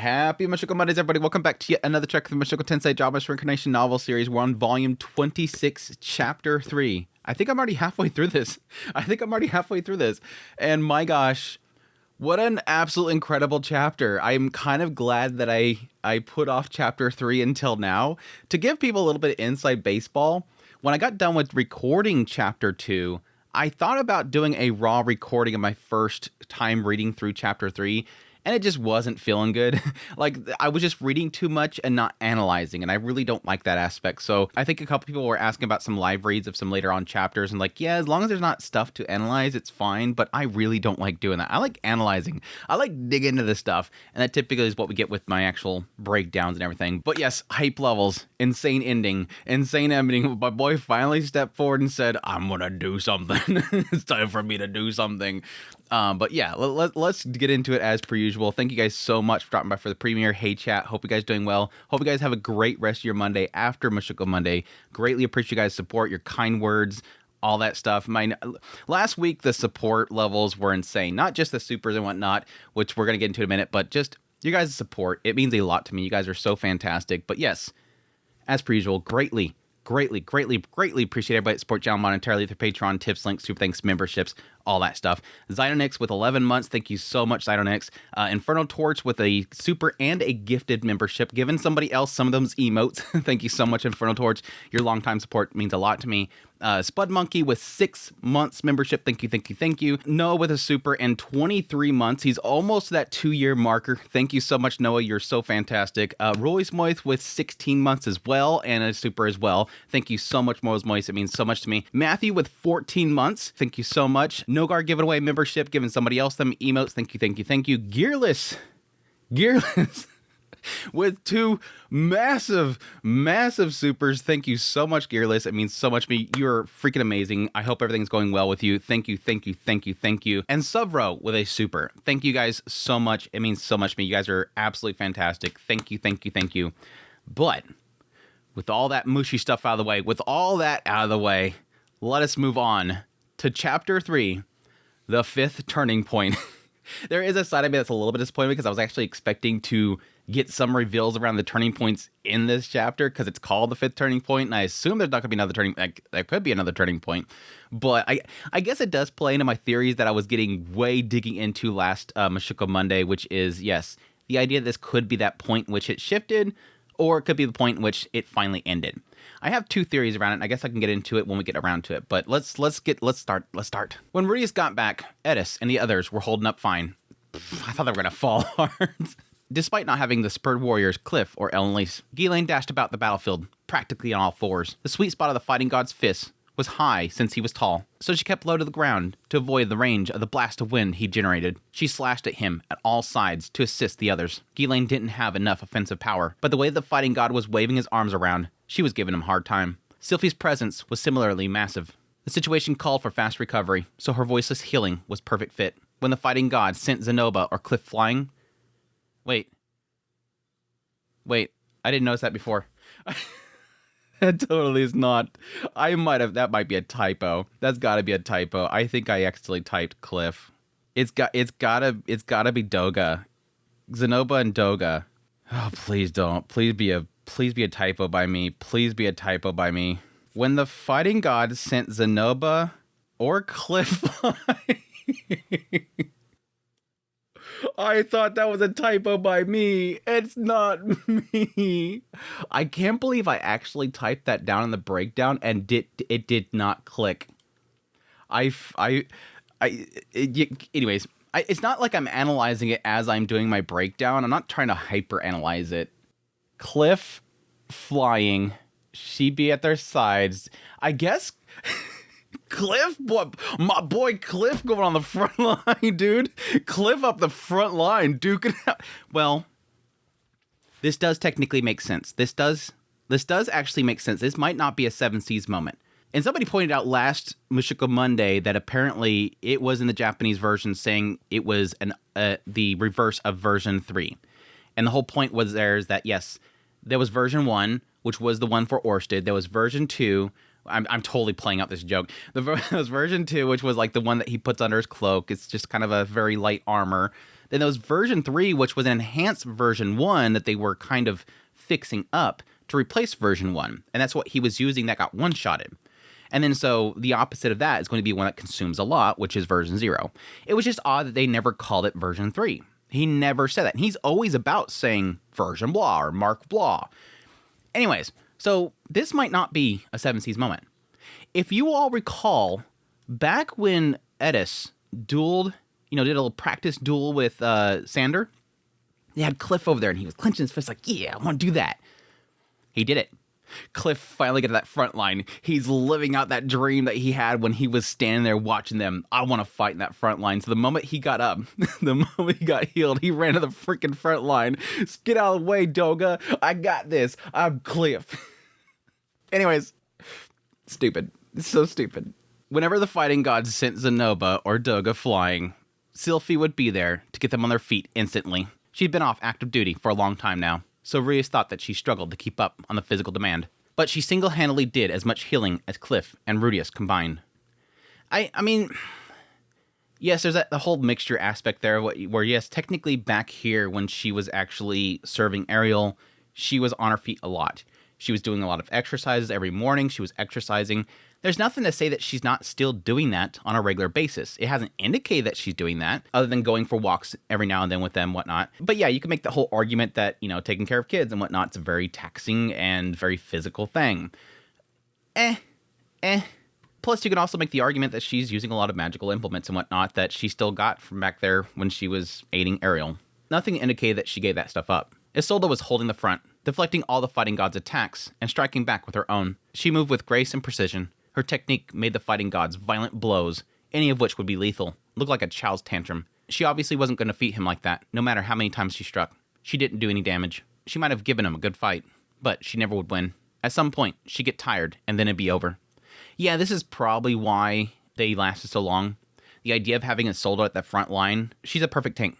Happy Mushoku Mondays, everybody. Welcome back to yet another trek of the Mushoku Tensei Jobless Reincarnation novel series. We're on volume 26, chapter 3. I think I'm already halfway through this. And my gosh, what an absolute incredible chapter. I'm kind of glad that I put off chapter 3 until now. To give people a little bit of inside baseball, when I got done with recording chapter 2, I thought about doing a raw recording of my first time reading through chapter 3, and it just wasn't feeling good. Like, I was just reading too much and not analyzing, and I really don't like that aspect. So I think a couple people were asking about some live reads of some later on chapters, and like, yeah, as long as there's not stuff to analyze, it's fine, but I really don't like doing that. I like analyzing. I like digging into this stuff, and that typically is what we get with my actual breakdowns and everything. But yes, hype levels, insane ending, insane ending. My boy finally stepped forward and said, I'm gonna do something. It's time for me to do something. But yeah, let's get into it as per usual. Thank you guys so much for dropping by for the premiere. Hey chat, hope you guys doing well. Hope you guys have a great rest of your Monday after Mushoku Monday. Greatly appreciate you guys' support, your kind words, all that stuff. Last week the support levels were insane. Not just the supers and whatnot, which we're gonna get into in a minute, but just you guys' support. It means a lot to me. You guys are so fantastic. But yes, as per usual, greatly appreciate everybody that support channel monetarily through Patreon, tips, links, super thanks, memberships, all that stuff. Zynonix with 11 months. Thank you so much, Zynonix. Infernal Torch with a super and a gifted membership. Giving somebody else some of those emotes. Thank you so much, Infernal Torch. Your longtime support means a lot to me. Spud Monkey with 6 months membership. Thank you. Noah with a super and 23 months. He's almost that 2-year marker. Thank you so much, Noah. You're so fantastic. Royce Moith with 16 months as well and a super as well. Thank you so much, Moise Moise. It means so much to me. Matthew with 14 months. Thank you so much. Nogar giving away membership, giving somebody else them emotes. Thank you. Gearless with 2 massive supers. Thank you so much, Gearless. It means so much to me. You're freaking amazing. I hope everything's going well with you. Thank you. And Subro with a super. Thank you guys so much. It means so much to me. You guys are absolutely fantastic. Thank you. But with all that mushy stuff out of the way, let us move on to chapter 3, the 5th turning point. There is a side of me that's a little bit disappointed because I was actually expecting to get some reveals around the turning points in this chapter because it's called the 5th turning point, and I assume there's not going to be another turning. Like, there could be another turning point, but I guess it does play into my theories that I was getting way digging into last Mushoku Monday, which is, yes, the idea that this could be that point in which it shifted, or it could be the point in which it finally ended. I have 2 theories around it, and I guess I can get into it when we get around to it, but let's start. When Rudeus got back, Eris and the others were holding up fine. I thought they were going to fall hard. Despite not having the spurred warriors, Cliff or Ellenlise, Ghislaine dashed about the battlefield, practically on all fours. The sweet spot of the fighting god's fist was high since he was tall, so she kept low to the ground to avoid the range of the blast of wind he generated. She slashed at him at all sides to assist the others. Ghislaine didn't have enough offensive power, but the way the fighting god was waving his arms around, she was giving him a hard time. Sylphie's presence was similarly massive. The situation called for fast recovery, so her voiceless healing was perfect fit. When the fighting god sent Zenoba or Cliff flying... Wait, I didn't notice that before. That totally is not. That might be a typo. That's gotta be a typo. I think I accidentally typed Cliff. It's gotta be Doga. Zenoba and Doga. Oh, please don't. Please be a typo by me. When the fighting god sent Zenoba or Cliff I thought that was a typo by me. It's not me. I can't believe I actually typed that down in the breakdown and it did not click. Anyways, it's not like I'm analyzing it as I'm doing my breakdown. I'm not trying to hyper analyze it. Cliff flying, she be at their sides. I guess Cliff, my boy Cliff going on the front line, dude. Cliff up the front line, duke it out. Well, this does technically make sense. This does actually make sense. This might not be a 7 Seas moment. And somebody pointed out last Mushoku Monday that apparently it was in the Japanese version saying it was the reverse of version 3. And the whole point was is that, yes, there was version 1, which was the one for Orsted. There was version 2. I'm totally playing out this joke. There was version 2, which was like the one that he puts under his cloak. It's just kind of a very light armor. Then there was version 3, which was an enhanced version 1 that they were kind of fixing up to replace version 1. And that's what he was using that got one-shotted. And then so the opposite of that is going to be one that consumes a lot, which is version 0. It was just odd that they never called it version 3. He never said that. And he's always about saying version blah or mark blah. Anyways, so this might not be a 7 Seas moment. If you all recall, back when Eris dueled, did a little practice duel with Sander, they had Cliff over there and he was clenching his fist like, yeah, I want to do that. He did it. Cliff finally got to that front line. He's living out that dream that he had when he was standing there watching them. I want to fight in that front line. So the moment he got up, the moment he got healed, he ran to the freaking front line. Get out of the way, Doga. I got this. I'm Cliff. Anyways, stupid. It's so stupid. Whenever the fighting gods sent Zenoba or Doga flying, Sylphie would be there to get them on their feet instantly. She'd been off active duty for a long time now, so Rudeus thought that she struggled to keep up on the physical demand. But she single-handedly did as much healing as Cliff and Rudeus combined. I mean, yes, there's the whole mixture aspect there, where yes, technically back here when she was actually serving Ariel, she was on her feet a lot. She was doing a lot of exercises every morning. She was exercising. There's nothing to say that she's not still doing that on a regular basis. It hasn't indicated that she's doing that, other than going for walks every now and then with them, whatnot. But yeah, you can make the whole argument that, taking care of kids and whatnot, it's a very taxing and very physical thing. Plus, you can also make the argument that she's using a lot of magical implements and whatnot that she still got from back there when she was aiding Ariel. Nothing indicated that she gave that stuff up. Isolde was holding the front, deflecting all the fighting gods' attacks and striking back with her own. She moved with grace and precision. Her technique made the fighting gods violent blows, any of which would be lethal. Looked like a child's tantrum. She obviously wasn't going to defeat him like that, no matter how many times she struck. She didn't do any damage. She might have given him a good fight, but she never would win. At some point, she'd get tired, and then it'd be over. Yeah, this is probably why they lasted so long. The idea of having Isolde at the front line, she's a perfect tank.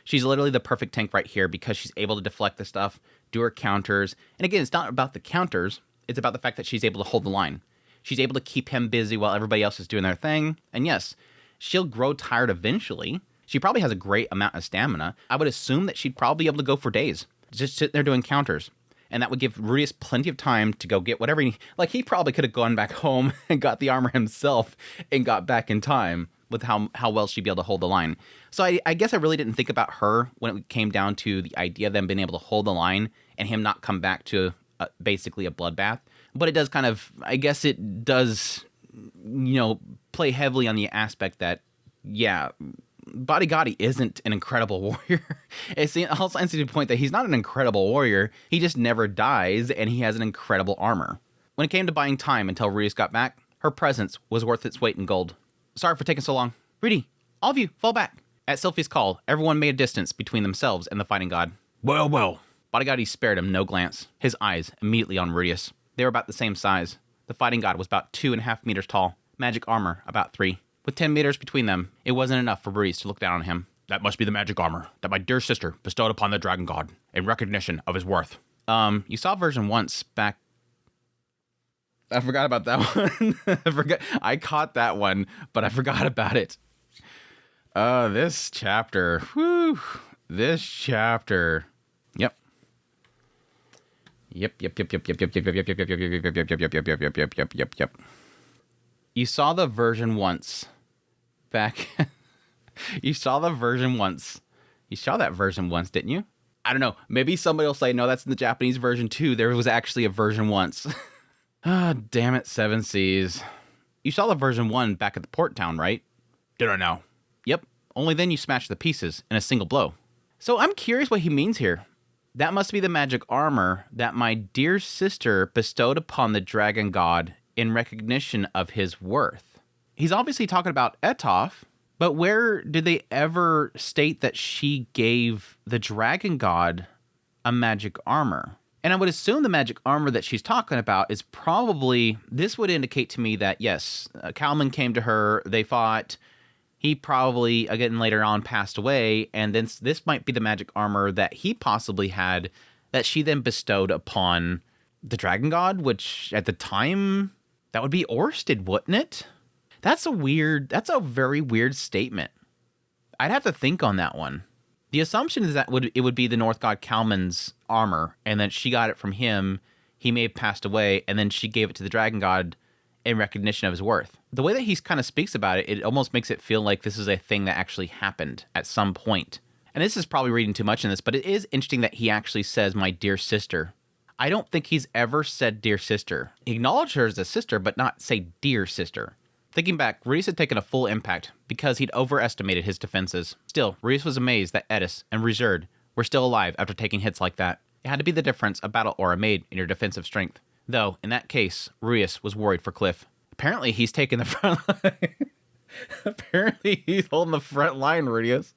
She's literally the perfect tank right here because she's able to deflect the stuff, do her counters. And again, it's not about the counters. It's about the fact that she's able to hold the line. She's able to keep him busy while everybody else is doing their thing. And yes, she'll grow tired eventually. She probably has a great amount of stamina. I would assume that she'd probably be able to go for days. Just sitting there doing counters. And that would give Rudeus plenty of time to go get whatever he probably could have gone back home and got the armor himself and got back in time with how well she'd be able to hold the line. So I guess I really didn't think about her when it came down to the idea of them being able to hold the line and him not come back to basically a bloodbath. But it does kind of, I guess it does, play heavily on the aspect that, yeah, Body Gotti isn't an incredible warrior. It's all signs to the point that he's not an incredible warrior. He just never dies, and he has an incredible armor. When it came to buying time until Rudeus got back, her presence was worth its weight in gold. Sorry for taking so long. Rudy, all of you, fall back. At Sylphie's call, everyone made a distance between themselves and the fighting god. Well. Body Gotti spared him no glance, his eyes immediately on Rudeus. They were about the same size. The fighting god was about 2.5 meters tall, magic armor about 3. With 10 meters between them, it wasn't enough for Rudeus to look down on him. That must be the magic armor that my dear sister bestowed upon the dragon god in recognition of his worth. You saw version once back. I forgot about that one. I caught that one, but I forgot about it. This chapter. Whew. This chapter. Yep. You saw the version once. Back. You saw the version once. You saw that version once, didn't you? I don't know. Maybe somebody will say, no, that's in the Japanese version too. There was actually a version once. Ah, damn it, 7 Seas. You saw the version 1 back at the port town, right? Did I know? Yep. Only then you smashed the pieces in a single blow. So I'm curious what he means here. That must be the magic armor that my dear sister bestowed upon the dragon god in recognition of his worth. He's obviously talking about Etoph, but where did they ever state that she gave the dragon god a magic armor? And I would assume the magic armor that she's talking about is probably, this would indicate to me that, yes, Kalman came to her, they fought, he probably, again, later on passed away, and then this might be the magic armor that he possibly had that she then bestowed upon the dragon god, which at the time, that would be Orsted, wouldn't it? That's a very weird statement. I'd have to think on that one. The assumption is that it would be the North God Kalman's armor, and that she got it from him. He may have passed away, and then she gave it to the Dragon God in recognition of his worth. The way that he kind of speaks about it, it almost makes it feel like this is a thing that actually happened at some point. And this is probably reading too much in this, but it is interesting that he actually says, my dear sister. I don't think he's ever said dear sister. He acknowledged her as a sister, but not say dear sister. Thinking back, Rudeus had taken a full impact because he'd overestimated his defenses. Still, Rudeus was amazed that Eris and Rejoins were still alive after taking hits like that. It had to be the difference a battle aura made in your defensive strength. Though, in that case, Rudeus was worried for Cliff. Apparently, he's taking the front line. Apparently, he's holding the front line, Rudeus.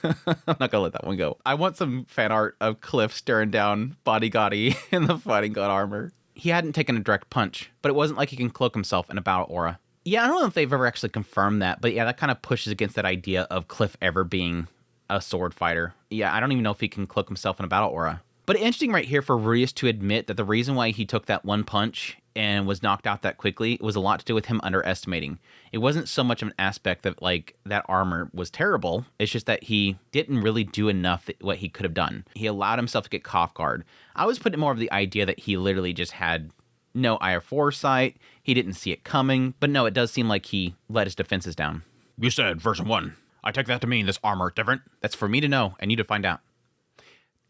I'm not gonna let that one go. I want some fan art of Cliff staring down Body Gotti in the fighting god armor. He hadn't taken a direct punch, but it wasn't like he can cloak himself in a battle aura. Yeah, I don't know if they've ever actually confirmed that, but yeah, that kind of pushes against that idea of Cliff ever being a sword fighter. Yeah, I don't even know if he can cloak himself in a battle aura. But interesting right here for Rudeus to admit that the reason why he took that one punch and was knocked out that quickly was a lot to do with him underestimating. It wasn't so much of an aspect that, like, that armor was terrible. It's just that he didn't really do enough what he could have done. He allowed himself to get off guard. I was putting more of the idea that he literally just had no eye of foresight. He didn't see it coming. But no, it does seem like he let his defenses down. You said version 1. I take that to mean this armor different? That's for me to know and you to find out.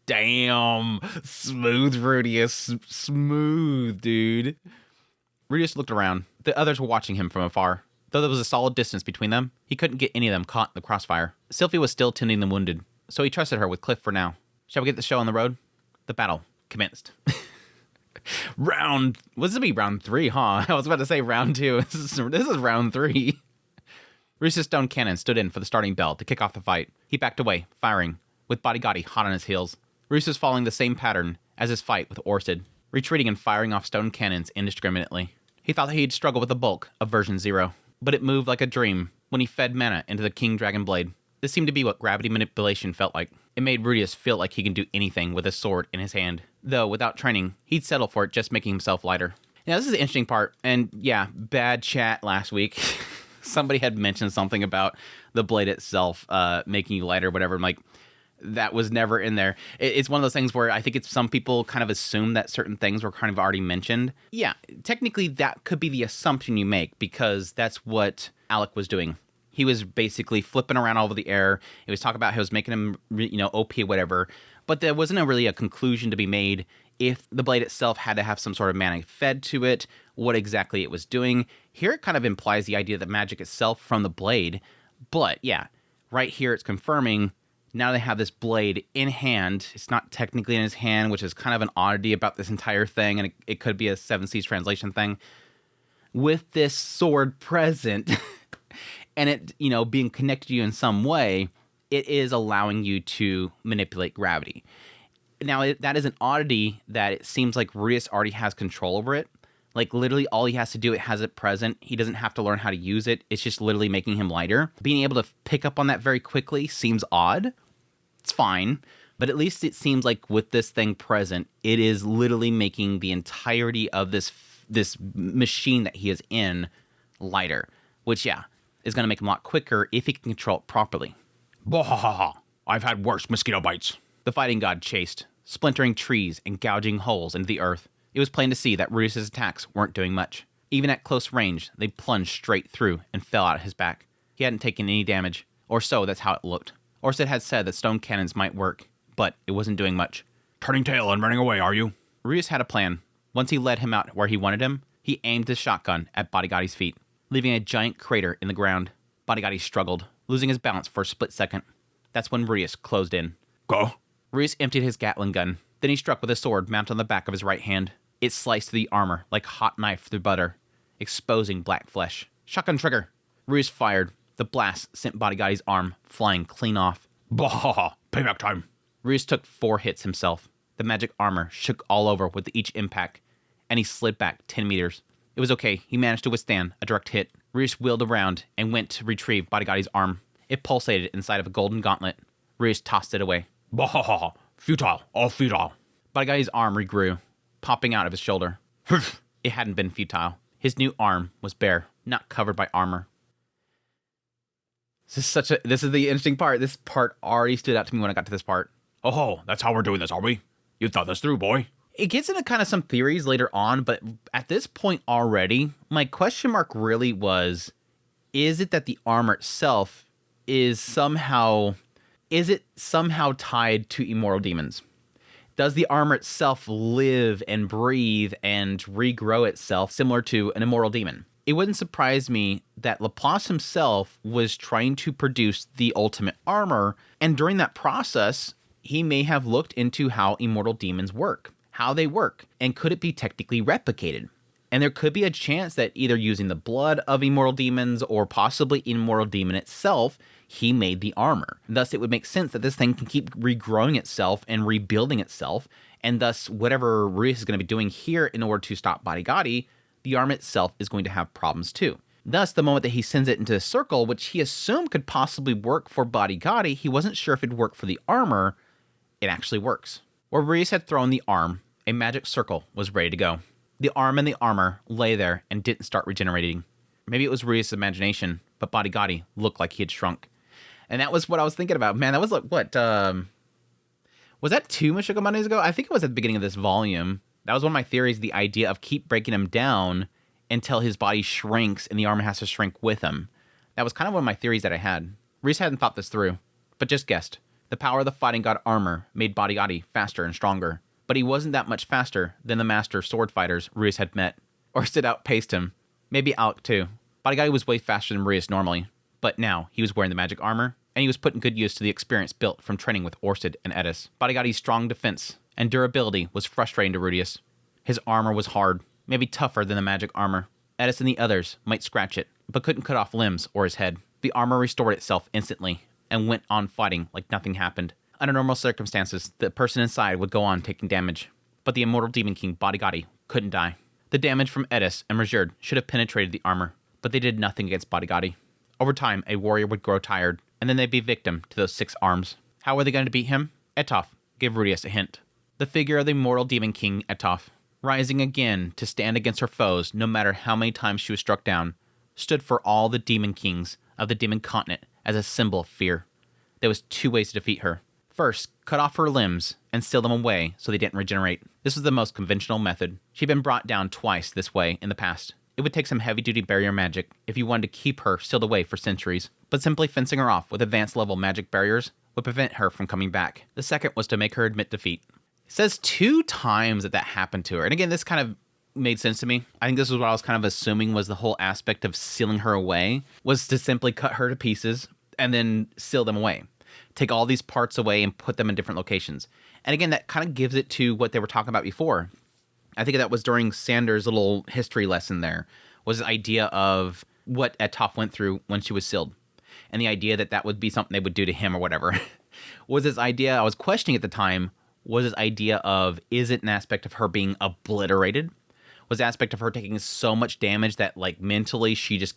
Damn, smooth Rudeus, smooth, dude. Rudeus looked around. The others were watching him from afar. Though there was a solid distance between them, he couldn't get any of them caught in the crossfire. Sylphie was still tending the wounded, so he trusted her with Cliff for now. Shall we get the show on the road? The battle commenced. What's it be, round 3, huh? I was about to say round 2. This is round 3. Rudeus' stone cannon stood in for the starting bell to kick off the fight. He backed away, firing, with Body Gotti hot on his heels. Rudeus was following the same pattern as his fight with Orsted, retreating and firing off stone cannons indiscriminately. He thought that he'd struggle with the bulk of version 0, but it moved like a dream when he fed mana into the King Dragon Blade. This seemed to be what gravity manipulation felt like. It made Rudeus feel like he can do anything with a sword in his hand. Though, without training, he'd settle for it just making himself lighter. Now, this is the interesting part, and yeah, bad chat last week. Somebody had mentioned something about the blade itself making you lighter, whatever. I'm like, that was never in there. It's one of those things where I think some people kind of assume that certain things were kind of already mentioned. Yeah, technically that could be the assumption you make because that's what Alec was doing. He was basically flipping around all over the air. It was talking about how it was making him, OP or whatever. But there wasn't really a conclusion to be made if the blade itself had to have some sort of mana fed to it, what exactly it was doing. Here it kind of implies the idea that magic itself from the blade. But yeah, right here it's confirming. Now they have this blade in hand. It's not technically in his hand, which is kind of an oddity about this entire thing, and it could be a 7 Seas translation thing. With this sword present, and it, being connected to you in some way, it is allowing you to manipulate gravity. Now, that is an oddity that it seems like Rudeus already has control over it. Like, literally, all he has to do, it has it present. He doesn't have to learn how to use it. It's just literally making him lighter. Being able to pick up on that very quickly seems odd. It's fine. But at least it seems like with this thing present, it is literally making the entirety of this machine that he is in lighter. Which, yeah, is going to make him a lot quicker if he can control it properly. Bahaha. I've had worse mosquito bites. The fighting god chased, splintering trees and gouging holes into the earth. It was plain to see that Rudeus' attacks weren't doing much. Even at close range, they plunged straight through and fell out of his back. He hadn't taken any damage, or so that's how it looked. Orsted had said that stone cannons might work, but it wasn't doing much. Turning tail and running away, are you? Rudeus had a plan. Once he led him out where he wanted him, he aimed his shotgun at Body Gotti's feet, leaving a giant crater in the ground. Body Gotti struggled, losing his balance for a split second. That's when Rudeus closed in. Go. Rudeus emptied his Gatling gun. Then he struck with a sword mounted on the back of his right hand. It sliced through the armor like hot knife through butter, exposing black flesh. Shotgun trigger. Rudeus fired. The blast sent Body Gotti's arm flying clean off. Bahaha. Payback time. Rudeus took 4 hits himself. The magic armor shook all over with each impact, and he slid back 10 meters. It was okay. He managed to withstand a direct hit. Rudeus wheeled around and went to retrieve Body Gotti's arm. It pulsated inside of a golden gauntlet. Rudeus tossed it away. Bahaha. Futile. All futile. Body Gotti's arm regrew, popping out of his shoulder. It hadn't been futile. His new arm was bare, not covered by armor. This is the interesting part. This part already stood out to me when I got to this part. Oh, that's how we're doing this, are we? You thought this through, boy. It gets into kind of some theories later on, but at this point already, my question mark really was, is it that the armor itself is somehow tied to immortal demons? Does the armor itself live and breathe and regrow itself similar to an immortal demon? It wouldn't surprise me that Laplace himself was trying to produce the ultimate armor, and during that process, he may have looked into how immortal demons work, how they work, and could it be technically replicated? And there could be a chance that either using the blood of immortal demons or possibly immortal demon itself, he made the armor. Thus, it would make sense that this thing can keep regrowing itself and rebuilding itself, and thus, whatever Rudeus is going to be doing here in order to stop Bodigadi, the armor itself is going to have problems too. Thus, the moment that he sends it into the circle, which he assumed could possibly work for Bodigadi, he wasn't sure if it'd work for the armor. It actually works. Where Rudeus had thrown the arm, a magic circle was ready to go. The arm and the armor lay there and didn't start regenerating. Maybe it was Rudeus' imagination, but Bodigadi looked like he had shrunk. And that was what I was thinking about. Man, that was like, what, was that 2 Mushoku Mondays ago? I think it was at the beginning of this volume. That was one of my theories, the idea of keep breaking him down until his body shrinks and the armor has to shrink with him. That was kind of one of my theories that I had. Rudeus hadn't thought this through, but just guessed. The power of the fighting god armor made Bodigadi faster and stronger, but he wasn't that much faster than the master sword fighters Rudeus had met. Orsted outpaced him. Maybe Alec too. Bodigadi was way faster than Rudeus normally, but now he was wearing the magic armor, and he was putting good use to the experience built from training with Orsted and Eris. Bodigadi's strong defense and durability was frustrating to Rudeus. His armor was hard, maybe tougher than the magic armor. Eris and the others might scratch it, but couldn't cut off limbs or his head. The armor restored itself instantly, and went on fighting like nothing happened. Under normal circumstances, the person inside would go on taking damage, but the immortal demon king Bodigadi couldn't die. The damage from Eris and Rejoins should have penetrated the armor, but they did nothing against Bodigadi. Over time, a warrior would grow tired, and then they'd be victim to those 6 arms. How were they going to beat him? Etoff gave Rudeus a hint. The figure of the immortal demon king Etoff, rising again to stand against her foes no matter how many times she was struck down, stood for all the demon kings of the demon continent as a symbol of fear. There was 2 ways to defeat her. First, cut off her limbs and seal them away so they didn't regenerate. This was the most conventional method. She'd been brought down twice this way in the past. It would take some heavy-duty barrier magic if you wanted to keep her sealed away for centuries, but simply fencing her off with advanced-level magic barriers would prevent her from coming back. The second was to make her admit defeat. It says 2 times that happened to her. And again, this kind of made sense to me. I think this was what I was kind of assuming was the whole aspect of sealing her away, was to simply cut her to pieces and then seal them away. Take all these parts away and put them in different locations. And again, that kind of gives it to what they were talking about before. I think that was during Sanders' little history lesson there, was the idea of what Etoff went through when she was sealed. And the idea that that would be something they would do to him or whatever. Was this idea, I was questioning at the time, was this idea of, is it an aspect of her being obliterated? Was the aspect of her taking so much damage that, like, mentally she just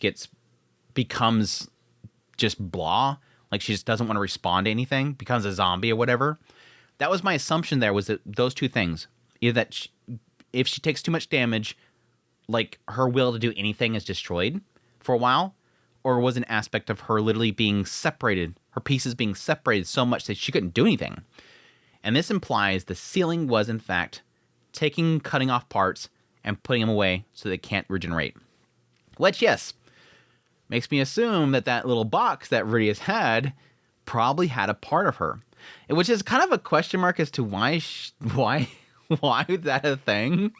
becomes just blah? Like, she just doesn't want to respond to anything, becomes a zombie or whatever? That was my assumption there, was that those 2 things. Either that if she takes too much damage, like, her will to do anything is destroyed for a while, or was an aspect of her literally being separated, her pieces being separated so much that she couldn't do anything. And this implies the sealing was, in fact, cutting off parts and putting them away so they can't regenerate. Which, yes, makes me assume that that little box that Rudeus had probably had a part of her. Which is kind of a question mark as to why is that a thing?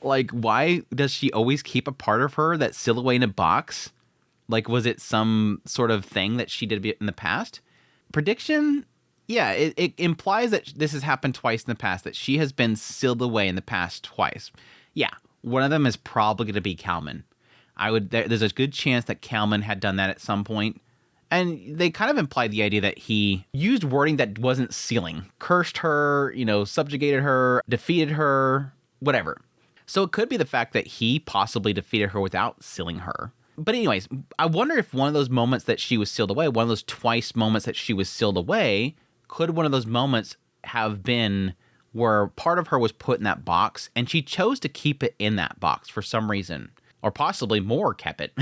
Like, why does she always keep a part of her that's sealed away in a box? Like, was it some sort of thing that she did in the past? Prediction? Yeah, it implies that this has happened twice in the past, that she has been sealed away in the past twice. Yeah, one of them is probably going to be Kalman. There's a good chance that Kalman had done that at some point. And they kind of implied the idea that he used wording that wasn't sealing. Cursed her, subjugated her, defeated her, whatever. So it could be the fact that he possibly defeated her without sealing her. But anyways, I wonder if one of those moments that she was sealed away, one of those twice moments that she was sealed away, could one of those moments have been where part of her was put in that box and she chose to keep it in that box for some reason. Or possibly more kept it.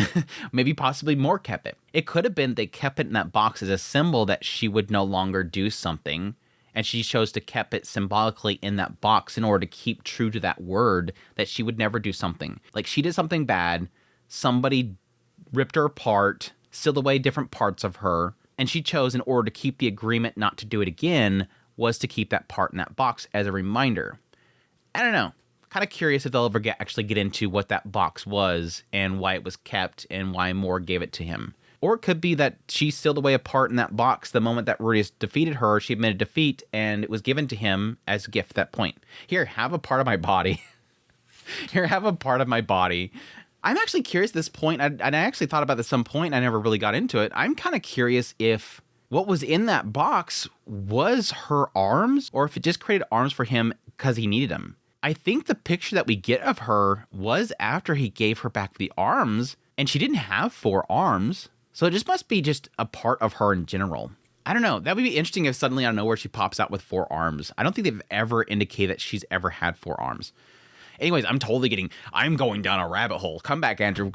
Maybe possibly more kept it. It could have been they kept it in that box as a symbol that she would no longer do something, and she chose to keep it symbolically in that box in order to keep true to that word that she would never do something. Like, she did something bad, somebody ripped her apart, sealed away different parts of her, and she chose, in order to keep the agreement not to do it again, was to keep that part in that box as a reminder. I don't know. Kind of curious if they'll ever actually get into what that box was and why it was kept and why Moore gave it to him. Or it could be that she sealed away a part in that box the moment that Rudeus defeated her. She admitted defeat, and it was given to him as a gift at that point. Here, have a part of my body. Here, have a part of my body. I'm actually curious at this point, and I actually thought about this at some point, and I never really got into it. I'm kind of curious if what was in that box was her arms, or if it just created arms for him because he needed them. I think the picture that we get of her was after he gave her back the arms, and she didn't have 4 arms. So it just must be just a part of her in general. I don't know. That would be interesting if suddenly out of nowhere she pops out with 4 arms. I don't think they've ever indicated that she's ever had 4 arms. Anyways, I'm going down a rabbit hole. Come back, Andrew.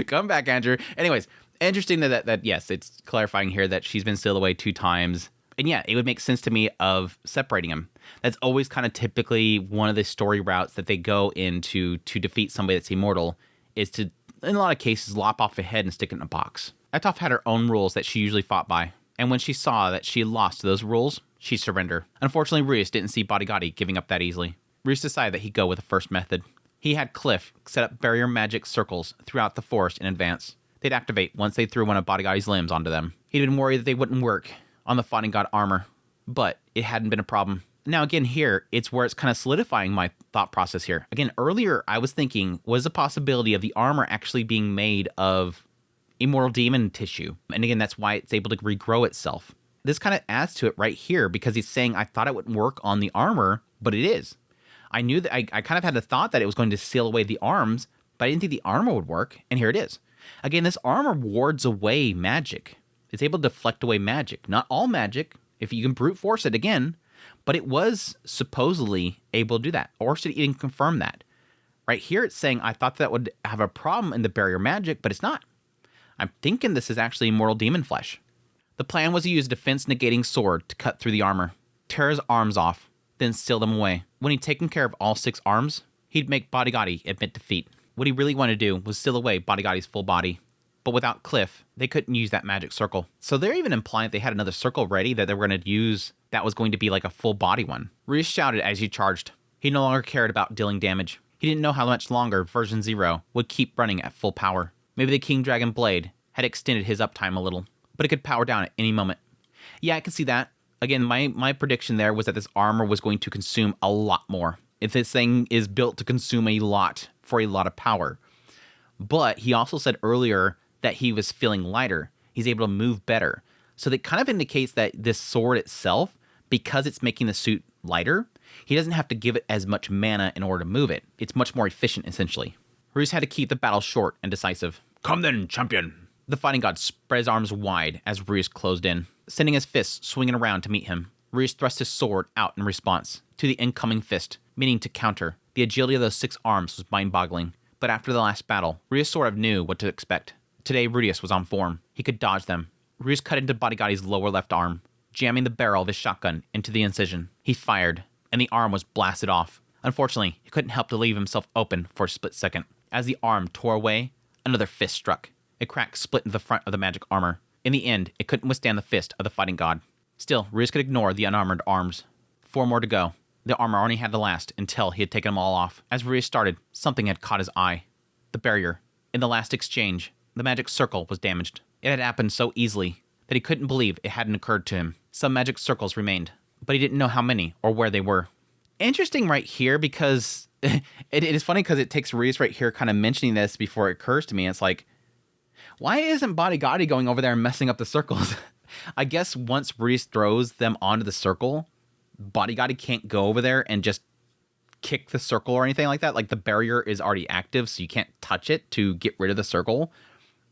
Come back, Andrew. Anyways, interesting that yes, it's clarifying here that she's been sealed away 2 times. And yeah, it would make sense to me of separating them. That's always kind of typically one of the story routes that they go into to defeat somebody that's immortal, is to, in a lot of cases, lop off a head and stick it in a box. Etoph had her own rules that she usually fought by, and when she saw that she lost to those rules, she surrendered. Unfortunately, Rudeus didn't see Bodigadi giving up that easily. Rudeus decided that he'd go with the first method. He had Cliff set up barrier magic circles throughout the forest in advance. They'd activate once they threw one of Bodigadi's limbs onto them. He'd been worried that they wouldn't work on the fighting god armor, but it hadn't been a problem. Now again, here, it's where it's kind of solidifying my thought process here. Again, earlier I was thinking, was the possibility of the armor actually being made of immortal demon tissue? And again, that's why it's able to regrow itself. This kind of adds to it right here, because he's saying, I thought it wouldn't work on the armor, but it is. I knew that I kind of had the thought that it was going to seal away the arms, but I didn't think the armor would work, and here it is. Again, this armor wards away magic. It's able to deflect away magic. Not all magic, if you can brute force it again, but it was supposedly able to do that. Orsted even confirmed that. Right here it's saying, I thought that would have a problem in the barrier magic, but it's not. I'm thinking this is actually immortal demon flesh. The plan was to use a defense-negating sword to cut through the armor, tear his arms off, then seal them away. When he'd taken care of all 6 arms, he'd make Bodigadi admit defeat. What he really wanted to do was seal away Bodigadi's full body. But without Cliff, they couldn't use that magic circle. So they're even implying they had another circle ready that they were going to use that was going to be like a full body one. Rudeus shouted as he charged. He no longer cared about dealing damage. He didn't know how much longer version 0 would keep running at full power. Maybe the King Dragon Blade had extended his uptime a little, but it could power down at any moment. Yeah, I can see that. Again, my prediction there was that this armor was going to consume a lot more. If this thing is built to consume a lot for a lot of power. But he also said earlier that he was feeling lighter. He's able to move better. So that kind of indicates that this sword itself, because it's making the suit lighter, he doesn't have to give it as much mana in order to move it. It's much more efficient, essentially. Rudeus had to keep the battle short and decisive. Come then, champion. The fighting god spread his arms wide as Rudeus closed in, sending his fists swinging around to meet him. Rudeus thrust his sword out in response to the incoming fist, meaning to counter. The agility of those 6 arms was mind-boggling. But after the last battle, Rudeus sort of knew what to expect. Today, Rudeus was on form. He could dodge them. Rudeus cut into Bodigadi's lower left arm, jamming the barrel of his shotgun into the incision. He fired, and the arm was blasted off. Unfortunately, he couldn't help to leave himself open for a split second. As the arm tore away, another fist struck. A crack split into the front of the magic armor. In the end, it couldn't withstand the fist of the fighting god. Still, Rudeus could ignore the unarmored arms. 4 more to go. The armor only had to last until he had taken them all off. As Rudeus started, something had caught his eye. The barrier. In the last exchange, the magic circle was damaged. It had happened so easily that he couldn't believe it hadn't occurred to him. Some magic circles remained, but he didn't know how many or where they were. Interesting right here, because it is funny because it takes Rudeus right here kind of mentioning this before it occurs to me. It's like, why isn't Bodigadi going over there and messing up the circles? I guess once Rudeus throws them onto the circle, Bodigadi can't go over there and just kick the circle or anything like that. Like, the barrier is already active, so you can't touch it to get rid of the circle.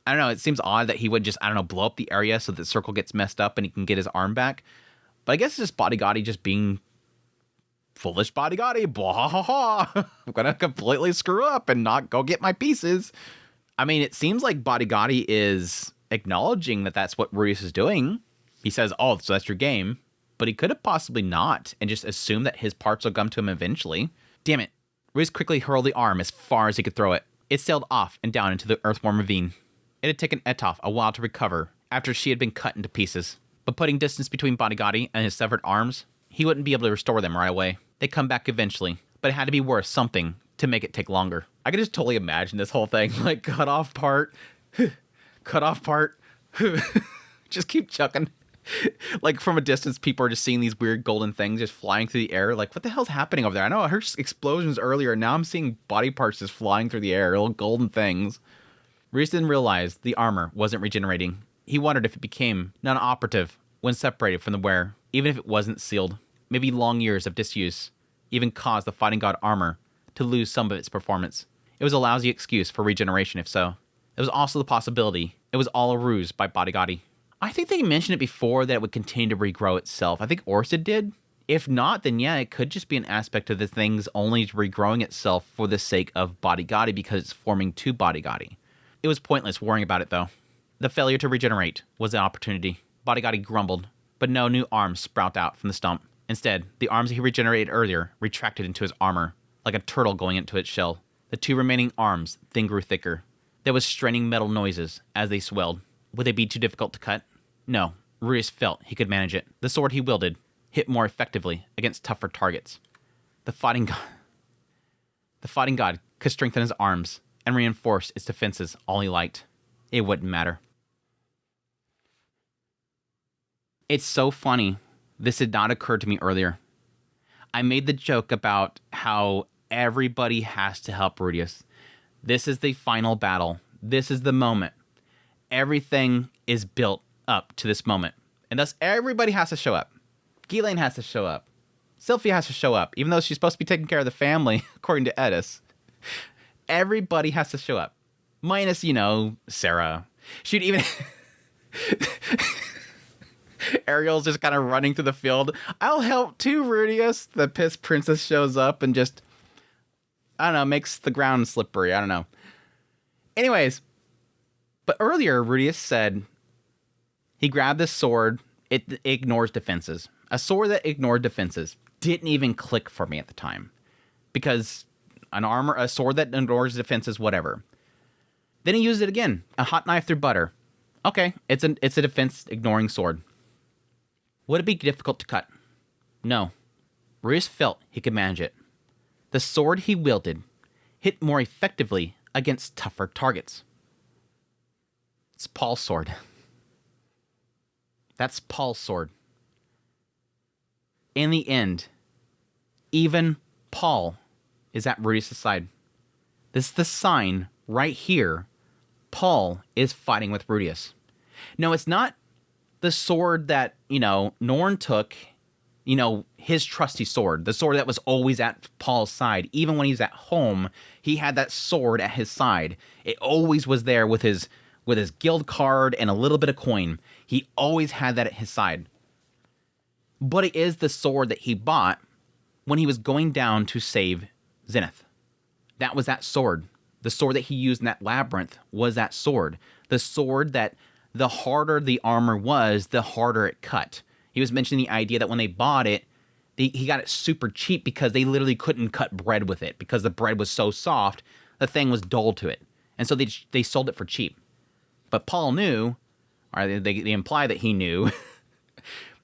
I don't know, it seems odd that he would just, blow up the area so that the circle gets messed up and he can get his arm back. But I guess it's just Bodigadi just being foolish bodyguardi, blah ha ha ha. I'm gonna completely screw up and not go get my pieces. I mean, it seems like bodyguardi is acknowledging that that's what Rudeus is doing. He says, oh, so that's your game. But he could have possibly not and just assumed that his parts will come to him eventually. Damn it. Rudeus quickly hurled the arm as far as he could throw it. It sailed off and down into the earthworm ravine. It had taken Etoff a while to recover after she had been cut into pieces. But putting distance between bodyguardi and his severed arms, he wouldn't be able to restore them right away. They'd come back eventually, but it had to be worth something to make it take longer. I could just totally imagine this whole thing, like cut off part, just keep chucking. Like from a distance, people are just seeing these weird golden things just flying through the air. Like, what the hell's happening over there? I know I heard explosions earlier, and now I'm seeing body parts just flying through the air, little golden things. Rudeus didn't realize the armor wasn't regenerating. He wondered if it became non-operative when separated from the wearer, even if it wasn't sealed. Maybe long years of disuse even caused the fighting god armor to lose some of its performance. It was a lousy excuse for regeneration if so. There was also the possibility it was all a ruse by bodyguardi. I think they mentioned it before that it would continue to regrow itself. I think Orsted did. If not, then yeah, it could just be an aspect of the things only regrowing itself for the sake of bodyguardi because it's forming to bodyguardi. It was pointless worrying about it though. The failure to regenerate was an opportunity. Bodyguardi grumbled, but no new arms sprout out from the stump. Instead, the arms he regenerated earlier retracted into his armor, like a turtle going into its shell. The two remaining arms then grew thicker. There was straining metal noises as they swelled. Would they be too difficult to cut? No, Rudeus felt he could manage it. The sword he wielded hit more effectively against tougher targets. The fighting god could strengthen his arms and reinforce its defenses all he liked. It wouldn't matter. It's so funny. This did not occur to me earlier. I made the joke about how everybody has to help Rudeus. This is the final battle. This is the moment. Everything is built up to this moment. And thus everybody has to show up. Ghislaine has to show up. Sylphia has to show up, even though she's supposed to be taking care of the family, according to Eris. Everybody has to show up. Minus, Sarah. She'd even... Ariel's just kind of running through the field. I'll help too, Rudeus. The pissed princess shows up and just, I don't know, makes the ground slippery. I don't know. Anyways, but earlier, Rudeus said he grabbed this sword. It ignores defenses. A sword that ignored defenses didn't even click for me at the time. Because a sword that ignores defenses, whatever. Then he used it again. A hot knife through butter. Okay, it's a defense-ignoring sword. Would it be difficult to cut? No. Rudeus felt he could manage it. The sword he wielded hit more effectively against tougher targets. It's Paul's sword. That's Paul's sword. In the end, even Paul is at Rudeus' side. This is the sign right here. Paul is fighting with Rudeus. No, it's not the sword that, Norn took, his trusty sword. The sword that was always at Paul's side. Even when he's at home, he had that sword at his side. It always was there with his guild card and a little bit of coin. He always had that at his side. But it is the sword that he bought when he was going down to save Zenith. That was that sword. The sword that he used in that labyrinth was that sword. The sword that the harder the armor was, the harder it cut. He was mentioning the idea that when they bought it, he got it super cheap because they literally couldn't cut bread with it because the bread was so soft, the thing was dull to it. And so they sold it for cheap. But Paul knew, or they imply that he knew,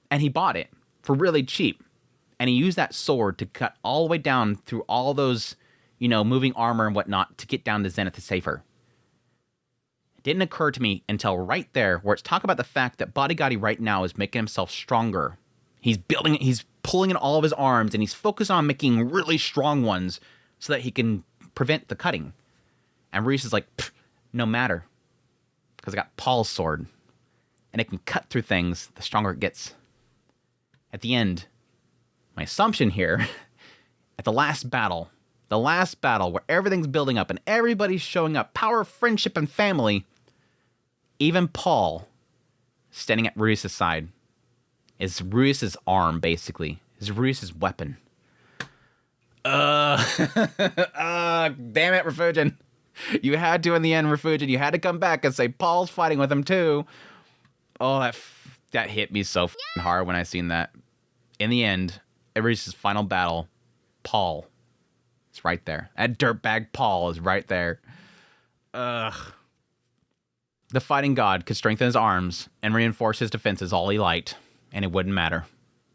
and he bought it for really cheap. And he used that sword to cut all the way down through all those, moving armor and whatnot to get down to Zenith to save her. It didn't occur to me until right there where it's talk about the fact that bodyguardi right now is making himself stronger. He's building it, he's pulling in all of his arms, and he's focused on making really strong ones so that he can prevent the cutting. And Reese is like, no matter. Because I got Paul's sword. And it can cut through things the stronger it gets. At the end, my assumption here, at the last battle where everything's building up and everybody's showing up, power, friendship, and family, even Paul, standing at Rudeus' side, is Rudeus' arm, basically. Is Rudeus' weapon. Damn it, Refugin. You had to in the end, Refugin. You had to come back and say Paul's fighting with him too. Oh, that hit me so hard when I seen that. In the end, Eris' final battle, Paul is right there. That dirtbag Paul is right there. Ugh. The fighting god could strengthen his arms and reinforce his defenses all he liked, and it wouldn't matter.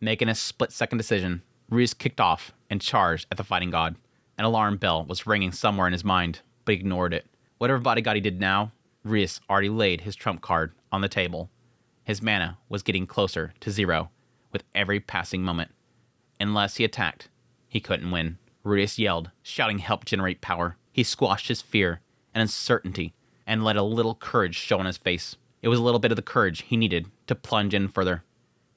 Making a split-second decision, Rudeus kicked off and charged at the fighting god. An alarm bell was ringing somewhere in his mind, but he ignored it. Whatever bodyguard he did now, Rudeus already laid his trump card on the table. His mana was getting closer to 0 with every passing moment. Unless he attacked, he couldn't win. Rudeus yelled, shouting help generate power. He squashed his fear and uncertainty and let a little courage show on his face. It was a little bit of the courage he needed to plunge in further.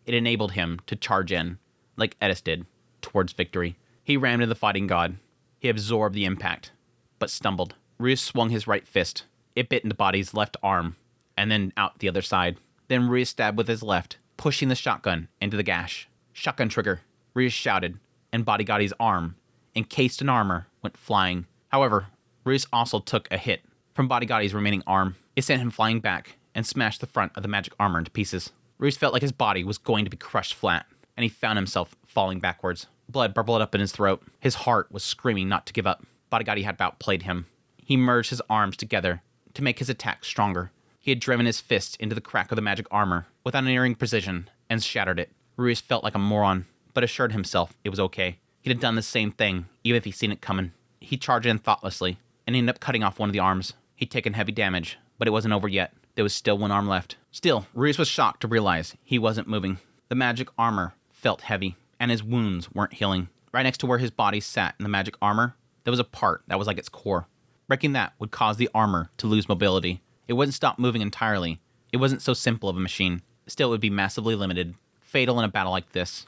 It enabled him to charge in, like Eris did, towards victory. He rammed into the fighting god. He absorbed the impact, but stumbled. Rudeus swung his right fist. It bit into Body's left arm, and then out the other side. Then Rudeus stabbed with his left, pushing the shotgun into the gash. Shotgun trigger. Rudeus shouted, and Bodyguardy's arm, encased in armor, went flying. However, Rudeus also took a hit from Bodyguardy's remaining arm. It sent him flying back and smashed the front of the magic armor into pieces. Rudeus felt like his body was going to be crushed flat, and he found himself falling backwards. Blood bubbled up in his throat. His heart was screaming not to give up. Bodyguardy had outplayed him. He merged his arms together to make his attack stronger. He had driven his fist into the crack of the magic armor with unerring precision and shattered it. Rudeus felt like a moron, but assured himself it was okay. He'd have done the same thing, even if he'd seen it coming. He charged in thoughtlessly and ended up cutting off one of the arms. He'd taken heavy damage, but it wasn't over yet. There was still one arm left. Still, Rudeus was shocked to realize he wasn't moving. The magic armor felt heavy, and his wounds weren't healing. Right next to where his body sat in the magic armor, there was a part that was like its core. Breaking that would cause the armor to lose mobility. It wouldn't stop moving entirely. It wasn't so simple of a machine. Still, it would be massively limited, fatal in a battle like this.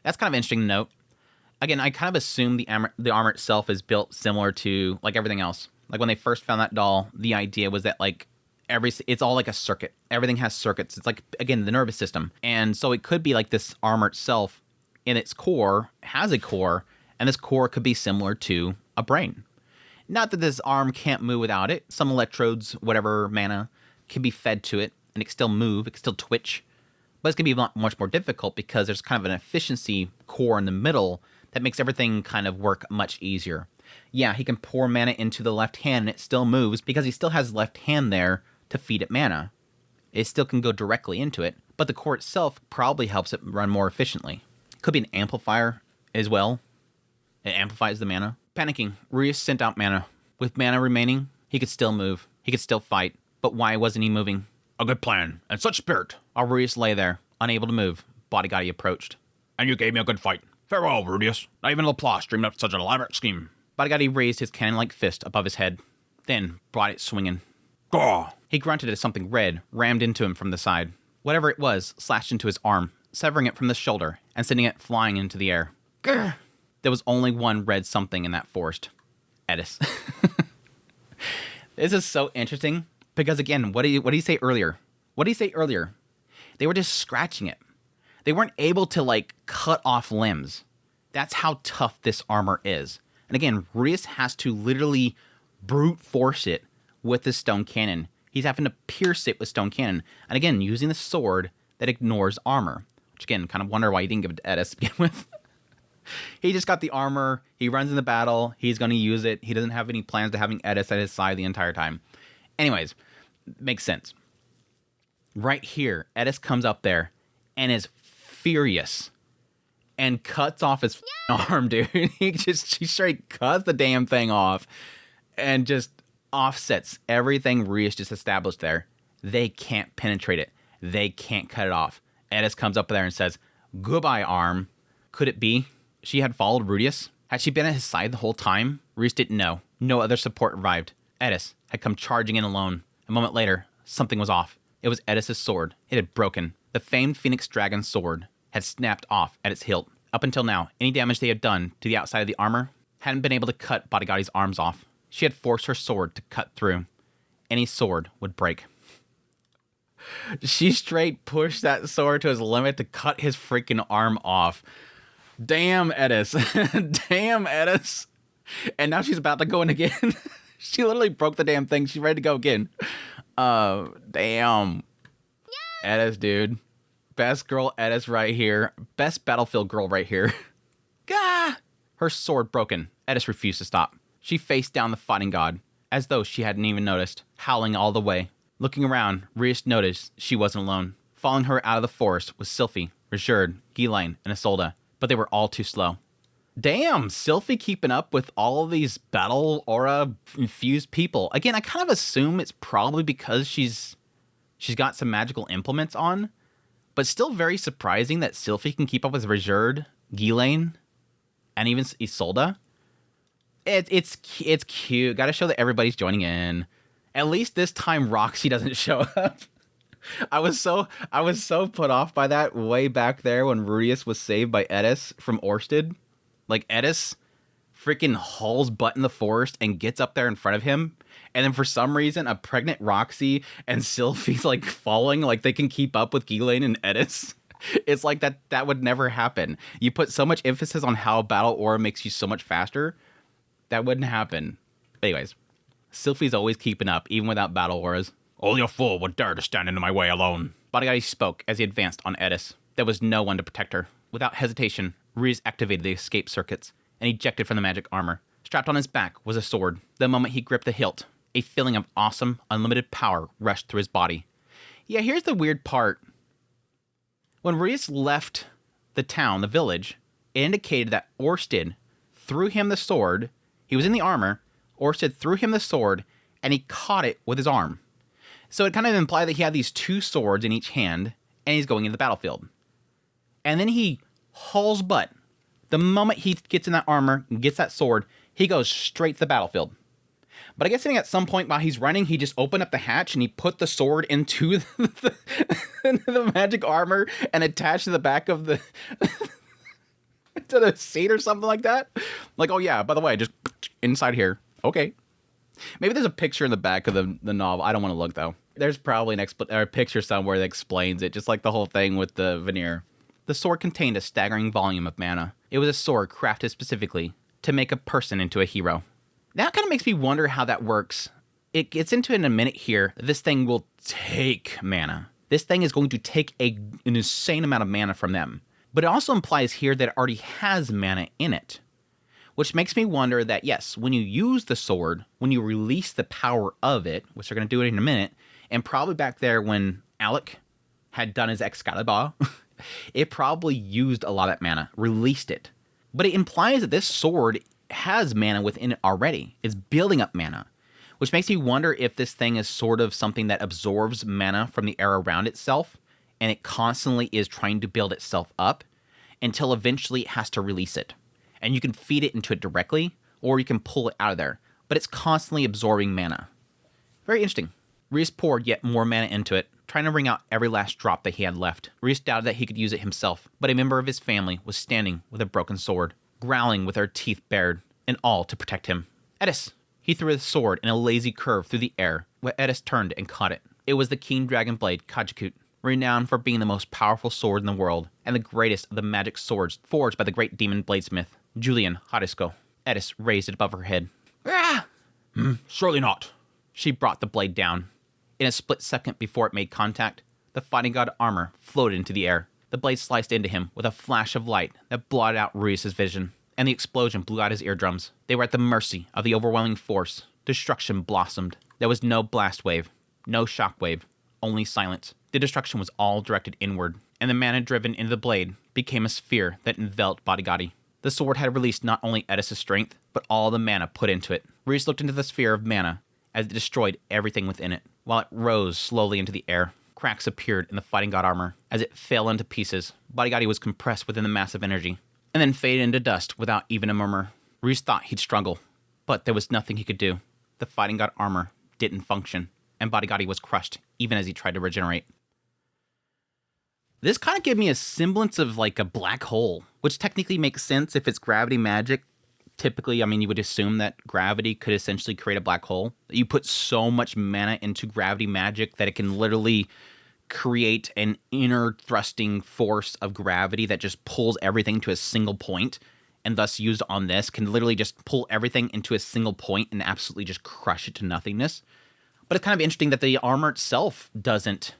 That's kind of interesting to note. Again, I kind of assume the armor itself is built similar to like everything else. Like when they first found that doll, the idea was that like it's all like a circuit. Everything has circuits. It's like, again, the nervous system. And so it could be like this armor itself in its core has a core, and this core could be similar to a brain. Not that this arm can't move without it. Some electrodes, whatever mana, can be fed to it, and it can still move, it can still twitch. But it's going to be much more difficult because there's kind of an efficiency core in the middle that makes everything kind of work much easier. Yeah, he can pour mana into the left hand, and it still moves because he still has left hand there to feed it mana. It still can go directly into it, but the core itself probably helps it run more efficiently. Could be an amplifier as well. It amplifies the mana. Panicking, Rudeus sent out mana. With mana remaining, he could still move. He could still fight. But why wasn't he moving? A good plan, and such spirit. While Rudeus lay there, unable to move, Bodyguardy approached. And you gave me a good fight. Farewell, Rudeus. Not even Laplace dreamed up such an elaborate scheme. Bodyguardy raised his cannon-like fist above his head, then brought it swinging. Gaw! He grunted as something red rammed into him from the side. Whatever it was slashed into his arm, severing it from the shoulder and sending it flying into the air. Grr! There was only one red something in that forest. Eris. This is so interesting because, again, what did he say earlier? What did he say earlier? They were just scratching it. They weren't able to, like, cut off limbs. That's how tough this armor is. And again, Rudeus has to literally brute force it with the stone cannon. He's having to pierce it with stone cannon. And again, using the sword that ignores armor. Which, again, kind of wonder why he didn't give it to Eris to begin with. He just got the armor. He runs in the battle. He's going to use it. He doesn't have any plans to having Eris at his side the entire time. Anyways, makes sense. Right here, Eris comes up there and is furious and cuts off his arm, dude. He straight cuts the damn thing off and just offsets everything Rudeus just established there. They can't penetrate it. They can't cut it off. Eris comes up there and says, "Goodbye, arm." Could it be she had followed Rudeus? Had she been at his side the whole time? Rudeus didn't know. No other support arrived. Eris had come charging in alone. A moment later, something was off. It was Eris' sword. It had broken. The famed Phoenix Dragon sword had snapped off at its hilt. Up until now, any damage they had done to the outside of the armor hadn't been able to cut Bodyguardy's arms off. She had forced her sword to cut through. Any sword would break. She straight pushed that sword to his limit to cut his freaking arm off. Damn, Eris. Damn, Eris. And now she's about to go in again. She literally broke the damn thing. She's ready to go again. Damn. Eris, dude. Best girl Eris right here. Best battlefield girl right here. Gah! Her sword broken. Eris refused to stop. She faced down the fighting god, as though she hadn't even noticed, howling all the way. Looking around, Rudeus noticed she wasn't alone. Following her out of the forest was Sylphie, Richard, Ghislaine, and Isolde, but they were all too slow. Damn, Sylphie keeping up with all of these battle aura infused people. Again, I kind of assume it's probably because she's got some magical implements on, but still very surprising that Sylphie can keep up with Richard, Ghislaine, and even Isolde. It's cute. Got to show that everybody's joining in. At least this time Roxy doesn't show up. I was so put off by that way back there when Rudeus was saved by Eris from Orsted. Like, Eris freaking hauls butt in the forest and gets up there in front of him. And then for some reason, a pregnant Roxy and Sylphie's like falling, like they can keep up with Ghislaine and Eris. It's like that would never happen. You put so much emphasis on how battle aura makes you so much faster. That wouldn't happen. Anyways, Sylphie's always keeping up, even without battle auras. Only a fool would dare to stand into my way alone. Bodyguard spoke as he advanced on Eris. There was no one to protect her. Without hesitation, Rudeus activated the escape circuits and ejected from the magic armor. Strapped on his back was a sword. The moment he gripped the hilt, a feeling of awesome, unlimited power rushed through his body. Yeah, here's the weird part. When Rudeus left the town, the village, it indicated that Orsted threw him the sword. He was in the armor. Orsted threw him the sword, and he caught it with his arm. So it kind of implied that he had these two swords in each hand, and he's going into the battlefield. And then he hauls butt. The moment he gets in that armor and gets that sword, he goes straight to the battlefield. But I guess at some point while he's running, he just opened up the hatch and he put the sword into the magic armor and attached to the back of the to the seat or something like that. Like, oh yeah, by the way, just inside here. Okay. Maybe there's a picture in the back of the novel. I don't want to look though. There's probably a picture somewhere that explains it, just like the whole thing with the veneer. The sword contained a staggering volume of mana. It was a sword crafted specifically to make a person into a hero. That kind of makes me wonder how that works. It gets into it in a minute here. This thing will take mana. This thing is going to take an insane amount of mana from them. But it also implies here that it already has mana in it. Which makes me wonder that, yes, when you use the sword, when you release the power of it, which they're going to do it in a minute, and probably back there when Alec had done his Excalibur, it probably used a lot of that mana, released it. But it implies that this sword has mana within it already. It's building up mana, which makes me wonder if this thing is sort of something that absorbs mana from the air around itself, and it constantly is trying to build itself up until eventually it has to release it. And you can feed it into it directly, or you can pull it out of there, but it's constantly absorbing mana. Very interesting. Rudeus poured yet more mana into it, trying to wring out every last drop that he had left. Rudeus doubted that he could use it himself, but a member of his family was standing with a broken sword, growling with her teeth bared, and all to protect him. Eris! He threw his sword in a lazy curve through the air, where Eris turned and caught it. It was the keen dragon blade Kajikut, renowned for being the most powerful sword in the world, and the greatest of the magic swords forged by the great demon bladesmith, Julian Harisko. Eris raised it above her head. Ah! Surely not. She brought the blade down. In a split second before it made contact, the fighting god armor floated into the air. The blade sliced into him with a flash of light that blotted out Rudeus' vision, and the explosion blew out his eardrums. They were at the mercy of the overwhelming force. Destruction blossomed. There was no blast wave, no shock wave, only silence. The destruction was all directed inward, and the mana driven into the blade became a sphere that enveloped Bodyguardi. The sword had released not only Eris' strength, but all the mana put into it. Rudeus looked into the sphere of mana as it destroyed everything within it. While it rose slowly into the air, cracks appeared in the fighting god armor. As it fell into pieces, Bodyguardi was compressed within the massive energy, and then faded into dust without even a murmur. Rudeus thought he'd struggle, but there was nothing he could do. The fighting god armor didn't function, and Bodyguardi was crushed, even as he tried to regenerate. This kind of gave me a semblance of like a black hole, which technically makes sense if it's gravity magic. Typically, I mean, you would assume that gravity could essentially create a black hole. You put so much mana into gravity magic that it can literally create an inner thrusting force of gravity that just pulls everything to a single point and thus used on this, can literally just pull everything into a single point and absolutely just crush it to nothingness. But it's kind of interesting that the armor itself doesn't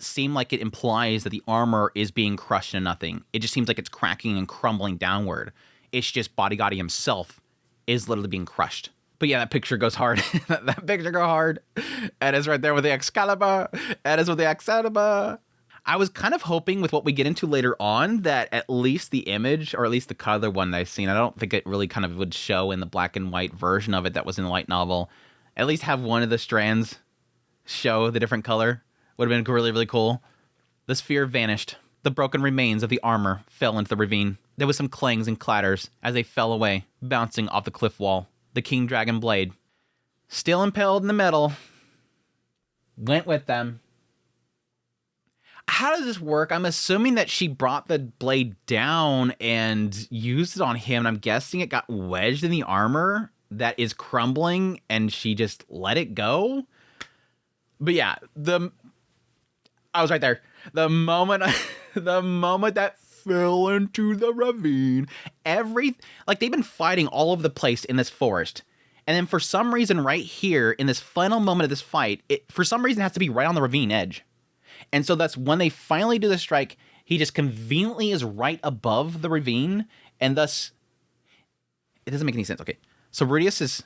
seem like it implies that the armor is being crushed into nothing. It just seems like it's cracking and crumbling downward. It's just Bodigadi himself is literally being crushed. But yeah, that picture goes hard. That picture goes hard. Eris right there with the Excalibur. Eris with the Excalibur. I was kind of hoping with what we get into later on that at least the image, or at least the color one that I've seen, I don't think it really kind of would show in the black and white version of it that was in the light novel, at least have one of the strands show the different color. Would have been really, really cool. The sphere vanished. The broken remains of the armor fell into the ravine. There was some clangs and clatters as they fell away, bouncing off the cliff wall. The King Dragon blade, still impaled in the metal, went with them. How does this work? I'm assuming that she brought the blade down and used it on him. And I'm guessing it got wedged in the armor that is crumbling and she just let it go. But yeah, I was right there. The moment that fell into the ravine, they've been fighting all over the place in this forest. And then for some reason right here in this final moment of this fight, for some reason it has to be right on the ravine edge. And so that's when they finally do the strike, he just conveniently is right above the ravine, and thus it doesn't make any sense. Okay. So Rudeus is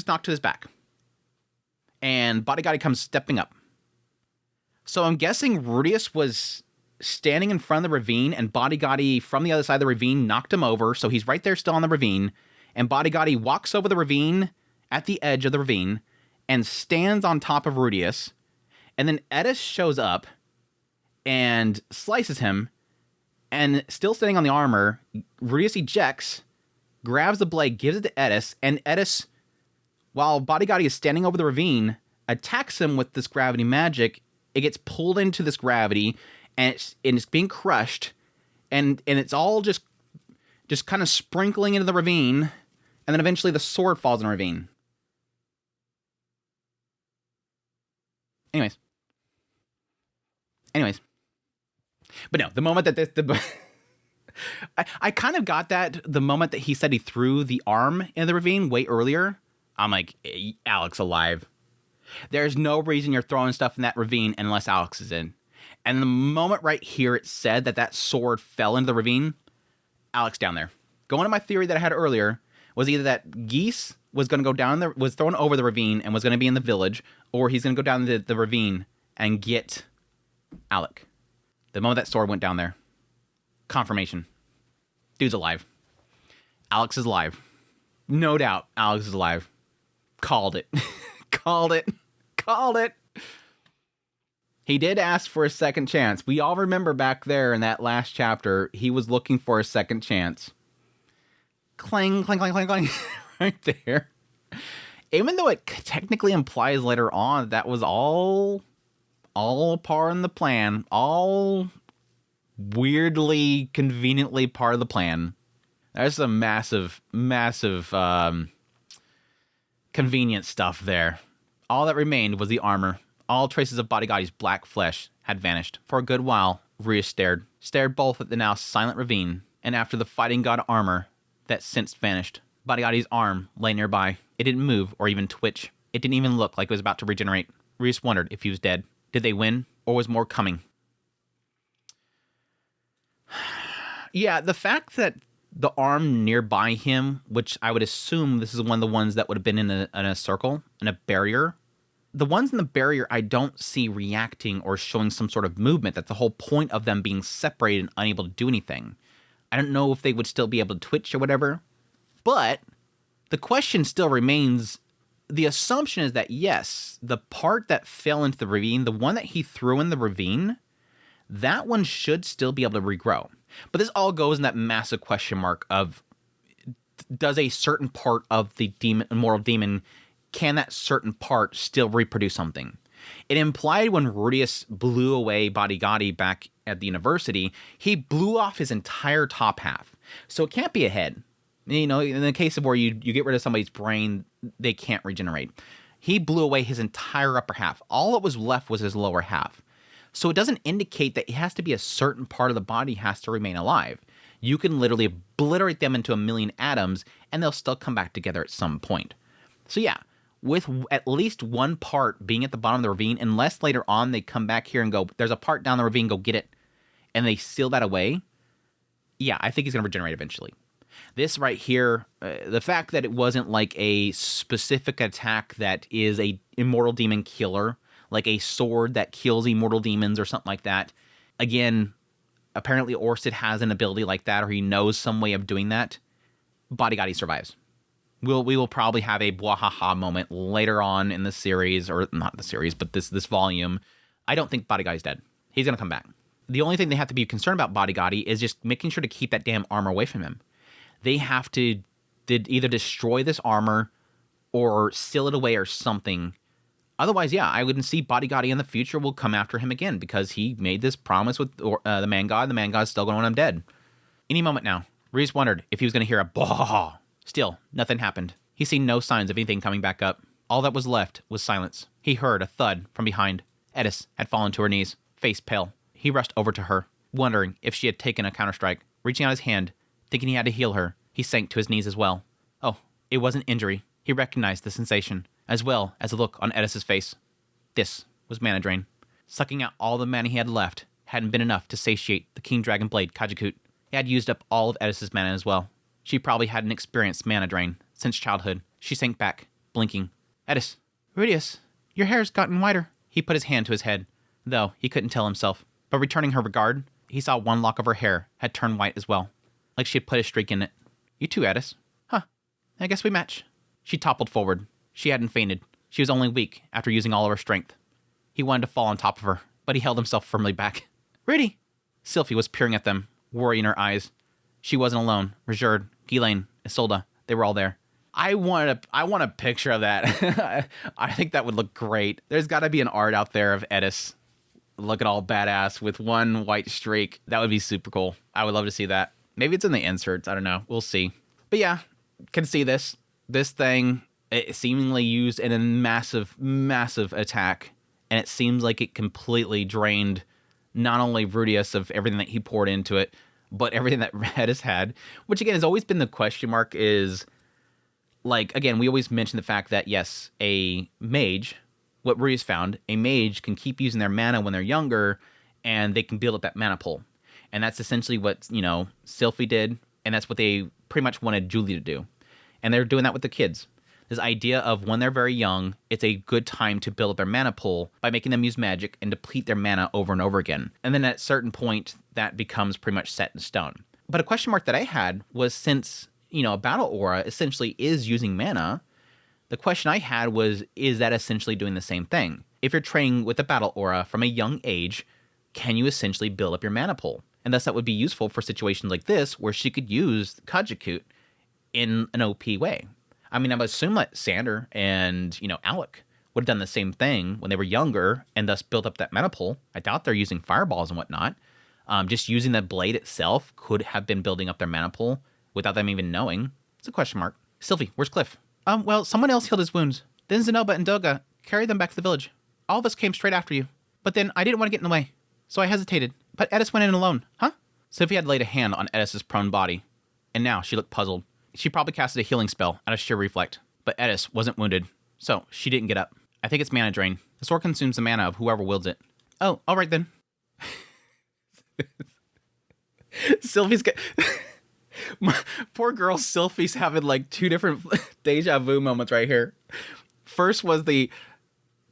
knocked to his back. And Bodigadi comes stepping up. So I'm guessing Rudeus was standing in front of the ravine, and Bodigadi from the other side of the ravine knocked him over, so he's right there still on the ravine, and Bodigadi walks over the ravine at the edge of the ravine and stands on top of Rudeus, and then Eris shows up and slices him, and still standing on the armor, Rudeus ejects, grabs the blade, gives it to Eris, and Eris, while Bodigadi is standing over the ravine, attacks him with this gravity magic. It gets pulled into this gravity, and it's being crushed, and it's all just kind of sprinkling into the ravine, and then eventually the sword falls in the ravine. Anyways. But no, the moment that I kind of got that the moment that he said he threw the arm in the ravine way earlier. I'm like, hey, Alec's alive. There's no reason you're throwing stuff in that ravine unless Alex is in. And the moment right here it said that sword fell into the ravine, Alex down there. Going to my theory that I had earlier was either that Geese was going to go down there, was thrown over the ravine and was going to be in the village, or he's going to go down the ravine and get Alec. The moment that sword went down there, confirmation. Dude's alive. Alex is alive. No doubt, Alex is alive. Called it. Called it. He did ask for a second chance. We all remember back there in that last chapter, he was looking for a second chance. Clang, clang, clang, clang, clang. Right there. Even though it technically implies later on that was all part in the plan. All weirdly, conveniently part of the plan. There's some massive convenient stuff there. All that remained was the armor. All traces of Bodigadi's black flesh had vanished. For a good while, Rudeus stared both at the now silent ravine and after the fighting god armor that since vanished. Bodigadi's arm lay nearby. It didn't move or even twitch. It didn't even look like it was about to regenerate. Rudeus wondered if he was dead. Did they win, or was more coming? Yeah, the fact that the arm nearby him, which I would assume this is one of the ones that would have been in a circle, in a barrier. The ones in the barrier I don't see reacting or showing some sort of movement. That's the whole point of them being separated and unable to do anything. I don't know if they would still be able to twitch or whatever. But the question still remains, the assumption is that yes, the part that fell into the ravine, the one that he threw in the ravine, that one should still be able to regrow. But this all goes in that massive question mark of, does a certain part of the immortal demon, can that certain part still reproduce something? It implied when Rudeus blew away Bodigadi back at the university, he blew off his entire top half. So it can't be a head. You know, in the case of where you get rid of somebody's brain, they can't regenerate. He blew away his entire upper half. All that was left was his lower half. So it doesn't indicate that it has to be a certain part of the body has to remain alive. You can literally obliterate them into a million atoms, and they'll still come back together at some point. So yeah, with at least one part being at the bottom of the ravine, unless later on they come back here and go, there's a part down the ravine, go get it, and they seal that away, yeah, I think he's going to regenerate eventually. This right here, the fact that it wasn't like a specific attack that is a immortal demon killer, like a sword that kills immortal demons or something like that, again, apparently Orsted has an ability like that, or he knows some way of doing that. Bodyguard survives. We will probably have a bwahaha moment later on in the series, or not the series, but this volume. I don't think Bodyguard is dead. He's going to come back. The only thing they have to be concerned about Bodyguard is just making sure to keep that damn armor away from him. They have to either destroy this armor or seal it away or something. Otherwise, yeah, I wouldn't see Bodyguard in the future will come after him again because he made this promise with the man god. The man god's still going to want him dead. Any moment now, Reese wondered if he was going to hear a blah. Still, nothing happened. He seen no signs of anything coming back up. All that was left was silence. He heard a thud from behind. Eris had fallen to her knees, face pale. He rushed over to her, wondering if she had taken a counterstrike. Reaching out his hand, thinking he had to heal her, he sank to his knees as well. Oh, it was an injury. He recognized the sensation, as well as the look on Eris's face. This was mana drain. Sucking out all the mana he had left hadn't been enough to satiate the King Dragon Blade Kajakut. He had used up all of Eris's mana as well. She probably hadn't experienced mana drain since childhood. She sank back, blinking. Eris, Rudeus, your hair's gotten whiter. He put his hand to his head, though he couldn't tell himself. But returning her regard, he saw one lock of her hair had turned white as well, like she had put a streak in it. You too, Eris. Huh, I guess we match. She toppled forward. She hadn't fainted. She was only weak after using all of her strength. He wanted to fall on top of her, but he held himself firmly back. Rudy! Sylphie was peering at them, worry in her eyes. She wasn't alone. Rajerd, Ghislaine, Isolde, they were all there. I want a picture of that. I think that would look great. There's got to be an art out there of Eris looking all badass with one white streak. That would be super cool. I would love to see that. Maybe it's in the inserts. I don't know. We'll see. But yeah, can see this. This thing, it seemingly used in a massive, massive attack. And it seems like it completely drained not only Rudeus of everything that he poured into it, but everything that Rudeus had. Which again has always been the question mark is, like, again, we always mention the fact that, yes, a mage, what Rudeus found, a mage can keep using their mana when they're younger, and they can build up that mana pool. And that's essentially what, Sylphie did, and that's what they pretty much wanted Julie to do. And they're doing that with the kids. This idea of when they're very young, it's a good time to build up their mana pool by making them use magic and deplete their mana over and over again. And then at a certain point, that becomes pretty much set in stone. But a question mark that I had was, since, a battle aura essentially is using mana, the question I had was, is that essentially doing the same thing? If you're training with a battle aura from a young age, can you essentially build up your mana pool? And thus that would be useful for situations like this, where she could use Kajakut in an OP way. I mean, I would assume that Sander and, Alec would have done the same thing when they were younger and thus built up that mana pool. I doubt they're using fireballs and whatnot. Just using the blade itself could have been building up their mana pool without them even knowing. It's a question mark. Sylphie, where's Cliff? Well, someone else healed his wounds. Then Zenoba and Doga carried them back to the village. All of us came straight after you. But then I didn't want to get in the way, so I hesitated. But Eris went in alone. Huh? Sylphie had laid a hand on Eris's prone body, and now she looked puzzled. She probably casted a healing spell out of sheer reflect, but Eris wasn't wounded, so she didn't get up. I think it's mana drain. The sword consumes the mana of whoever wields it. Oh, all right then. Sylphie's got... Poor girl Sylphie's having like two different deja vu moments right here. First was the,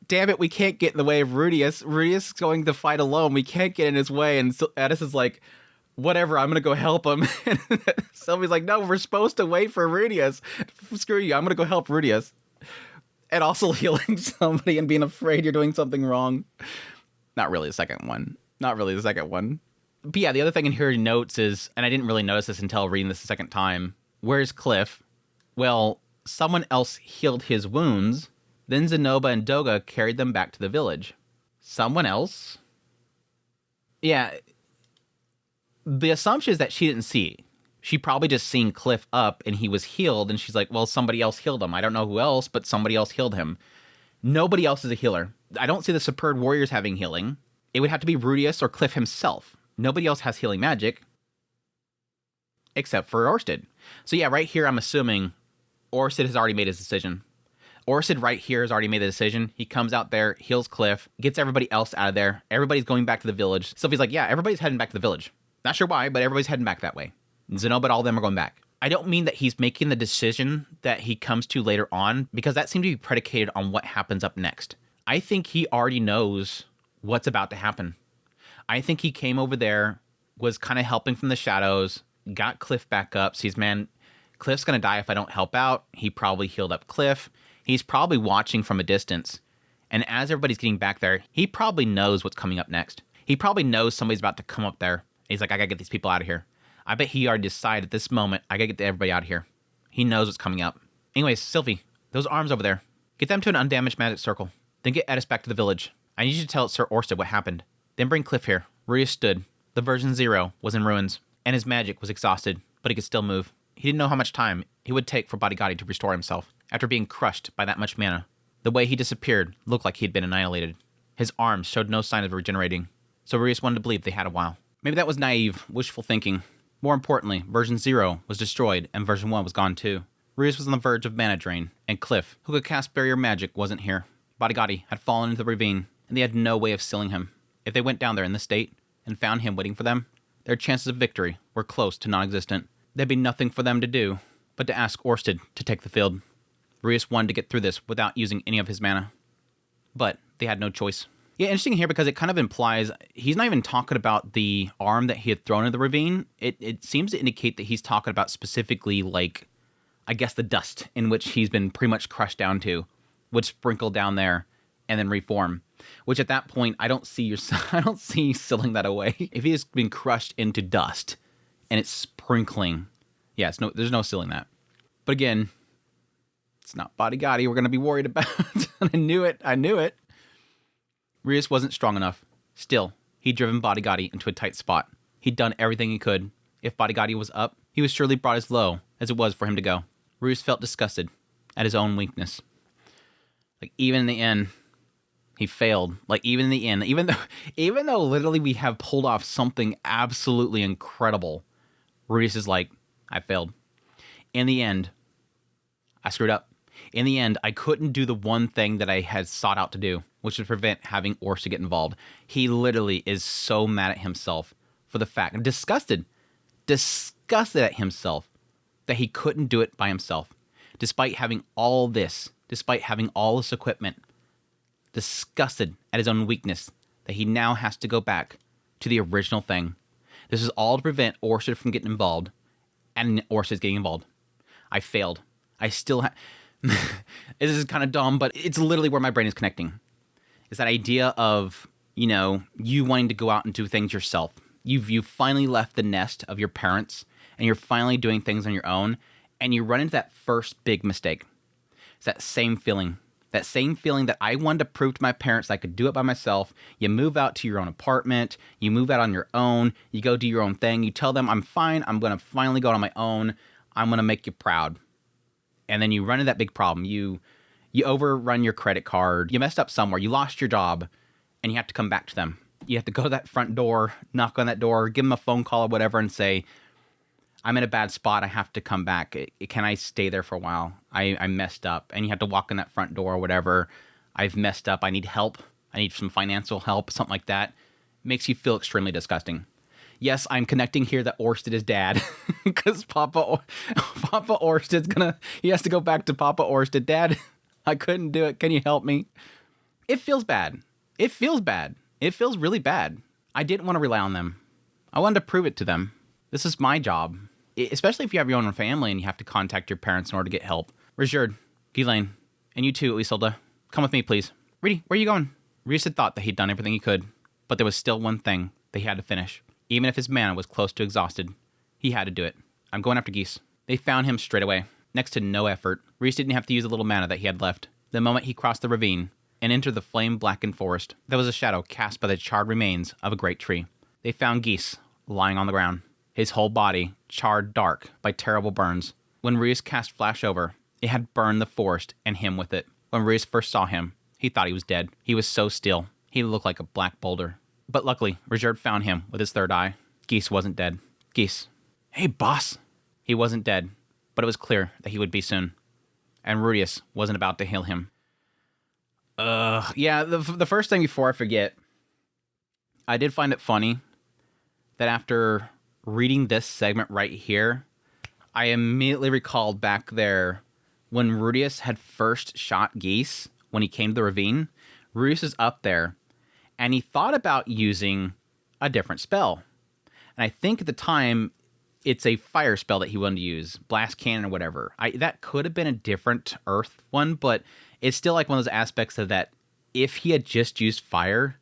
damn it, we can't get in the way of Rudeus. Rudeus is going to fight alone. We can't get in his way. And Eris is like, whatever, I'm going to go help him. And Sylvie's like, no, we're supposed to wait for Rudeus. Screw you, I'm going to go help Rudeus. And also healing somebody and being afraid you're doing something wrong. Not really the second one. But yeah, the other thing in here notes is, and I didn't really notice this until reading this the second time, where's Cliff? Well, someone else healed his wounds, then Zenoba and Doga carried them back to the village. Someone else? Yeah, the assumption is that she didn't see. She probably just seen Cliff up and he was healed, and she's like, well, somebody else healed him. I don't know who else, but somebody else healed him. Nobody else is a healer. I don't see the superb warriors having healing. It would have to be Rudeus or Cliff himself. Nobody else has healing magic. except for Orsted. So yeah, right here I'm assuming Orsted has already made his decision. Orsted right here has already made the decision. He comes out there, heals Cliff, gets everybody else out of there. Everybody's going back to the village. Sylvie's like, yeah, everybody's heading back to the village. Not sure why, but everybody's heading back that way. Zenobia, all of them are going back. I don't mean that he's making the decision that he comes to later on, because that seemed to be predicated on what happens up next. I think he already knows what's about to happen. I think he came over there, was kind of helping from the shadows, got Cliff back up, sees, man, Cliff's going to die if I don't help out. He probably healed up Cliff. He's probably watching from a distance. And as everybody's getting back there, he probably knows what's coming up next. He probably knows somebody's about to come up there. And he's like, I got to get these people out of here. I bet he already decided at this moment, I got to get everybody out of here. He knows what's coming up. Anyways, Sylvie, those arms over there, get them to an undamaged magic circle. Then get Eris back to the village. I need you to tell Sir Orsted what happened. Then bring Cliff here. Rudeus stood. The version 0 was in ruins, and his magic was exhausted, but he could still move. He didn't know how much time it would take for Bodigadi to restore himself after being crushed by that much mana. The way he disappeared looked like he'd been annihilated. His arms showed no sign of regenerating, so Rudeus wanted to believe they had a while. Maybe that was naive, wishful thinking. More importantly, version 0 was destroyed and version 1 was gone too. Rudeus was on the verge of mana drain, and Cliff, who could cast barrier magic, wasn't here. Bodigadi had fallen into the ravine, and they had no way of sealing him. If they went down there in this state and found him waiting for them, their chances of victory were close to non-existent. There'd be nothing for them to do but to ask Orsted to take the field. Rudeus wanted to get through this without using any of his mana. But they had no choice. Yeah, interesting here because it kind of implies he's not even talking about the arm that he had thrown in the ravine. It seems to indicate that he's talking about specifically, like, I guess the dust in which he's been pretty much crushed down to would sprinkle down there and then reform. Which at that point, I don't see sealing that away. If he has been crushed into dust and it's sprinkling, yeah, there's no sealing that. But again, it's not Bodigadi we're going to be worried about. I knew it. Rudeus wasn't strong enough. Still, he'd driven Bodigadi into a tight spot. He'd done everything he could. If Bodigadi was up, he was surely brought as low as it was for him to go. Rudeus felt disgusted at his own weakness. Like, even in the end, he failed. Like, even in the end, even though literally we have pulled off something absolutely incredible, Rudeus is like, I failed. In the end, I screwed up. In the end, I couldn't do the one thing that I had sought out to do, which would prevent having Orsted get involved. He literally is so mad at himself for the fact, disgusted at himself that he couldn't do it by himself. Despite having all this, despite having all this equipment, disgusted at his own weakness that he now has to go back to the original thing. This is all to prevent Orsted from getting involved, and Orsted's getting involved. I failed. I still this is kind of dumb, but it's literally where my brain is connecting. It's that idea of, you wanting to go out and do things yourself. You've finally left the nest of your parents, and you're finally doing things on your own, and you run into that first big mistake. It's that same feeling. That same feeling that I wanted to prove to my parents that I could do it by myself. You move out to your own apartment. You move out on your own. You go do your own thing. You tell them, I'm fine. I'm going to finally go out on my own. I'm going to make you proud. And then you run into that big problem. You overrun your credit card. You messed up somewhere. You lost your job. And you have to come back to them. You have to go to that front door, knock on that door, give them a phone call or whatever and say, I'm in a bad spot. I have to come back. Can I stay there for a while? I messed up. And you have to walk in that front door or whatever. I've messed up. I need help. I need some financial help, something like that. Makes you feel extremely disgusting. Yes, I'm connecting here that Orsted is dad. Because Papa Orsted's he has to go back to Papa Orsted. Dad, I couldn't do it. Can you help me? It feels bad. It feels bad. It feels really bad. I didn't want to rely on them. I wanted to prove it to them. This is my job. Especially if you have your own family and you have to contact your parents in order to get help. Richard, Ghislaine, and you too, Isolde. Come with me, please. Reedy, where are you going? Reese had thought that he'd done everything he could, but there was still one thing that he had to finish. Even if his mana was close to exhausted, he had to do it. I'm going after Geese. They found him straight away. Next to no effort, Reese didn't have to use a little mana that he had left. The moment he crossed the ravine and entered the flame-blackened forest, there was a shadow cast by the charred remains of a great tree. They found Geese lying on the ground, his whole body charred dark by terrible burns. When Reese cast Flash over, it had burned the forest and him with it. When Reese first saw him, he thought he was dead. He was so still. He looked like a black boulder. But luckily, Richard found him with his third eye. Geese wasn't dead. Geese. Hey, boss. He wasn't dead, but it was clear that he would be soon. And Rudeus wasn't about to heal him. Yeah, the first thing before I forget, I did find it funny that after reading this segment right here, I immediately recalled back there when Rudeus had first shot Geese when he came to the ravine. Rudeus is up there, and he thought about using a different spell. And I think at the time, it's a fire spell that he wanted to use, blast cannon or whatever. That could have been a different earth one, but it's still like one of those aspects of that if he had just used fire,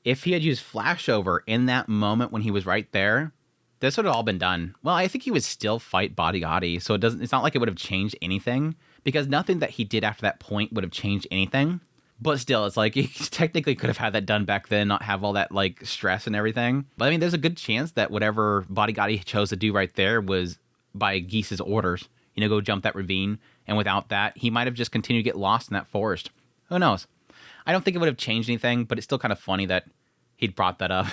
if he had used flashover in that moment when he was right there, this would have all been done. Well, I think he would still fight Bodigatti, so it's not like it would have changed anything, because nothing that he did after that point would have changed anything. But still, it's like he technically could have had that done back then, not have all that like stress and everything. But I mean, there's a good chance that whatever Bodigatti chose to do right there was by Geese's orders. Go jump that ravine. And without that, he might have just continued to get lost in that forest. Who knows? I don't think it would have changed anything, but it's still kind of funny that he'd brought that up.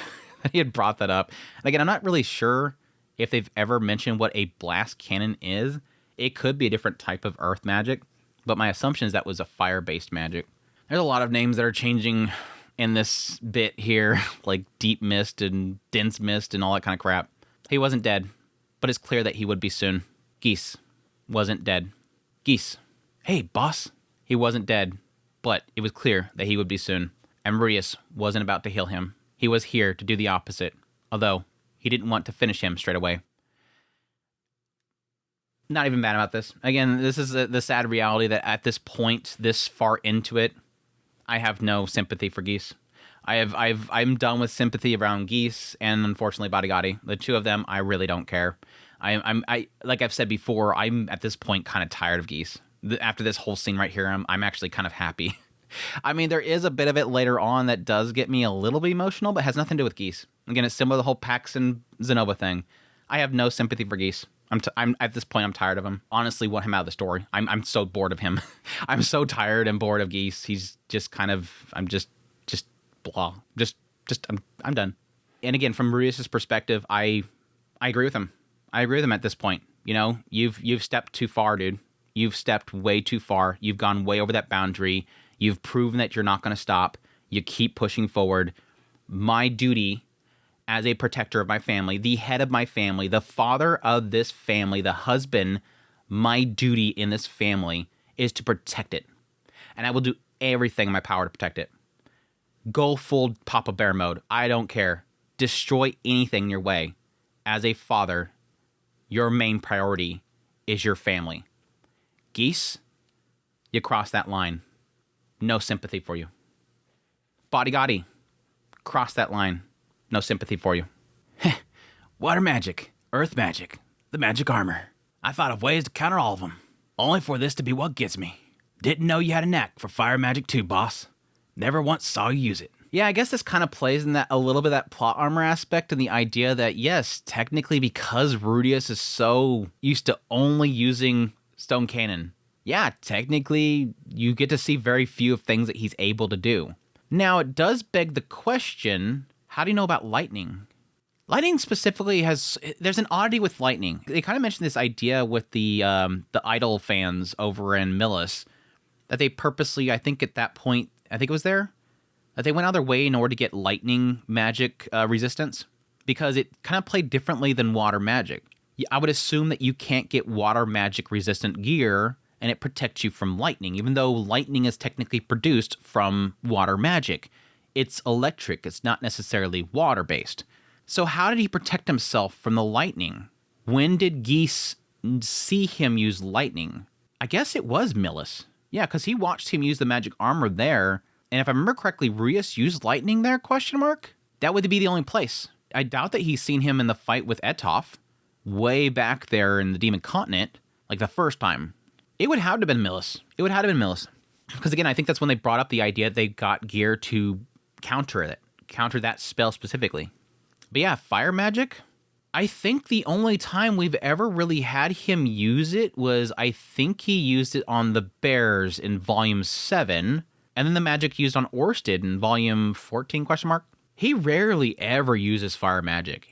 He had brought that up. And again, I'm not really sure if they've ever mentioned what a blast cannon is. It could be a different type of earth magic, but my assumption is that was a fire-based magic. There's a lot of names that are changing in this bit here, like Deep Mist and Dense Mist and all that kind of crap. He wasn't dead, but it's clear that he would be soon. Geese wasn't dead. Geese. Hey, boss. He wasn't dead, but it was clear that he would be soon. And Rudeus wasn't about to heal him. He was here to do the opposite, although he didn't want to finish him straight away. Not even mad about this. Again, this is the sad reality that at this point, this far into it, I have no sympathy for Geese. I'm done with sympathy around Geese and unfortunately Bodigatti. The two of them, I really don't care. I like I've said before, I'm at this point kind of tired of Geese. After this whole scene right here, I'm actually kind of happy. I mean, there is a bit of it later on that does get me a little bit emotional, but has nothing to do with Geese. Again, it's similar to the whole Pax and Zenova thing. I have no sympathy for Geese. I'm at this point, I'm tired of him. Honestly, want him out of the story. I'm so bored of him. I'm so tired and bored of Geese. He's just kind of, I'm just blah. I'm done. And again, from Rudeus' perspective, I agree with him. I agree with him at this point. You've stepped too far, dude. You've stepped way too far. You've gone way over that boundary. You've proven that you're not going to stop. You keep pushing forward. My duty as a protector of my family, the head of my family, the father of this family, the husband, my duty in this family is to protect it. And I will do everything in my power to protect it. Go full Papa Bear mode. I don't care. Destroy anything in your way. As a father, your main priority is your family. Geese, you cross that line. No sympathy for you. Bodigatti, cross that line. No sympathy for you. Water magic, earth magic, the magic armor. I thought of ways to counter all of them, only for this to be what gets me. Didn't know you had a knack for fire magic too, boss. Never once saw you use it. Yeah, I guess this kind of plays in that a little bit of that plot armor aspect and the idea that, yes, technically because Rudeus is so used to only using stone cannon, yeah, technically you get to see very few of things that he's able to do. Now, it does beg the question, how do you know about lightning? Lightning specifically there's an oddity with lightning. They kind of mentioned this idea with the Idol fans over in Millis, that they purposely, I think at that point, I think it was there, that they went out of their way in order to get lightning magic resistance, because it kind of played differently than water magic. I would assume that you can't get water magic resistant gear, and it protects you from lightning, even though lightning is technically produced from water magic. It's electric, it's not necessarily water-based. So how did he protect himself from the lightning? When did Geese see him use lightning? I guess it was Millis. Yeah, because he watched him use the magic armor there, and if I remember correctly, Rudeus used lightning there, question mark? That would be the only place. I doubt that he's seen him in the fight with Etov, way back there in the Demon Continent, like the first time. It would have to have been Millis. It would have to have been Millis. Because again, I think that's when they brought up the idea they got gear to counter that spell specifically. But yeah, fire magic, I think the only time we've ever really had him use it was, I think he used it on the Bears in Volume 7, and then the magic used on Orsted in Volume 14, question mark. He rarely ever uses fire magic.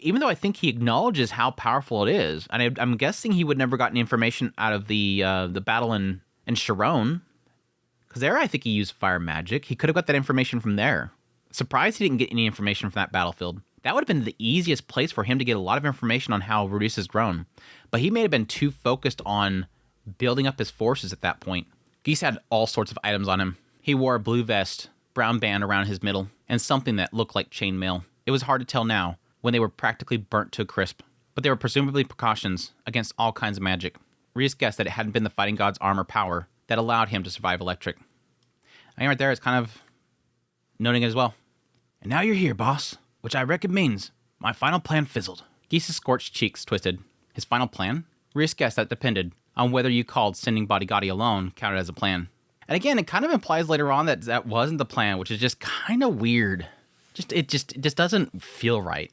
even though I think he acknowledges how powerful it is, and I'm guessing he would never gotten information out of the battle in Sharon, because there I think he used fire magic. He could have got that information from there. Surprised he didn't get any information from that battlefield. That would have been the easiest place for him to get a lot of information on how Rudeus has grown. But he may have been too focused on building up his forces at that point. Geese had all sorts of items on him. He wore a blue vest, brown band around his middle, and something that looked like chainmail. It was hard to tell now, when they were practically burnt to a crisp. But they were presumably precautions against all kinds of magic. Reese guessed that it hadn't been the fighting god's armor power that allowed him to survive electric. I mean, right there, it's kind of noting it as well. And now you're here, boss, which I reckon means my final plan fizzled. Geese's scorched cheeks twisted. His final plan? Reese guessed that depended on whether you called sending Bodygotti alone counted as a plan. And again, it kind of implies later on that that wasn't the plan, which is just kind of weird. It just doesn't feel right.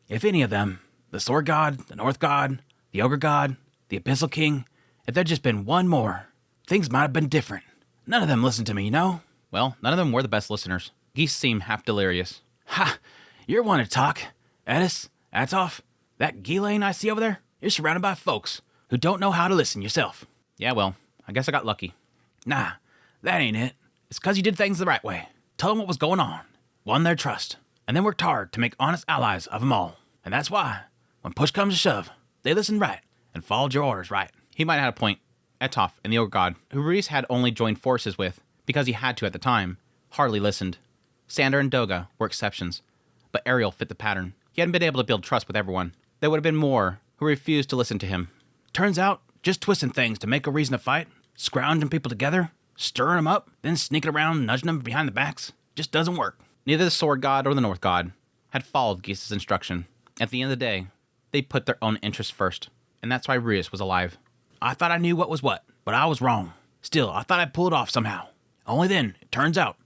If any of them, the Sword God, the North God, the Ogre God, the Abyssal King, if there'd just been one more, things might have been different. None of them listened to me, you know? Well, none of them were the best listeners. Geese seemed half delirious. Ha! You're one to talk. Eris, Atoff, that Ghislaine I see over there, you're surrounded by folks who don't know how to listen yourself. Yeah, well, I guess I got lucky. Nah, that ain't it. It's 'cause you did things the right way. Told them what was going on, won their trust, and then worked hard to make honest allies of them all. And that's why, when push comes to shove, they listened right and followed your orders right. He might have had a point. Etoff and the Ogre God, who Reese had only joined forces with because he had to at the time, hardly listened. Sander and Doga were exceptions, but Ariel fit the pattern. He hadn't been able to build trust with everyone. There would have been more who refused to listen to him. Turns out, just twisting things to make a reason to fight, scrounging people together, stirring them up, then sneaking around nudging them behind the backs, just doesn't work. Neither the Sword God or the North God had followed Geese's instruction. At the end of the day, they put their own interests first, and that's why Rudeus was alive. I thought I knew what was what, but I was wrong. Still, I thought I'd pull it off somehow. Only then, it turns out,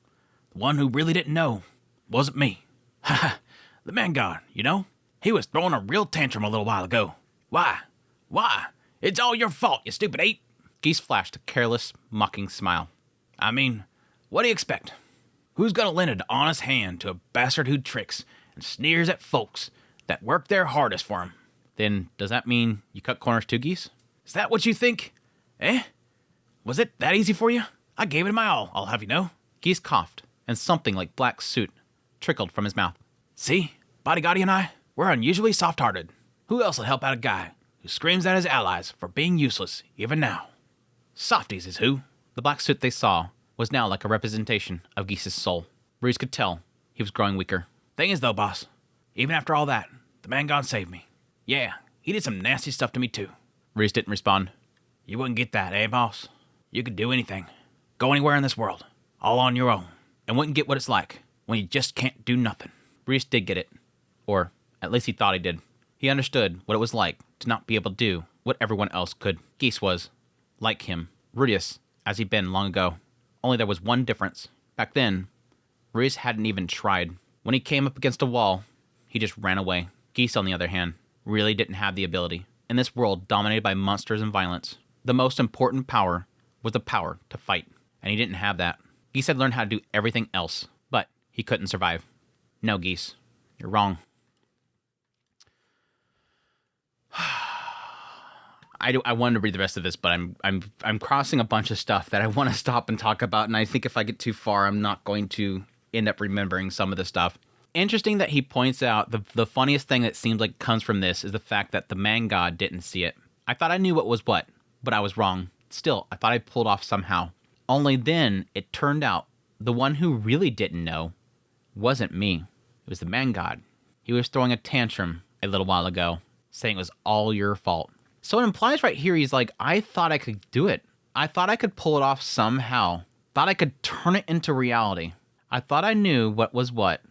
the one who really didn't know wasn't me. Ha! The man god, you know? He was throwing a real tantrum a little while ago. Why? Why? It's all your fault, you stupid ape! Geese flashed a careless, mocking smile. I mean, what do you expect? Who's gonna lend an honest hand to a bastard who tricks and sneers at folks that work their hardest for him? Then, does that mean you cut corners too, Geese? Is that what you think? Eh? Was it that easy for you? I gave it my all, I'll have you know. Geese coughed, and something like black soot trickled from his mouth. See? Bodygotti and I, we're unusually soft-hearted. Who else will help out a guy who screams at his allies for being useless even now? Softies is who. The black soot they saw was now like a representation of Geese's soul. Reese could tell he was growing weaker. Thing is though, boss, even after all that, the man god saved me. Yeah, he did some nasty stuff to me too. Reese didn't respond. You wouldn't get that, eh, boss? You could do anything. Go anywhere in this world, all on your own, and wouldn't get what it's like when you just can't do nothing. Reese did get it. Or, at least he thought he did. He understood what it was like to not be able to do what everyone else could. Geese was, like him, Rudeus, as he'd been long ago. Only there was one difference. Back then, Reese hadn't even tried. When he came up against a wall, he just ran away. Geese, on the other hand, really didn't have the ability. In this world dominated by monsters and violence, the most important power was the power to fight. And he didn't have that. Geese had learned how to do everything else, but he couldn't survive. No, Geese, you're wrong. I wanted to read the rest of this, but I'm crossing a bunch of stuff that I want to stop and talk about, and I think if I get too far, I'm not going to end up remembering some of the stuff. Interesting that he points out the funniest thing that seems like comes from this is the fact that the man god didn't see it. I thought I knew what was what, but I was wrong. Still, I thought I pulled off somehow. Only then it turned out the one who really didn't know wasn't me. It was the man god. He was throwing a tantrum a little while ago, saying it was all your fault. So it implies right here he's like, I thought I could do it. I thought I could pull it off somehow. Thought I could turn it into reality. I thought I knew what was what,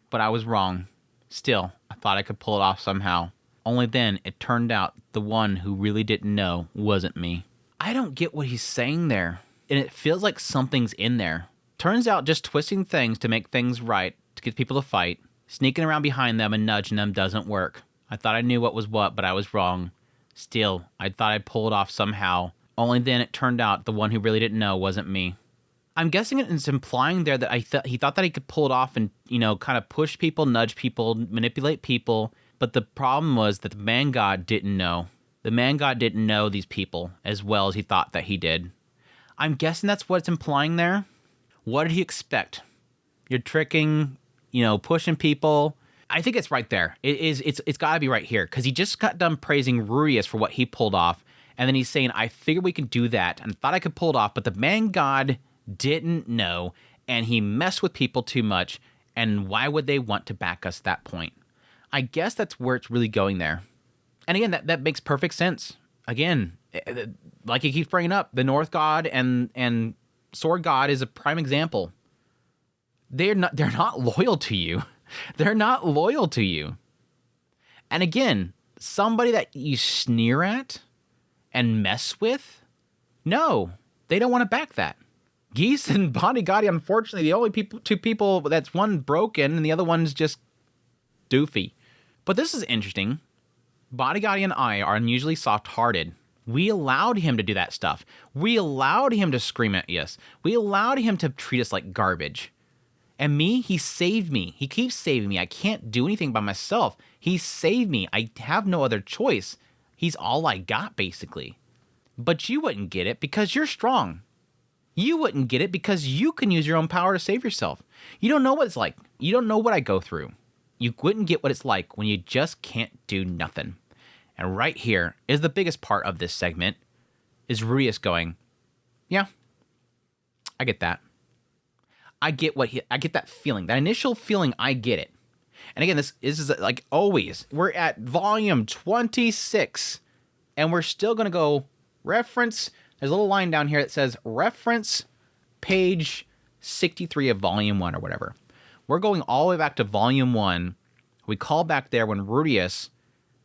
but I was wrong. Still, I thought I could pull it off somehow. Only then it turned out the one who really didn't know wasn't me. I don't get what he's saying there, and it feels like something's in there. Turns out just twisting things to make things right, to get people to fight, sneaking around behind them and nudging them doesn't work. I thought I knew what was what, but I was wrong. Still, I thought I'd pull it off somehow. Only then it turned out the one who really didn't know wasn't me. I'm guessing it's implying there that he thought that he could pull it off and, kind of push people, nudge people, manipulate people, But the problem was that the man god didn't know. The man god didn't know these people as well as he thought that he did. I'm guessing that's what it's implying there. What did he expect? You're tricking, pushing people. I think it's right there. It's got to be right here because he just got done praising Rudeus for what he pulled off, and then he's saying, "I figured we could do that and thought I could pull it off, but the man god didn't know, and he messed with people too much. And why would they want to back us at that point?" I guess that's where it's really going there. And again, that makes perfect sense. Again, like he keeps bringing up, the North God and Sword God is a prime example. They're not loyal to you. They're not loyal to you. And again, somebody that you sneer at and mess with, no, they don't want to back that. Geese and Bodyguardi, unfortunately, the only two people that's one broken and the other one's just doofy. But this is interesting. Bodyguardi and I are unusually soft-hearted. We allowed him to do that stuff. We allowed him to scream at us. We allowed him to treat us like garbage. And me, he saved me. He keeps saving me. I can't do anything by myself. He saved me. I have no other choice. He's all I got, basically. But you wouldn't get it because you're strong. You wouldn't get it because you can use your own power to save yourself. You don't know what it's like. You don't know what I go through. You wouldn't get what it's like when you just can't do nothing. And right here is the biggest part of this segment, is Rudeus going, yeah, I get that. I get that feeling, that initial feeling, I get it. And again, this is like always, we're at volume 26, and we're still going to go reference, there's a little line down here that says reference page 63 of volume 1 or whatever. We're going all the way back to volume 1. We call back there when Rudeus,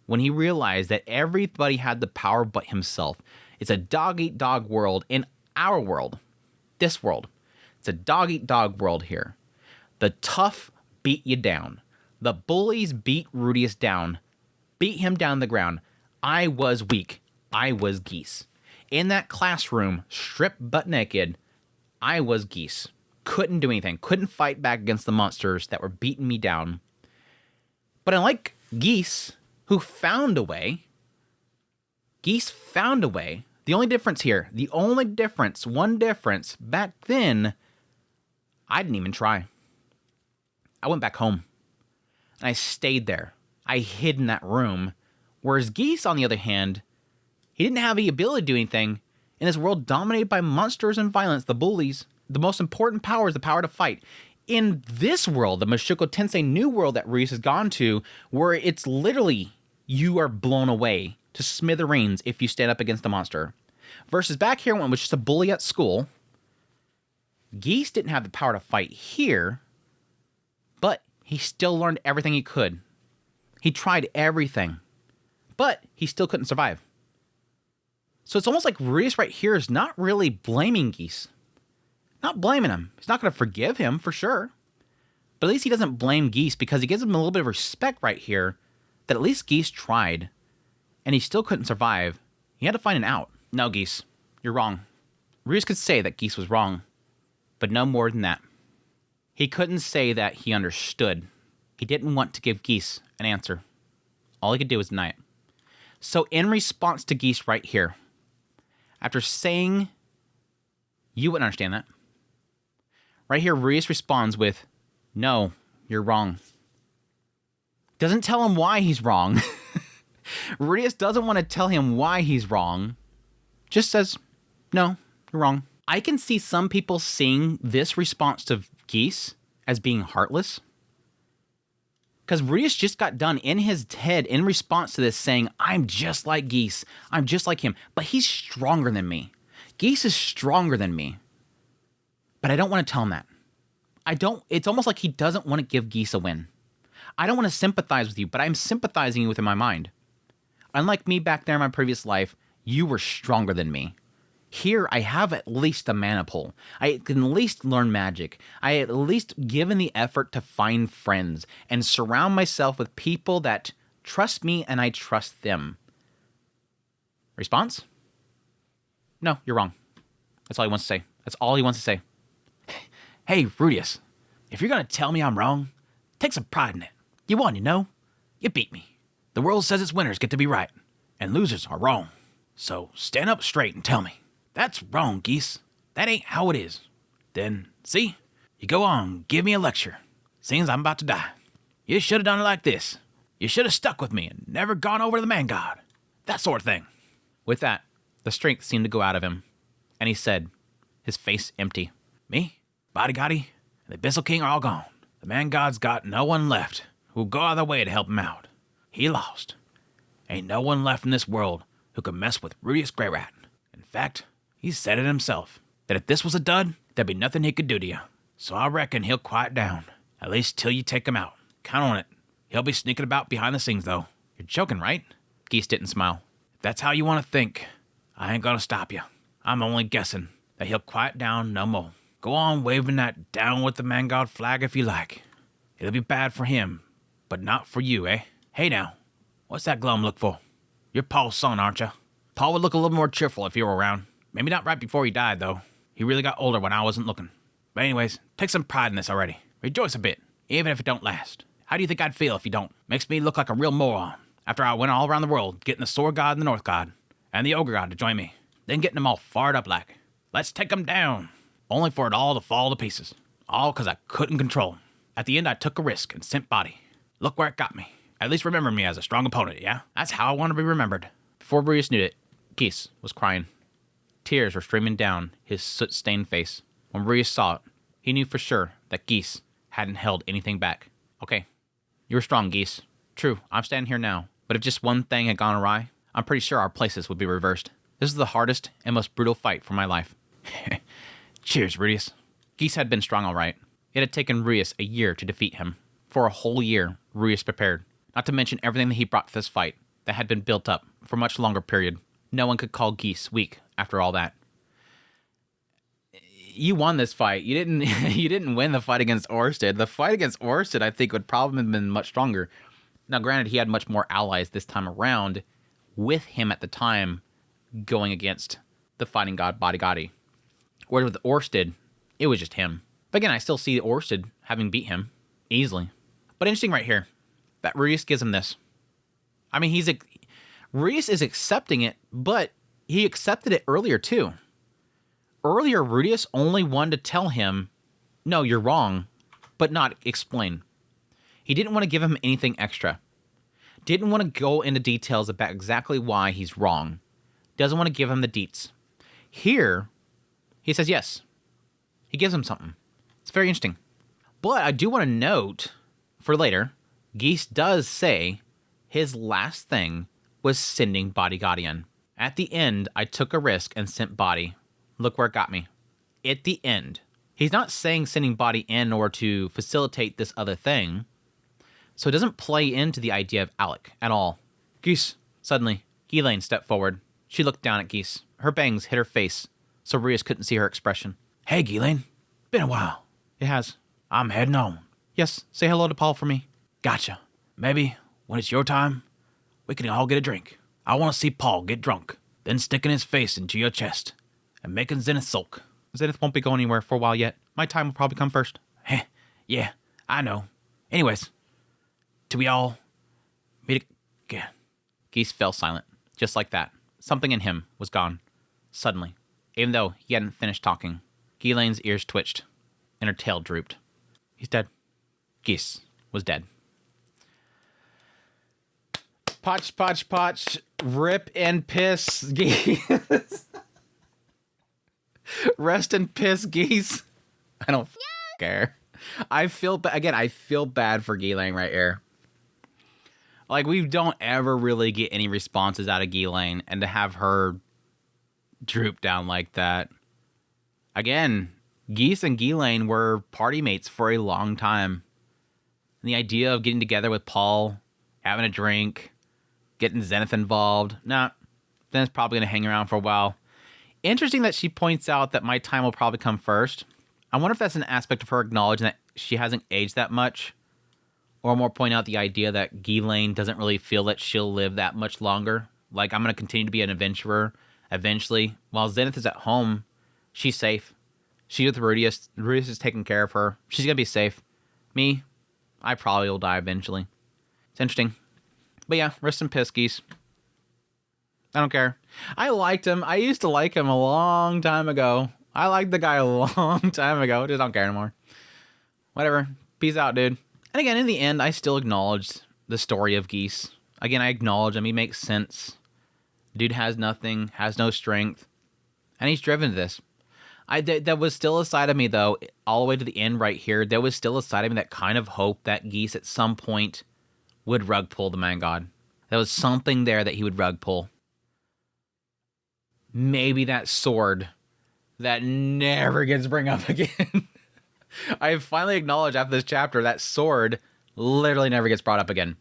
when he realized that everybody had the power but himself. It's a dog-eat-dog world in our world, this world. It's a dog-eat-dog world here. The tough beat you down. The bullies beat Rudeus down, beat him down the ground. I was weak. I was Geese. In that classroom, stripped butt naked, I was Geese. Couldn't do anything. Couldn't fight back against the monsters that were beating me down. But unlike Geese, who found a way, Geese found a way. The only difference here, one difference, back then, I didn't even try. I went back home. And I stayed there. I hid in that room. Whereas Geese, on the other hand, he didn't have the ability to do anything in this world dominated by monsters and violence, the bullies. The most important power is the power to fight. In this world, the Mushoku Tensei new world that Reese has gone to, where it's literally you are blown away to smithereens if you stand up against a monster. Versus back here when it was just a bully at school, Geese didn't have the power to fight here, but he still learned everything he could. He tried everything, but he still couldn't survive. So it's almost like Reese right here is not really blaming Geese. Not blaming him. He's not going to forgive him, for sure. But at least he doesn't blame Geese because he gives him a little bit of respect right here that at least Geese tried, and he still couldn't survive. He had to find an out. No, Geese, you're wrong. Reese could say that Geese was wrong, but no more than that. He couldn't say that he understood. He didn't want to give Geese an answer. All he could do was deny it. So in response to Geese right here, after saying, you wouldn't understand that, right here, Reese responds with, no, you're wrong. Doesn't tell him why he's wrong. Rudeus doesn't want to tell him why he's wrong. Just says, no, you're wrong. I can see some people seeing this response to Geese as being heartless. Because Rudeus just got done in his head in response to this saying, I'm just like Geese. I'm just like him. But he's stronger than me. Geese is stronger than me. But I don't want to tell him that. It's almost like he doesn't want to give Geese a win. I don't want to sympathize with you, but I'm sympathizing with you in my mind. Unlike me back there in my previous life, you were stronger than me. Here, I have at least a mana pool. I can at least learn magic. I at least given the effort to find friends and surround myself with people that trust me and I trust them. Response? No, you're wrong. That's all he wants to say. That's all he wants to say. Hey, Rudeus, if you're going to tell me I'm wrong, take some pride in it. You won, you know? You beat me. The world says its winners get to be right, and losers are wrong. So stand up straight and tell me, that's wrong, Geese. That ain't how it is. Then, see, you go on, give me a lecture. Seems I'm about to die. You should have done it like this. You should have stuck with me and never gone over to the man god. That sort of thing. With that, the strength seemed to go out of him, and he said, his face empty, Me, Body Gotti, and the Bissell King are all gone. The man god's got no one left who'll go out of their way to help him out. He lost. Ain't no one left in this world who could mess with Rudeus Grey Rat. In fact, he said it himself, that if this was a dud, there'd be nothing he could do to you. So I reckon he'll quiet down, at least till you take him out. Count on it. He'll be sneaking about behind the scenes, though. You're joking, right? Geese didn't smile. If that's how you want to think, I ain't gonna stop you. I'm only guessing that he'll quiet down no more. Go on waving that down with the man god flag if you like. It'll be bad for him, but not for you, eh? Hey now, what's that glum look for? You're Paul's son, aren't you? Paul would look a little more cheerful if you were around. Maybe not right before he died, though. He really got older when I wasn't looking. But anyways, take some pride in this already. Rejoice a bit, even if it don't last. How do you think I'd feel if you don't? Makes me look like a real moron. After I went all around the world, getting the sword god and the north god, and the ogre god to join me. Then getting them all fired up like, let's take them down. Only for it all to fall to pieces. All because I couldn't control 'em. At the end, I took a risk and sent Body. Look where it got me. At least remember me as a strong opponent, yeah? That's how I want to be remembered. Before Rudeus knew it, Geese was crying. Tears were streaming down his soot-stained face. When Rudeus saw it, he knew for sure that Geese hadn't held anything back. Okay, you were strong, Geese. True, I'm standing here now. But if just one thing had gone awry, I'm pretty sure our places would be reversed. This is the hardest and most brutal fight for my life. Cheers, Rudeus. Geese had been strong all right. It had taken Rudeus a year to defeat him. For a whole year, Rudeus prepared. Not to mention everything that he brought to this fight that had been built up for a much longer period. No one could call Geese weak after all that. You won this fight. You didn't you didn't win the fight against Orsted. The fight against Orsted, I think, would probably have been much stronger. Now, granted, he had much more allies this time around with him at the time going against the fighting god Body Gotti. Whereas with Orsted, it was just him. But again, I still see Orsted having beat him easily. But interesting right here that Rudeus gives him this. I mean, Rudeus is accepting it, but he accepted it earlier too. Earlier, Rudeus only wanted to tell him, no, you're wrong, but not explain. He didn't want to give him anything extra. Didn't want to go into details about exactly why he's wrong. Doesn't want to give him the deets. Here, he says yes. He gives him something. It's very interesting. But I do want to note, for later, Geese does say his last thing was sending Body Gotti in. At the end, I took a risk and sent Body. Look where it got me. At the end. He's not saying sending Body in in order to facilitate this other thing. So it doesn't play into the idea of Alec at all. Geese. Suddenly, Ghislaine stepped forward. She looked down at Geese. Her bangs hit her face, so Rudeus couldn't see her expression. Hey, Ghislaine. Been a while. It has. I'm heading on. Yes, say hello to Paul for me. Gotcha. Maybe, when it's your time, we can all get a drink. I want to see Paul get drunk, then sticking his face into your chest and making Zenith sulk. Zenith won't be going anywhere for a while yet. My time will probably come first. Heh, yeah, I know. Anyways, till we all meet again. Geese fell silent, just like that. Something in him was gone. Suddenly, even though he hadn't finished talking, Ghislaine's ears twitched, and her tail drooped. He's dead. Geese was dead. Potch, potch, potch. Rip and piss, Geese. Rest and piss, Geese. I don't care. I feel bad for Ghislaine right here. Like, we don't ever really get any responses out of Ghislaine, and to have her droop down like that. Again, Geese and Ghislaine were party mates for a long time. And the idea of getting together with Paul, having a drink, getting Zenith involved, Zenith's probably going to hang around for a while. Interesting that she points out that my time will probably come first. I wonder if that's an aspect of her acknowledging that she hasn't aged that much. Or more point out the idea that Ghislaine doesn't really feel that she'll live that much longer. Like, I'm going to continue to be an adventurer eventually. While Zenith is at home, she's safe. She's with Rudeus. Rudeus is taking care of her. She's going to be safe. Me, I probably will die eventually. It's interesting. But yeah, rest in piss, Geese. I don't care. I liked him. I used to like him a long time ago. I liked the guy a long time ago. Just don't care anymore. Whatever. Peace out, dude. And again, in the end, I still acknowledged the story of Geese. Again, I acknowledge him. He makes sense. Dude has nothing, has no strength, and he's driven to this. There was still a side of me, though, all the way to the end right here. There was still a side of me that kind of hoped that Geese at some point would rug pull the man god. There was something there that he would rug pull. Maybe that sword that never gets bring up again. I have finally acknowledged after this chapter that sword literally never gets brought up again.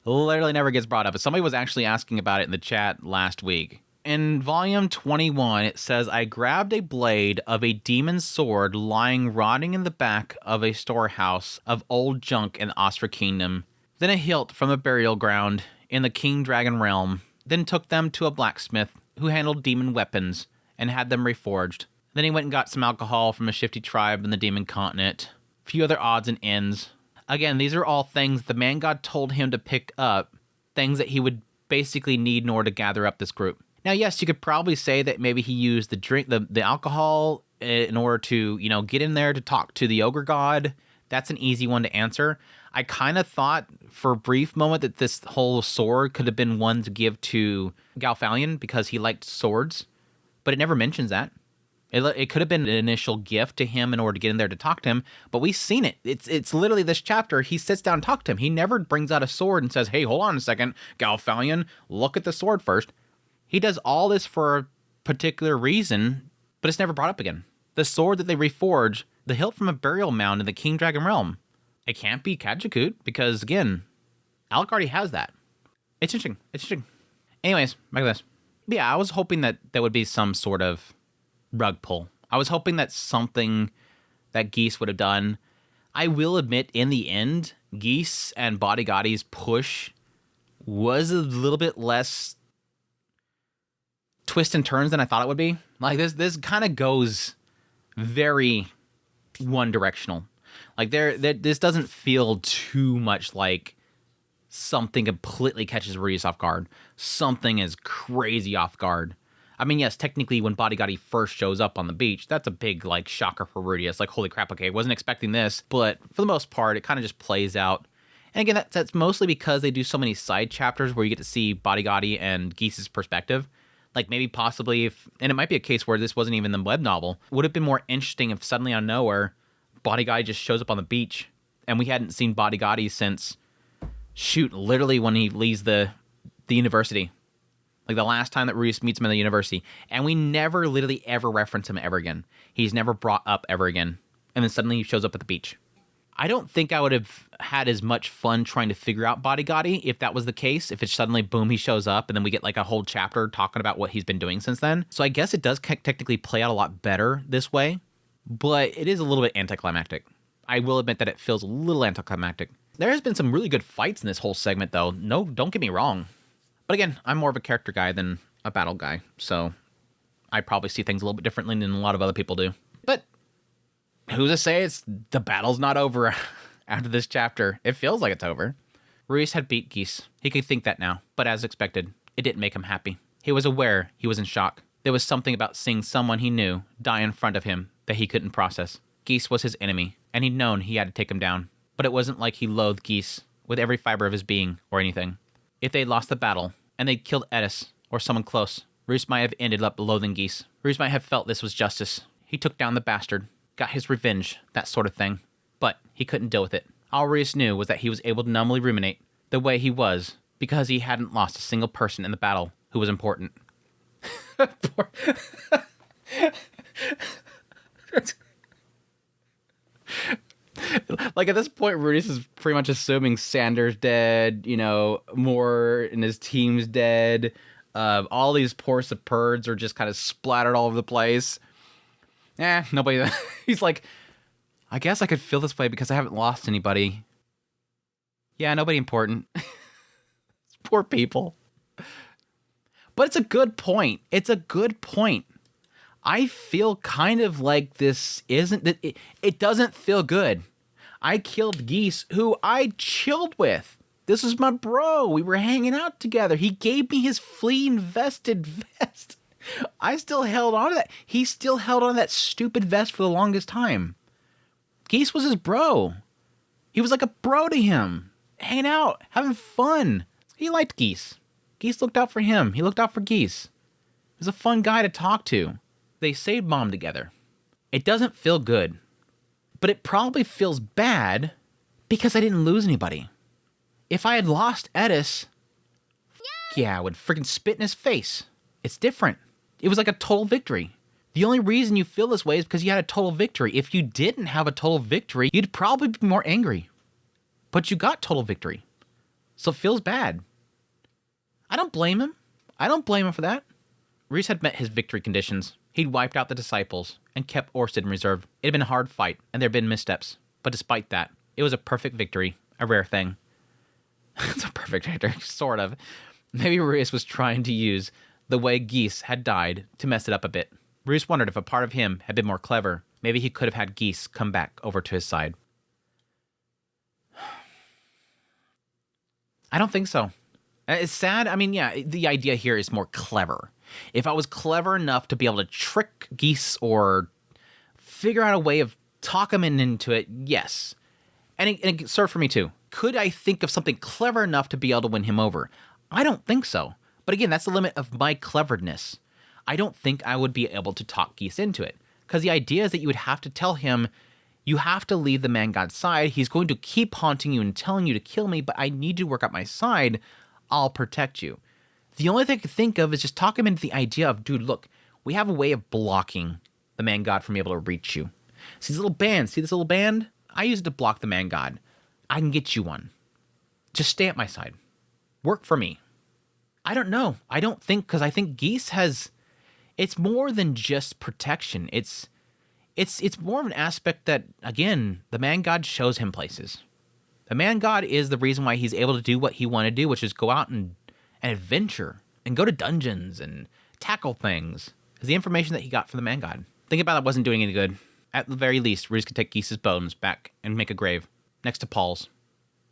Literally never gets brought up. Somebody was actually asking about it in the chat last week. In volume 21, it says, I grabbed a blade of a demon sword lying rotting in the back of a storehouse of old junk in the Orsted Kingdom, then a hilt from a burial ground in the King Dragon realm, then took them to a blacksmith who handled demon weapons and had them reforged. Then he went and got some alcohol from a shifty tribe in the demon continent, a few other odds and ends. Again, these are all things the man god told him to pick up, things that he would basically need in order to gather up this group. Now, yes, you could probably say that maybe he used the alcohol in order to, get in there to talk to the ogre god. That's an easy one to answer. I kind of thought for a brief moment that this whole sword could have been one to give to Galfalion because he liked swords, but it never mentions that. It could have been an initial gift to him in order to get in there to talk to him, but we've seen it. It's literally this chapter. He sits down and talks to him. He never brings out a sword and says, hey, hold on a second, Galfalion, look at the sword first. He does all this for a particular reason, but it's never brought up again. The sword that they reforge, the hilt from a burial mound in the King Dragon realm. It can't be Kajikut because, again, Alec already has that. It's interesting. Anyways, back to this. But yeah, I was hoping that there would be some sort of rug pull. I was hoping that something that Geese would have done. I will admit, in the end, Geese and Bodygatti's push was a little bit less twists and turns than I thought it would be. Like this kind of goes very one directional. Like this doesn't feel too much like something completely catches Rudeus off guard. Something is crazy off guard. I mean, yes, technically when Bodygotti first shows up on the beach, that's a big like shocker for Rudeus. Like, holy crap, okay, wasn't expecting this. But for the most part, it kind of just plays out. And again, that's mostly because they do so many side chapters where you get to see Bodygotti and Geese's perspective. Like maybe possibly and it might be a case where this wasn't even the web novel, would have been more interesting if suddenly out of nowhere, Bodygotti just shows up on the beach and we hadn't seen Bodygotti since, literally when he leaves the university. Like the last time that Rudeus meets him in the university. And we never literally ever reference him ever again. He's never brought up ever again. And then suddenly he shows up at the beach. I don't think I would have had as much fun trying to figure out Bodygotti if that was the case. If it's suddenly, boom, he shows up and then we get like a whole chapter talking about what he's been doing since then. So I guess it does technically play out a lot better this way. But it is a little bit anticlimactic. I will admit that it feels a little anticlimactic. There has been some really good fights in this whole segment though. No, don't get me wrong. But again, I'm more of a character guy than a battle guy, so I probably see things a little bit differently than a lot of other people do. But who's to say the battle's not over after this chapter? It feels like it's over. Rudeus had beat Geese. He could think that now, but as expected, it didn't make him happy. He was aware he was in shock. There was something about seeing someone he knew die in front of him that he couldn't process. Geese was his enemy, and he'd known he had to take him down. But it wasn't like he loathed Geese with every fiber of his being or anything. If they'd lost the battle, and they'd killed Eris, or someone close, Rudeus might have ended up loathing Geese. Rudeus might have felt this was justice. He took down the bastard, got his revenge, that sort of thing. But he couldn't deal with it. All Rudeus knew was that he was able to numbly ruminate the way he was because he hadn't lost a single person in the battle who was important. Like at this point, Rudeus is pretty much assuming Sander's dead, Moore and his team's dead. All these poor Superds are just kind of splattered all over the place. Nobody. He's like, I guess I could feel this way because I haven't lost anybody. Yeah, nobody important. Poor people. But it's a good point. I feel kind of like this it doesn't feel good. I killed Geese, who I chilled with. This is my bro. We were hanging out together. He gave me his flea-invested vest. I still held on to that. He still held on to that stupid vest for the longest time. Geese was his bro. He was like a bro to him. Hanging out, having fun. He liked Geese. Geese looked out for him. He looked out for Geese. He was a fun guy to talk to. They saved Mom together. It doesn't feel good. But it probably feels bad because I didn't lose anybody. If I had lost Eris, yeah, I would freaking spit in his face. It's different. It was like a total victory. The only reason you feel this way is because you had a total victory. If you didn't have a total victory, you'd probably be more angry. But you got total victory. So it feels bad. I don't blame him. I don't blame him for that. Reese had met his victory conditions. He'd wiped out the disciples and kept Orsted in reserve. It had been a hard fight, and there had been missteps. But despite that, it was a perfect victory. A rare thing. It's a perfect victory, sort of. Maybe Rudeus was trying to use the way Geese had died to mess it up a bit. Rudeus wondered if a part of him had been more clever. Maybe he could have had Geese come back over to his side. I don't think so. It's sad. I mean, yeah, the idea here is more clever. If I was clever enough to be able to trick Geese or figure out a way of talk him into it, yes. And it served for me too. Could I think of something clever enough to be able to win him over? I don't think so. But again, that's the limit of my cleverness. I don't think I would be able to talk Geese into it. Because the idea is that you would have to tell him, you have to leave the man god's side. He's going to keep haunting you and telling you to kill me, but I need to work out my side. I'll protect you. The only thing I could think of is just talk him into the idea of, dude, look, we have a way of blocking the man god from being able to reach you. See this little band? See this little band? I use it to block the man god. I can get you one. Just stay at my side. Work for me. I don't know. I don't think, because I think Geese has, it's more than just protection. It's more of an aspect that, again, the man god shows him places. The man god is the reason why he's able to do what he wanted to do, which is go out and adventure and go to dungeons and tackle things. Is the information that he got from the man god. Think about it, wasn't doing any good. At the very least, Rudeus could take Geese's bones back and make a grave next to Paul's.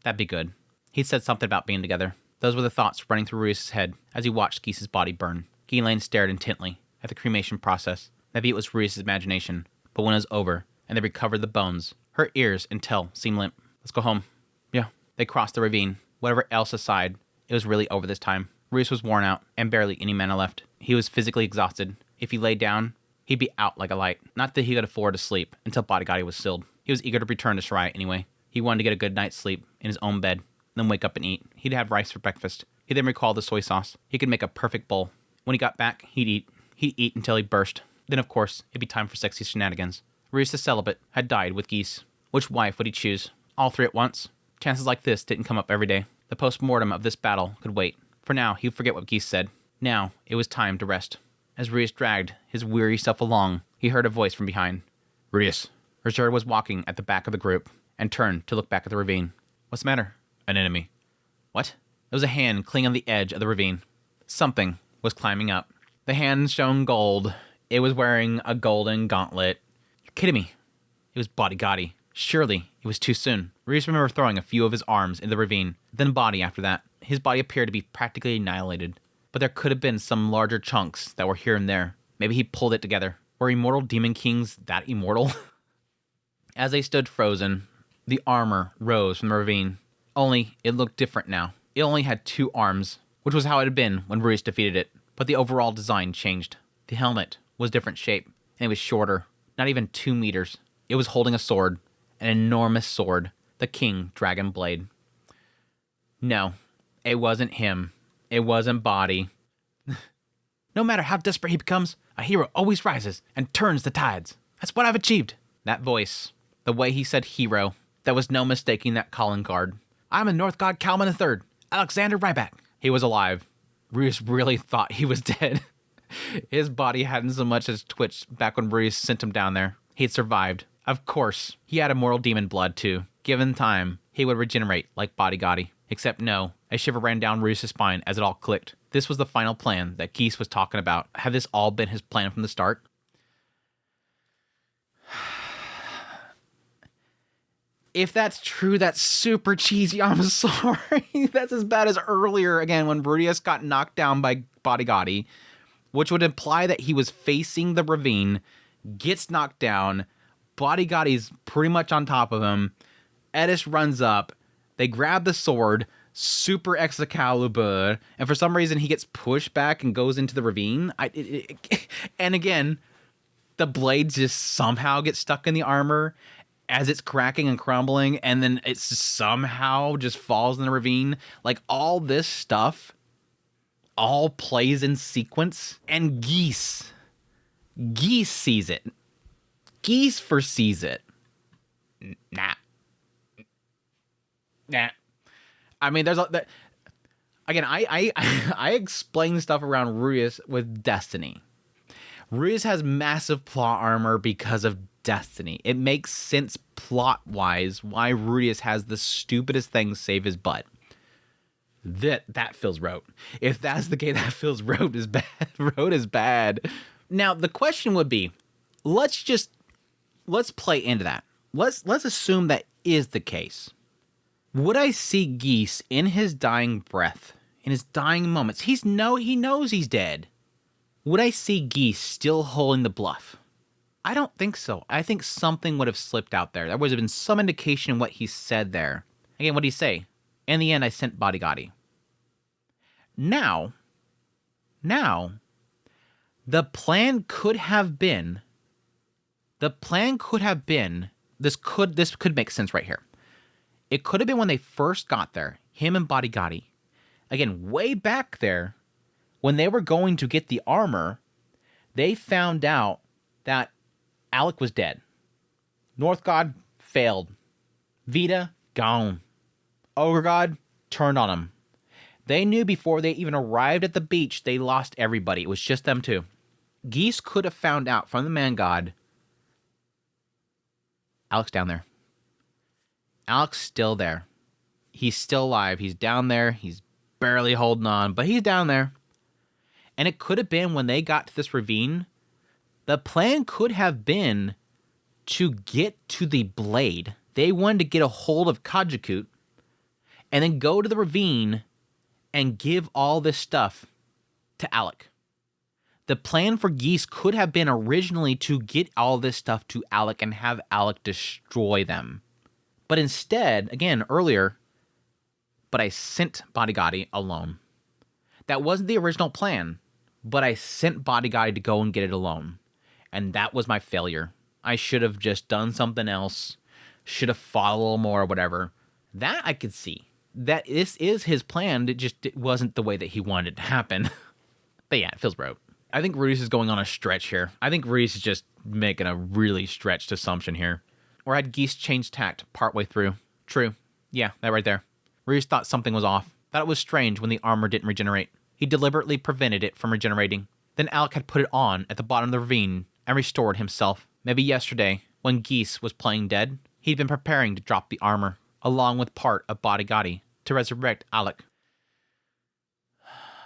That'd be good. He'd said something about being together. Those were the thoughts running through Rudeus' head as he watched Geese's body burn. Ghislaine stared intently at the cremation process. Maybe it was Rudeus' imagination, but when it was over and they recovered the bones, her ears and tail seemed limp. Let's go home. Yeah. They crossed the ravine. Whatever else aside, it was really over this time. Rudeus was worn out and barely any mana left. He was physically exhausted. If he laid down, he'd be out like a light. Not that he could afford to sleep until Bodyguard was sealed. He was eager to return to Ch3 anyway. He wanted to get a good night's sleep in his own bed, then wake up and eat. He'd have rice for breakfast. He then recalled the soy sauce. He could make a perfect bowl. When he got back, he'd eat. He'd eat until he burst. Then, of course, it'd be time for sexy shenanigans. Rudeus the celibate had died with Geese. Which wife would he choose? All three at once? Chances like this didn't come up every day. The post-mortem of this battle could wait. For now, he'd forget what Geese said. Now, it was time to rest. As Rudeus dragged his weary self along, he heard a voice from behind. Rudeus. Ch3 was walking at the back of the group and turned to look back at the ravine. What's the matter? An enemy. What? There was a hand clinging on the edge of the ravine. Something was climbing up. The hand shone gold. It was wearing a golden gauntlet. You're kidding me. It was Bodyguard. Surely, it was too soon. Rudeus remembered throwing a few of his arms in the ravine, then body after that. His body appeared to be practically annihilated. But there could have been some larger chunks that were here and there. Maybe he pulled it together. Were immortal demon kings that immortal? As they stood frozen, the armor rose from the ravine. Only, it looked different now. It only had 2 arms, which was how it had been when Rudeus defeated it. But the overall design changed. The helmet was different shape, and it was shorter. Not even 2 meters. It was holding a sword. An enormous sword. The King Dragon Blade. No, it wasn't him. It wasn't Body. No matter how desperate he becomes, a hero always rises and turns the tides. That's what I've achieved. That voice, the way he said hero, there was no mistaking that calling card. I'm a North God Kalman III, Alexander Ryback. He was alive. Rudeus really thought he was dead. His body hadn't so much as twitched back when Rudeus sent him down there. He had survived. Of course, he had immortal demon blood too. Given time, he would regenerate like Bodyguard. Except no, a shiver ran down Rudeus' spine as it all clicked. This was the final plan that Geese was talking about. Had this all been his plan from the start? If that's true, that's super cheesy. I'm sorry. That's as bad as earlier, again, when Rudeus got knocked down by Bodygotti, which would imply that he was facing the ravine, gets knocked down, Bodygotti's pretty much on top of him, Eris runs up, they grab the sword, super Excalibur, and for some reason he gets pushed back and goes into the ravine. And again, the blades just somehow get stuck in the armor as it's cracking and crumbling, and then it somehow just falls in the ravine. Like, all this stuff all plays in sequence, and Geese sees it. Geese foresees it. Nah. I mean, there's a... Again, I explain stuff around Rudeus with Destiny. Rudeus has massive plot armor because of Destiny. It makes sense plot-wise why Rudeus has the stupidest thing save his butt. That feels rote. If that's the case, that feels rote is bad. Rote is bad. Now, the question would be, let's play into that. Let's assume that is the case. Would I see Geese in his dying breath, in his dying moments? He knows he's dead. Would I see Geese still holding the bluff? I don't think so. I think something would have slipped out there. There would have been some indication in what he said there. Again, what did he say? In the end, I sent Bodygotti. Now, the plan could have been, this could make sense right here. It could have been when they first got there, him and Bodygotti. Again, way back there, when they were going to get the armor, they found out that Alec was dead. North God failed. Vita, gone. Ogre God turned on him. They knew before they even arrived at the beach, they lost everybody. It was just them two. Geese could have found out from the man god, Alec's down there. Alec's still there. He's still alive. He's down there. He's barely holding on, but he's down there. And it could have been when they got to this ravine, the plan could have been to get to the blade. They wanted to get a hold of Kajakut and then go to the ravine and give all this stuff to Alec. The plan for Geese could have been originally to get all this stuff to Alec and have Alec destroy them. But instead, again, earlier, but I sent Bodygotti alone. That wasn't the original plan, but I sent Bodygotti to go and get it alone. And that was my failure. I should have just done something else, should have fought a little more or whatever. That I could see. That this is his plan, it wasn't the way that he wanted it to happen. But yeah, it feels rote. I think Rudeus is going on a stretch here. I think Rudeus is just making a really stretched assumption here. Or had Geese changed tact partway through? True. Yeah, that right there. Rudeus thought something was off. Thought it was strange when the armor didn't regenerate. He deliberately prevented it from regenerating. Then Alec had put it on at the bottom of the ravine and restored himself. Maybe yesterday, when Geese was playing dead, he'd been preparing to drop the armor, along with part of Bodygotti, to resurrect Alec.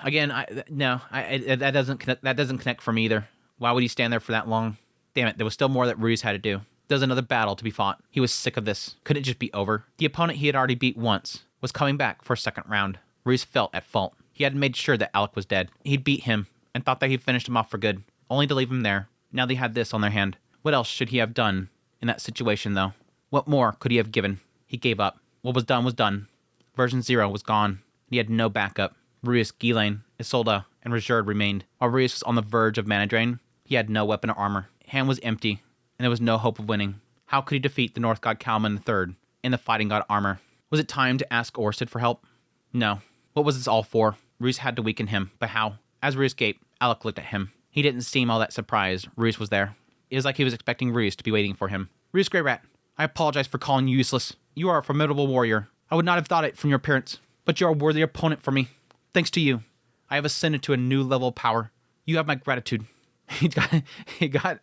Again, that doesn't connect for me either. Why would he stand there for that long? Damn it, there was still more that Rudeus had to do. There's another battle to be fought. He was sick of this. Couldn't it just be over? The opponent he had already beat once was coming back for a second round. Rudeus felt at fault. He hadn't made sure that Alec was dead. He'd beat him and thought that he'd finished him off for good, only to leave him there. Now they had this on their hand. What else should he have done in that situation, though? What more could he have given? He gave up. What was done was done. Version 0 was gone. He had no backup. Rudeus, Ghislaine, Isolde, and Rejourd remained. While Rudeus was on the verge of mana drain, he had no weapon or armor. Hand was empty, and there was no hope of winning. How could he defeat the North God Kalman III in the Fighting God armor? Was it time to ask Orsted for help? No. What was this all for? Rudeus had to weaken him, but how? As Rudeus escaped, Alec looked at him. He didn't seem all that surprised. Rudeus was there. It was like he was expecting Rudeus to be waiting for him. Rudeus Grey Rat, I apologize for calling you useless. You are a formidable warrior. I would not have thought it from your appearance, but you are a worthy opponent for me. Thanks to you, I have ascended to a new level of power. You have my gratitude. He got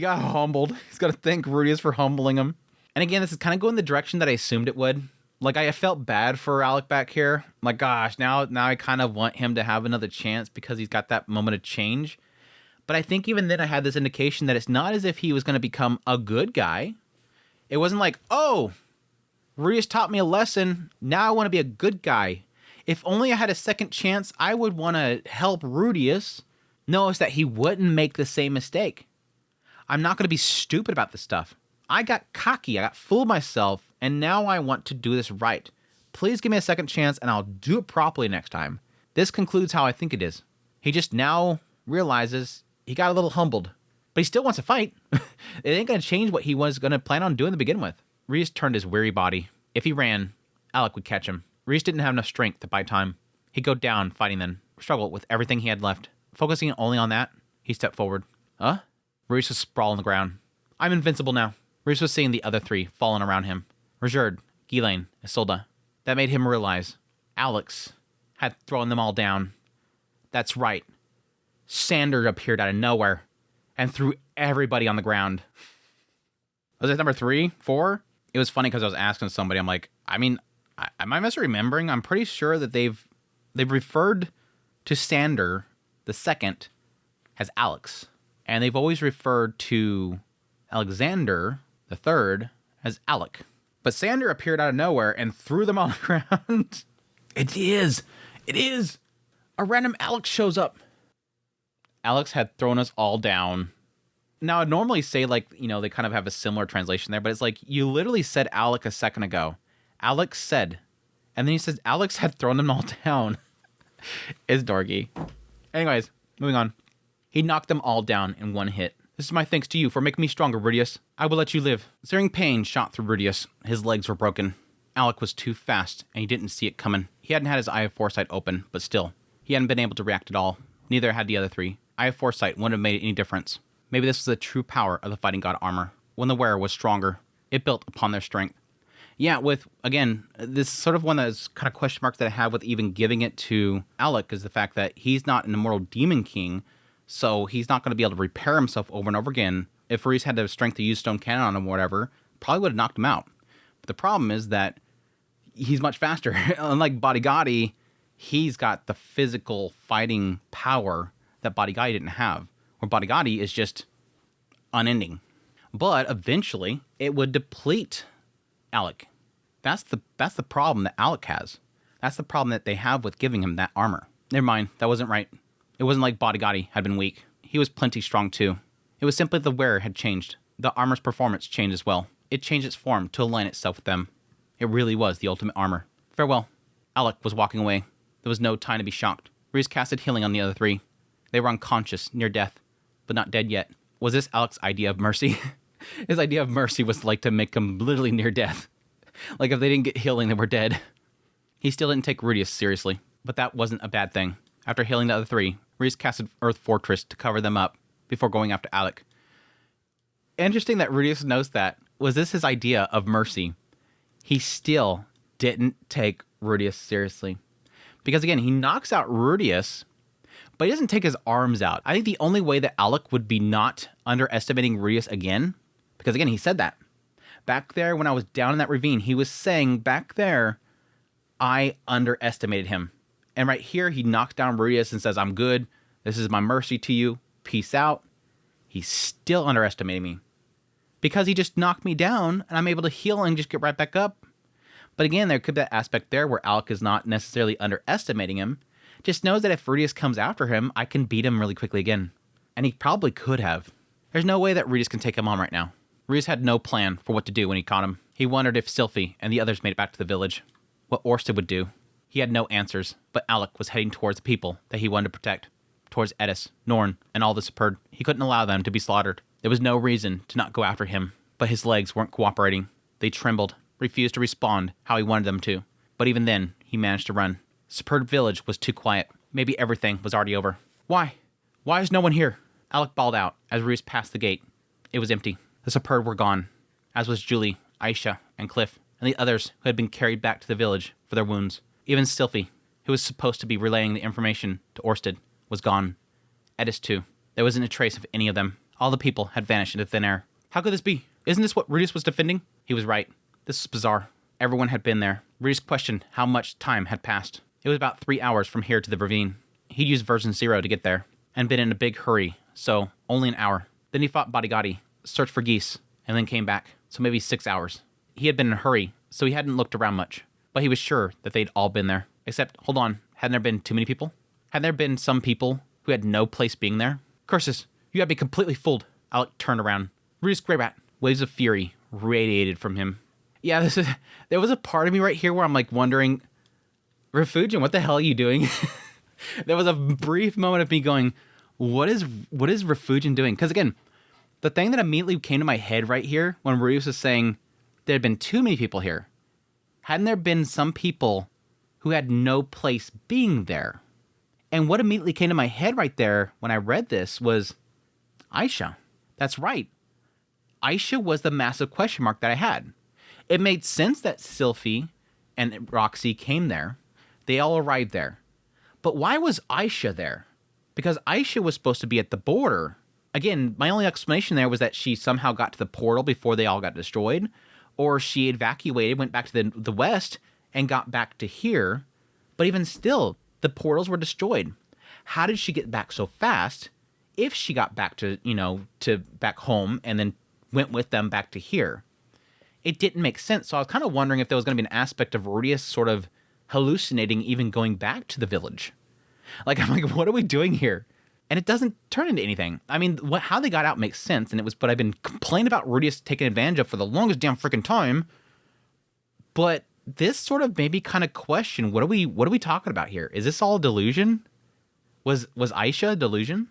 humbled. He's got to thank Rudeus for humbling him. And again, this is kind of going the direction that I assumed it would. Like, I felt bad for Alec back here. Like, gosh, now I kind of want him to have another chance because he's got that moment of change. But I think even then I had this indication that it's not as if he was going to become a good guy. It wasn't like, oh, Rudeus taught me a lesson. Now I want to be a good guy. If only I had a second chance, I would want to help Rudeus. Notice that he wouldn't make the same mistake. I'm not going to be stupid about this stuff. I got cocky. I got fooled myself, and now I want to do this right. Please give me a second chance, and I'll do it properly next time. This concludes how I think it is. He just now realizes he got a little humbled, but he still wants to fight. It ain't going to change what he was going to plan on doing to begin with. Rudeus turned his weary body. If he ran, Alec would catch him. Rudeus didn't have enough strength to buy time. He'd go down fighting then, struggle with everything he had left. Focusing only on that, he stepped forward. Rudeus was sprawled on the ground. I'm invincible now. Rudeus was seeing the other three falling around him. Rajerd, Ghislaine, Isolde. That made him realize Alex had thrown them all down. That's right. Sander appeared out of nowhere and threw everybody on the ground. Was it number 3, 4? It was funny because I was asking somebody, I'm like, am I misremembering? I'm pretty sure that they've referred to Sander the second as Alex. And they've always referred to Alexander the third as Alec. But Sander appeared out of nowhere and threw them on the ground. It is. A random Alex shows up. Alex had thrown us all down. Now, I'd normally say, they kind of have a similar translation there, but it's like, you literally said Alec a second ago. Alex said, and then he says Alex had thrown them all down. It's dorky. Anyways, moving on. He knocked them all down in one hit. This is my thanks to you for making me stronger, Rudeus. I will let you live. Searing pain shot through Rudeus. His legs were broken. Alec was too fast, and he didn't see it coming. He hadn't had his Eye of Foresight open, but still, he hadn't been able to react at all. Neither had the other three. Eye of Foresight wouldn't have made any difference. Maybe this was the true power of the Fighting God armor. When the wearer was stronger, it built upon their strength. Yeah, again, this is sort of one of those kind of question marks that I have with even giving it to Alec is the fact that he's not an immortal demon king, so he's not going to be able to repair himself over and over again. If Reese had the strength to use stone cannon on him or whatever, probably would have knocked him out. But the problem is that he's much faster. Unlike Bodigadi, he's got the physical fighting power that Bodigadi didn't have. Where Bodigadi is just unending. But eventually, it would deplete Alec. That's the problem that Alec has. That's the problem that they have with giving him that armor. Never mind, that wasn't right. It wasn't like Bodigadi had been weak. He was plenty strong too. It was simply the wearer had changed. The armor's performance changed as well. It changed its form to align itself with them. It really was the ultimate armor. Farewell. Alec was walking away. There was no time to be shocked. Reese casted healing on the other three. They were unconscious, near death, but not dead yet. Was this Alec's idea of mercy? His idea of mercy was to make them literally near death. Like if they didn't get healing, they were dead. He still didn't take Rudeus seriously, but that wasn't a bad thing. After healing the other three, Reese casted Earth Fortress to cover them up before going after Alec. Interesting that Rudeus knows that. Was this his idea of mercy? He still didn't take Rudeus seriously. Because again, he knocks out Rudeus, but he doesn't take his arms out. I think the only way that Alec would be not underestimating Rudeus again, because again, he said that. Back there when I was down in that ravine, he was saying back there, I underestimated him. And right here, he knocks down Rudeus and says, I'm good. This is my mercy to you. Peace out. He's still underestimating me. Because he just knocked me down and I'm able to heal and just get right back up. But again, there could be that aspect there where Alec is not necessarily underestimating him. Just knows that if Rudeus comes after him, I can beat him really quickly again. And he probably could have. There's no way that Rudeus can take him on right now. Rudeus had no plan for what to do when he caught him. He wondered if Sylphie and the others made it back to the village. What Orsted would do. He had no answers, but Alec was heading towards the people that he wanted to protect. Towards Eris, Norn, and all the Superb. He couldn't allow them to be slaughtered. There was no reason to not go after him, but his legs weren't cooperating. They trembled, refused to respond how he wanted them to. But even then, he managed to run. Superb village was too quiet. Maybe everything was already over. Why? Why is no one here? Alec bawled out as Reese passed the gate. It was empty. The Superb were gone, as was Julie, Aisha, and Cliff, and the others who had been carried back to the village for their wounds. Even Sylphie, who was supposed to be relaying the information to Orsted, was gone. Eris too. There wasn't a trace of any of them. All the people had vanished into thin air. How could this be? Isn't this what Rudeus was defending? He was right. This was bizarre. Everyone had been there. Rudeus questioned how much time had passed. It was about 3 hours from here to the ravine. He'd used version 0 to get there, and been in a big hurry, so only an hour. Then he fought Bodigadi, searched for Geese, and then came back, so maybe 6 hours. He had been in a hurry, so he hadn't looked around much. But he was sure that they'd all been there. Except, hold on, hadn't there been too many people? Hadn't there been some people who had no place being there? Curses, you had me completely fooled. Alec turned around. Rudeus Greybat. Waves of fury radiated from him. Yeah, there was a part of me right here where I'm like wondering, Refugin, what the hell are you doing? There was a brief moment of me going, what is Refugin doing? Because again, the thing that immediately came to my head right here when Rudeus was saying there had been too many people here, hadn't there been some people who had no place being there? And what immediately came to my head right there when I read this was Aisha. That's right. Aisha was the massive question mark that I had. It made sense that Sylphie and Roxy came there. They all arrived there. But why was Aisha there? Because Aisha was supposed to be at the border. Again, my only explanation there was that she somehow got to the portal before they all got destroyed, or she evacuated, went back to the west, and got back to here. But even still, the portals were destroyed. How did she get back so fast if she got back to, to back home and then went with them back to here? It didn't make sense. So I was kind of wondering if there was going to be an aspect of Rudeus sort of hallucinating even going back to the village. Like, I'm like, what are we doing here? And it doesn't turn into anything. I mean, how they got out makes sense, and it was, but I've been complaining about Rudeus taking advantage of for the longest damn freaking time. But this sort of made me kind of question, what are we talking about here? Is this all a delusion? Was Aisha a delusion?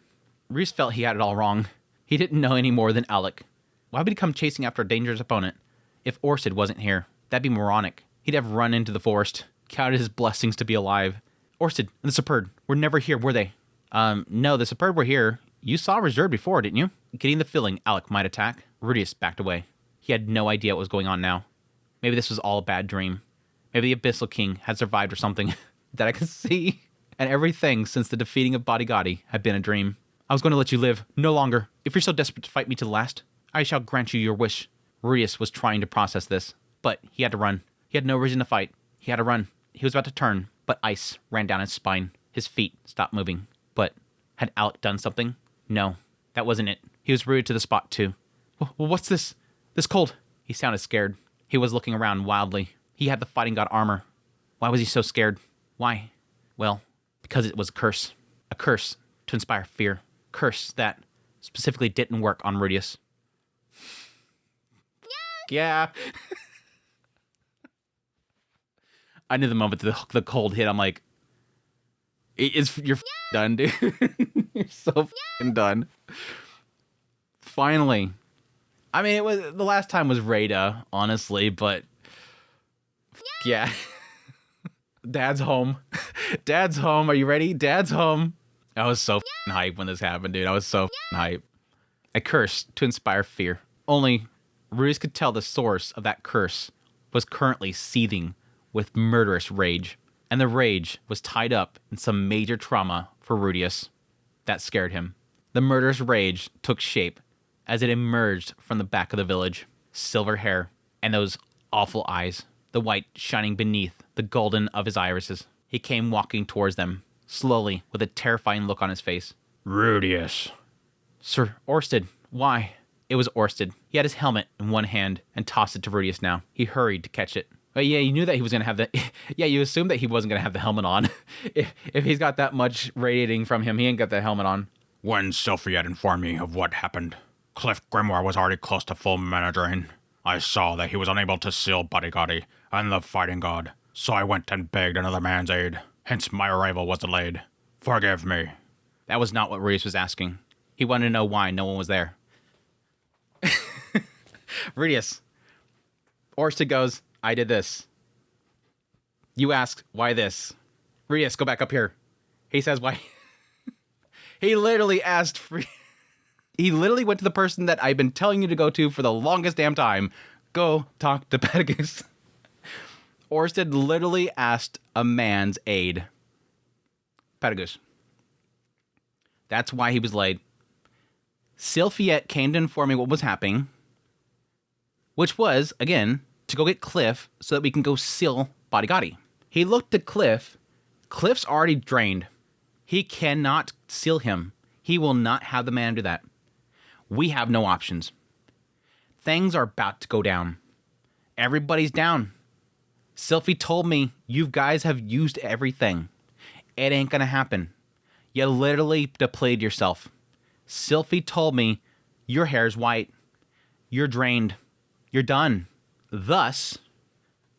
Rudeus felt he had it all wrong. He didn't know any more than Alec. Why would he come chasing after a dangerous opponent? If Orsted wasn't here, that'd be moronic. He'd have run into the forest, counted his blessings to be alive. Orsted and the Superb were never here, were they? No, the Superb were here. You saw Reserve before, didn't you? Getting the feeling Alec might attack, Rudeus backed away. He had no idea what was going on now. Maybe this was all a bad dream. Maybe the Abyssal King had survived or something that I could see. And everything since the defeating of Bodigadi had been a dream. I was going to let you live. No longer. If you're so desperate to fight me to the last, I shall grant you your wish. Rudeus was trying to process this, but he had to run. He had no reason to fight. He had to run. He was about to turn, but ice ran down his spine. His feet stopped moving. But had Alec done something? No, that wasn't it. He was rooted to the spot, too. Well, what's this? This cold? He sounded scared. He was looking around wildly. He had the fighting god armor. Why was he so scared? Why? Well, because it was a curse. A curse to inspire fear. Curse that specifically didn't work on Rudeus. Yeah. I knew the moment the cold hit, I'm like, you're done, dude. You're so done. Finally. I mean, the last time was Rada, honestly, but yeah. Dad's home. Dad's home. Are you ready? Dad's home. I was so hyped when this happened, dude. I was so hyped. A curse to inspire fear. Only Rudeus could tell the source of that curse was currently seething with murderous rage. And the rage was tied up in some major trauma for Rudeus. That scared him. The murderous rage took shape as it emerged from the back of the village. Silver hair and those awful eyes. The white shining beneath the golden of his irises. He came walking towards them, slowly, with a terrifying look on his face. Rudeus. Sir Orsted, why? It was Orsted. He had his helmet in one hand and tossed it to Rudeus now. He hurried to catch it. But yeah, you knew that he was going to have the... Yeah, you assumed that he wasn't going to have the helmet on. If he's got that much radiating from him, he ain't got the helmet on. When Sylphie had informed me of what happened, Cliff Grimoire was already close to full mana drain. I saw that he was unable to seal Bodigadi and the fighting god, so I went and begged another man's aid. Hence my arrival was delayed. Forgive me. That was not what Rudeus was asking. He wanted to know why no one was there. Rudeus. Orsted goes, I did this. You asked, why this? Rudeus, go back up here. He says, why? He literally asked he literally went to the person that I've been telling you to go to for the longest damn time. Go talk to Petagus. Orsted literally asked a man's aid. Petagus. That's why he was late. Sylphiette came to inform me what was happening, which was, again, to go get Cliff so that we can go seal Bodigadi. He looked at Cliff. Cliff's already drained. He cannot seal him. He will not have the man do that. We have no options. Things are about to go down. Everybody's down. Sylphie told me you guys have used everything. It ain't gonna happen. You literally depleted yourself. Sylphie told me your hair's white. You're drained. You're done. Thus,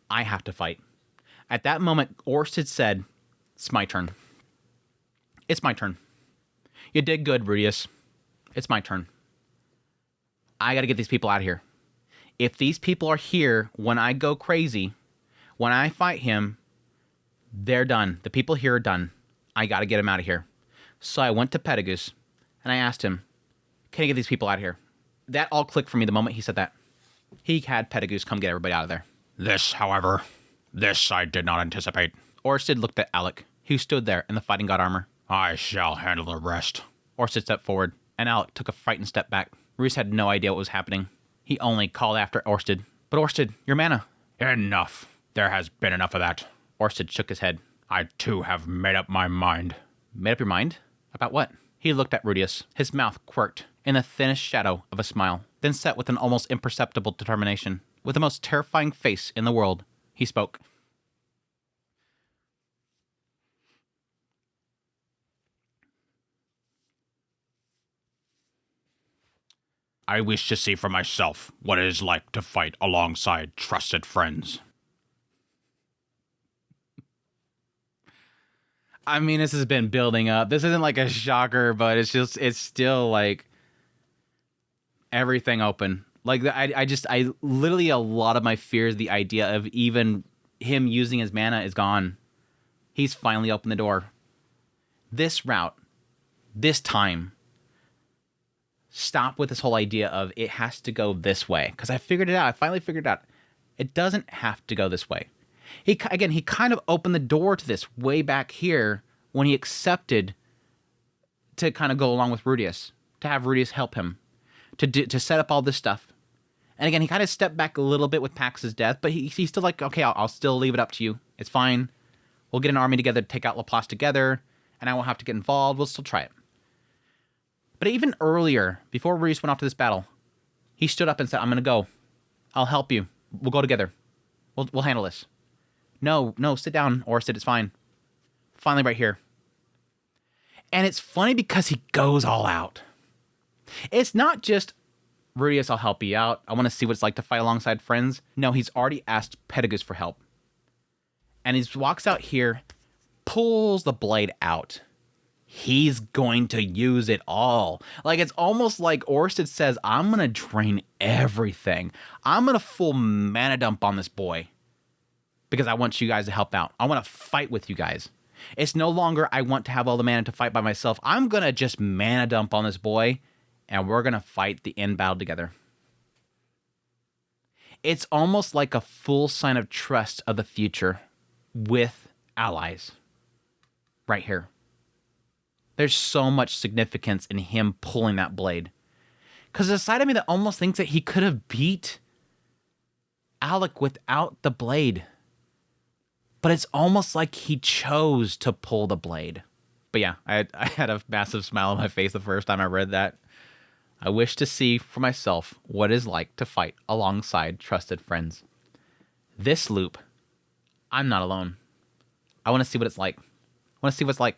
I have to fight. At that moment, Orsted said, it's my turn. It's my turn. You did good, Rudeus. It's my turn. I gotta get these people out of here. If these people are here when I go crazy, when I fight him, they're done. The people here are done. I gotta get them out of here. So I went to Pedigoose, and I asked him, can I get these people out of here? That all clicked for me the moment he said that. He had Pedigoose come get everybody out of there. This, however, this I did not anticipate. Orsted looked at Alec, who stood there in the fighting god armor. I shall handle the rest. Orsted stepped forward, and Alec took a frightened step back. Rudeus had no idea what was happening. He only called after Orsted. But Orsted, your mana. Enough. There has been enough of that. Orsted shook his head. I too have made up my mind. Made up your mind? About what? He looked at Rudeus. His mouth quirked in the thinnest shadow of a smile, then set with an almost imperceptible determination. With the most terrifying face in the world, he spoke. I wish to see for myself what it is like to fight alongside trusted friends. I mean, this has been building up. This isn't like a shocker, but it's still like everything open. Like I literally, a lot of my fears, the idea of even him using his mana is gone. He's finally opened the door. This route, this time, stop with this whole idea of it has to go this way. Because I figured it out. I finally figured it out. It doesn't have to go this way. He kind of opened the door to this way back here when he accepted to kind of go along with Rudeus, to have Rudeus help him, to set up all this stuff. And again, he kind of stepped back a little bit with Pax's death, but he's still like, okay, I'll still leave it up to you. It's fine. We'll get an army together to take out Laplace together, and I won't have to get involved. We'll still try it. But even earlier, before Rudeus went off to this battle, he stood up and said, I'm going to go. I'll help you. We'll go together. We'll handle this. No, sit down, Orsted. It's fine. Finally right here. And it's funny because he goes all out. It's not just, Rudeus, I'll help you out. I want to see what it's like to fight alongside friends. No, he's already asked Pedigoose for help. And he walks out here, pulls the blade out. He's going to use it all. Like, it's almost like Orsted says, I'm going to drain everything. I'm going to full mana dump on this boy. Because I want you guys to help out. I want to fight with you guys. It's no longer I want to have all the mana to fight by myself. I'm going to just mana dump on this boy, and we're going to fight the end battle together. It's almost like a full sign of trust of the future with allies. Right here. There's so much significance in him pulling that blade. Because there's a side of me that almost thinks that he could have beat Alec without the blade. But it's almost like he chose to pull the blade. But yeah, I had a massive smile on my face the first time I read that. I wish to see for myself what it is like to fight alongside trusted friends. This loop, I'm not alone. I want to see what it's like. I want to see what it's like.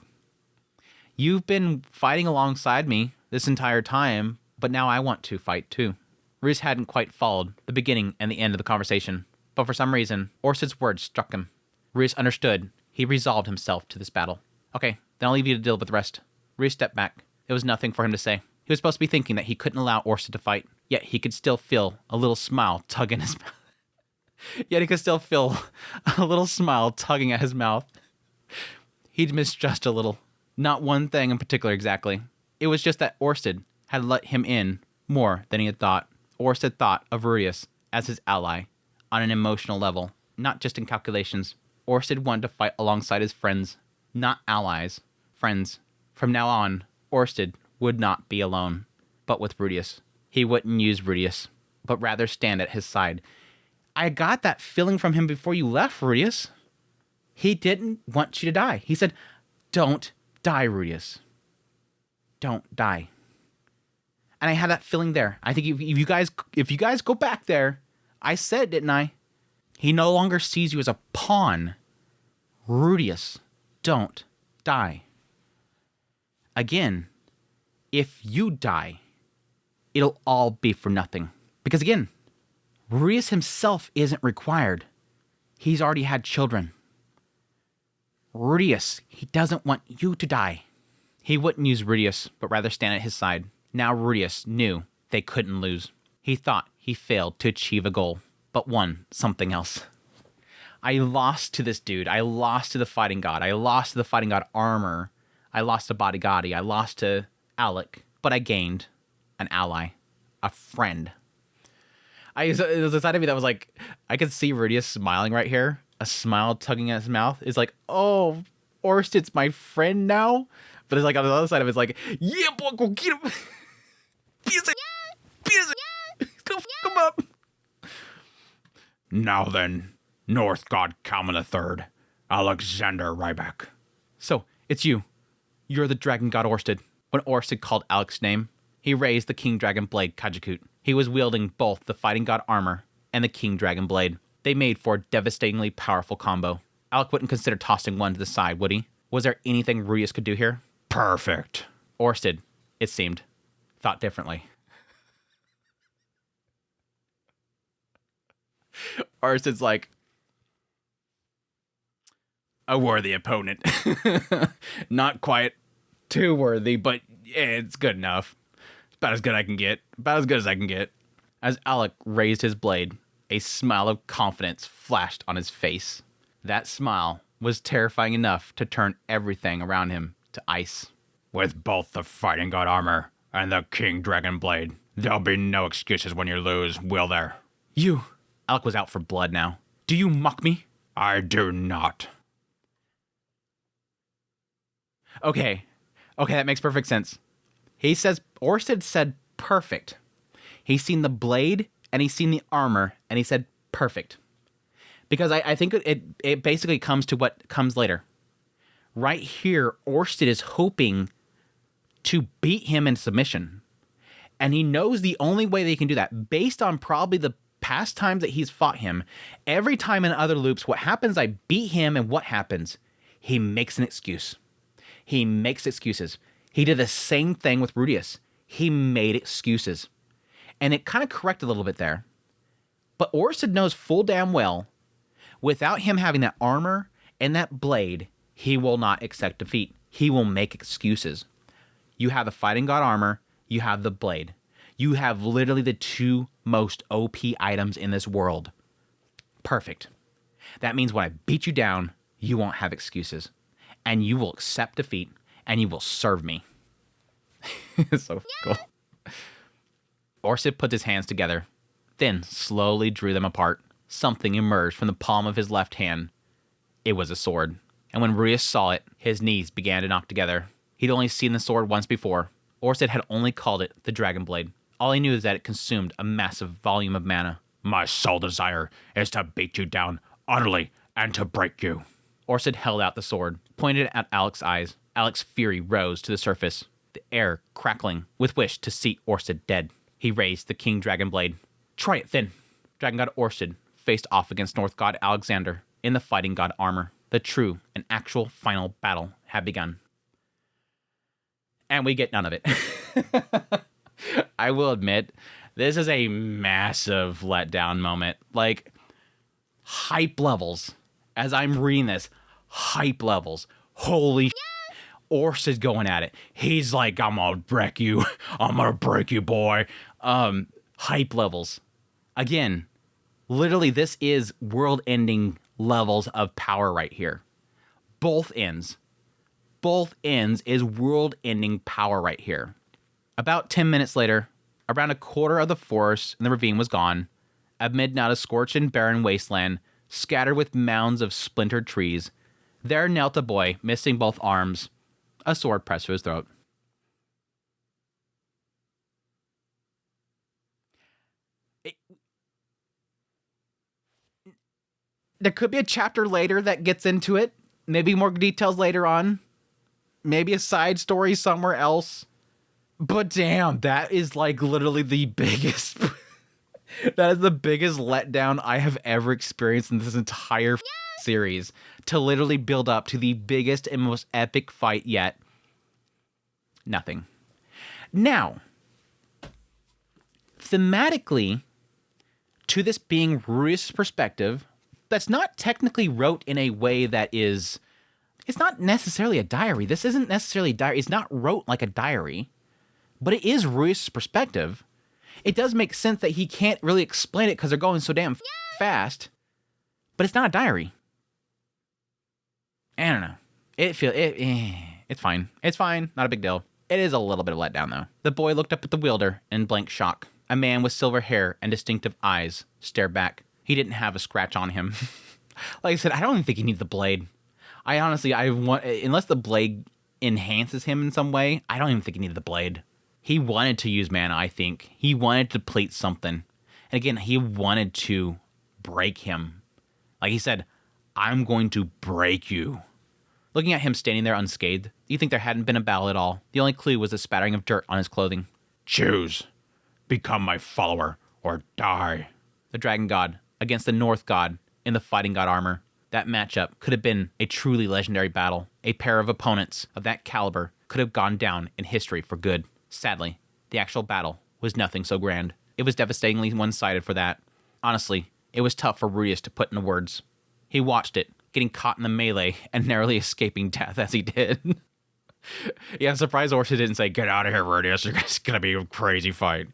You've been fighting alongside me this entire time, but now I want to fight too. Rudeus hadn't quite followed the beginning and the end of the conversation, but for some reason, Orsted's words struck him. Rudeus understood. He resolved himself to this battle. Okay, then I'll leave you to deal with the rest. Rudeus stepped back. There was nothing for him to say. He was supposed to be thinking that he couldn't allow Orsted to fight, yet he could still feel a little smile tugging his mouth. At his mouth. He'd mistrust a little. Not one thing in particular exactly. It was just that Orsted had let him in more than he had thought. Orsted thought of Rudeus as his ally on an emotional level, not just in calculations. Orsted wanted to fight alongside his friends, not allies, friends. From now on, Orsted would not be alone, but with Rudeus. He wouldn't use Rudeus, but rather stand at his side. I got that feeling from him before you left, Rudeus. He didn't want you to die. He said, don't die, Rudeus. Don't die. And I had that feeling there. I think if you guys go back there, I said, didn't I? He no longer sees you as a pawn. Rudeus, don't die. Again, if you die, it'll all be for nothing. Because again, Rudeus himself isn't required. He's already had children. Rudeus, he doesn't want you to die. He wouldn't use Rudeus, but rather stand at his side. Now Rudeus knew they couldn't lose. He thought he failed to achieve a goal, but won something else. I lost to this dude. I lost to the fighting god. I lost to the fighting god armor. I lost to Bodygotti. I lost to Alec, but I gained an ally, a friend. It was a side of me that was like, I could see Rudeus smiling right here, a smile tugging at his mouth. It's like, oh, Orsted's my friend now. But it's like on the other side of it's like, yeah, boy, go get him. Piece it. Come up. Now then, North God Kalman III, Alexander Ryback. So, it's you. You're the dragon god Orsted. When Orsted called Alec's name, he raised the King Dragon Blade Kajakut. He was wielding both the fighting god armor and the King Dragon Blade. They made for a devastatingly powerful combo. Alec wouldn't consider tossing one to the side, would he? Was there anything Rudeus could do here? Perfect. Orsted, it seemed, thought differently. Orsted's like, a worthy opponent. Not quite too worthy, but it's good enough. It's about as good as I can get. About as good as I can get. As Alec raised his blade, a smile of confidence flashed on his face. That smile was terrifying enough to turn everything around him to ice. With both the fighting god armor and the King Dragon Blade, there'll be no excuses when you lose, will there? You. Alec was out for blood now. Do you mock me? I do not. Okay, that makes perfect sense. He says, Orsted said perfect. He's seen the blade, and he's seen the armor, and he said perfect. Because I think it basically comes to what comes later. Right here, Orsted is hoping to beat him in submission. And he knows the only way they can do that, based on probably the past times that he's fought him, every time in other loops, what happens, I beat him, and what happens? He makes an excuse. He makes excuses. He did the same thing with Rudeus. He made excuses. And it kind of corrected a little bit there. But Orsted knows full damn well, without him having that armor and that blade, he will not accept defeat. He will make excuses. You have the fighting god armor, you have the blade. You have literally the two most OP items in this world. Perfect. That means when I beat you down, you won't have excuses. And you will accept defeat, and you will serve me. It's so cool. Orsted put his hands together, then slowly drew them apart. Something emerged from the palm of his left hand. It was a sword. And when Rudeus saw it, his knees began to knock together. He'd only seen the sword once before. Orsted had only called it the Dragon Blade. All he knew is that it consumed a massive volume of mana. My sole desire is to beat you down utterly and to break you. Orsted held out the sword, pointed at Alec's eyes. Alec's fury rose to the surface, the air crackling with wish to see Orsted dead. He raised the King Dragon Blade. Try it then. Dragon God Orsted faced off against North God Alexander in the fighting god armor. The true and actual final battle had begun. And we get none of it. I will admit, this is a massive letdown moment. Like, hype levels. As I'm reading this, hype levels. Holy shit. Orsted's going at it. He's like, I'm gonna wreck you. I'm gonna break you, boy. Hype levels. Again, literally, this is world-ending levels of power right here. Both ends. Both ends is world-ending power right here. About 10 minutes later, around a quarter of the forest in the ravine was gone. Amid now a scorched and barren wasteland, scattered with mounds of splintered trees, there knelt a boy, missing both arms, a sword pressed to his throat. There could be a chapter later that gets into it. Maybe more details later on. Maybe a side story somewhere else. But damn, that is like literally the biggest... That is the biggest letdown I have ever experienced in this entire series, to literally build up to the biggest and most epic fight yet. Nothing. Now, thematically, to this being Rudeus' perspective, that's not technically wrote in a way that is... It's not necessarily a diary. This isn't necessarily a diary. It's not wrote like a diary, but it is Rudeus' perspective. It does make sense that he can't really explain it because they're going so damn fast, but it's not a diary. I don't know. It's fine. It's fine. Not a big deal. It is a little bit of letdown, though. The boy looked up at the wielder in blank shock. A man with silver hair and distinctive eyes stared back. He didn't have a scratch on him. Like I said, I don't even think he needs the blade. Unless the blade enhances him in some way, I don't even think he needed the blade. He wanted to use mana, I think. He wanted to deplete something. And again, he wanted to break him. Like he said, I'm going to break you. Looking at him standing there unscathed, you think there hadn't been a battle at all. The only clue was the spattering of dirt on his clothing. Choose. Become my follower or die. The dragon god against the North god in the fighting god armor. That matchup could have been a truly legendary battle. A pair of opponents of that caliber could have gone down in history for good. Sadly, the actual battle was nothing so grand. It was devastatingly one-sided for that. Honestly, it was tough for Rudeus to put into words. He watched it, getting caught in the melee and narrowly escaping death as he did. Yeah, I'm surprised Orsted didn't say, "Get out of here, Rudeus, it's gonna be a crazy fight."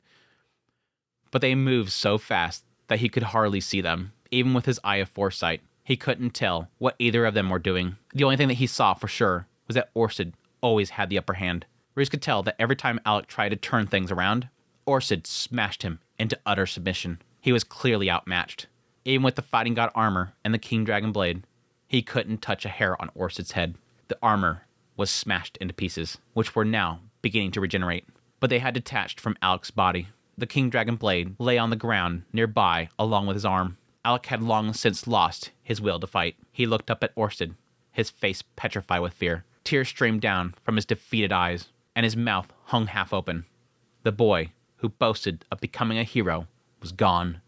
But they moved so fast that he could hardly see them. Even with his eye of foresight, he couldn't tell what either of them were doing. The only thing that he saw for sure was that Orsted always had the upper hand. Rudeus could tell that every time Alec tried to turn things around, Orsted smashed him into utter submission. He was clearly outmatched. Even with the fighting god armor and the king dragon blade, he couldn't touch a hair on Orsted's head. The armor was smashed into pieces, which were now beginning to regenerate. But they had detached from Alec's body. The king dragon blade lay on the ground nearby along with his arm. Alec had long since lost his will to fight. He looked up at Orsted, his face petrified with fear. Tears streamed down from his defeated eyes, and his mouth hung half open. The boy, who boasted of becoming a hero, was gone.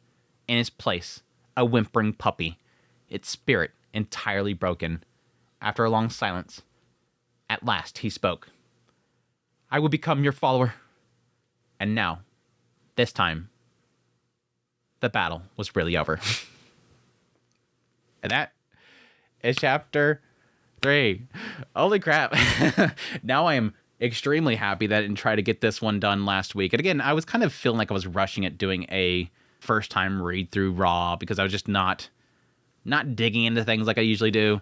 In his place, a whimpering puppy, its spirit entirely broken. After a long silence, at last he spoke. "I will become your follower." And now, this time, the battle was really over. And that is chapter 3. Holy crap. Now I am extremely happy that I didn't try to get this one done last week. And again, I was kind of feeling like I was rushing at doing a first time read through Raw because I was just not digging into things like I usually do.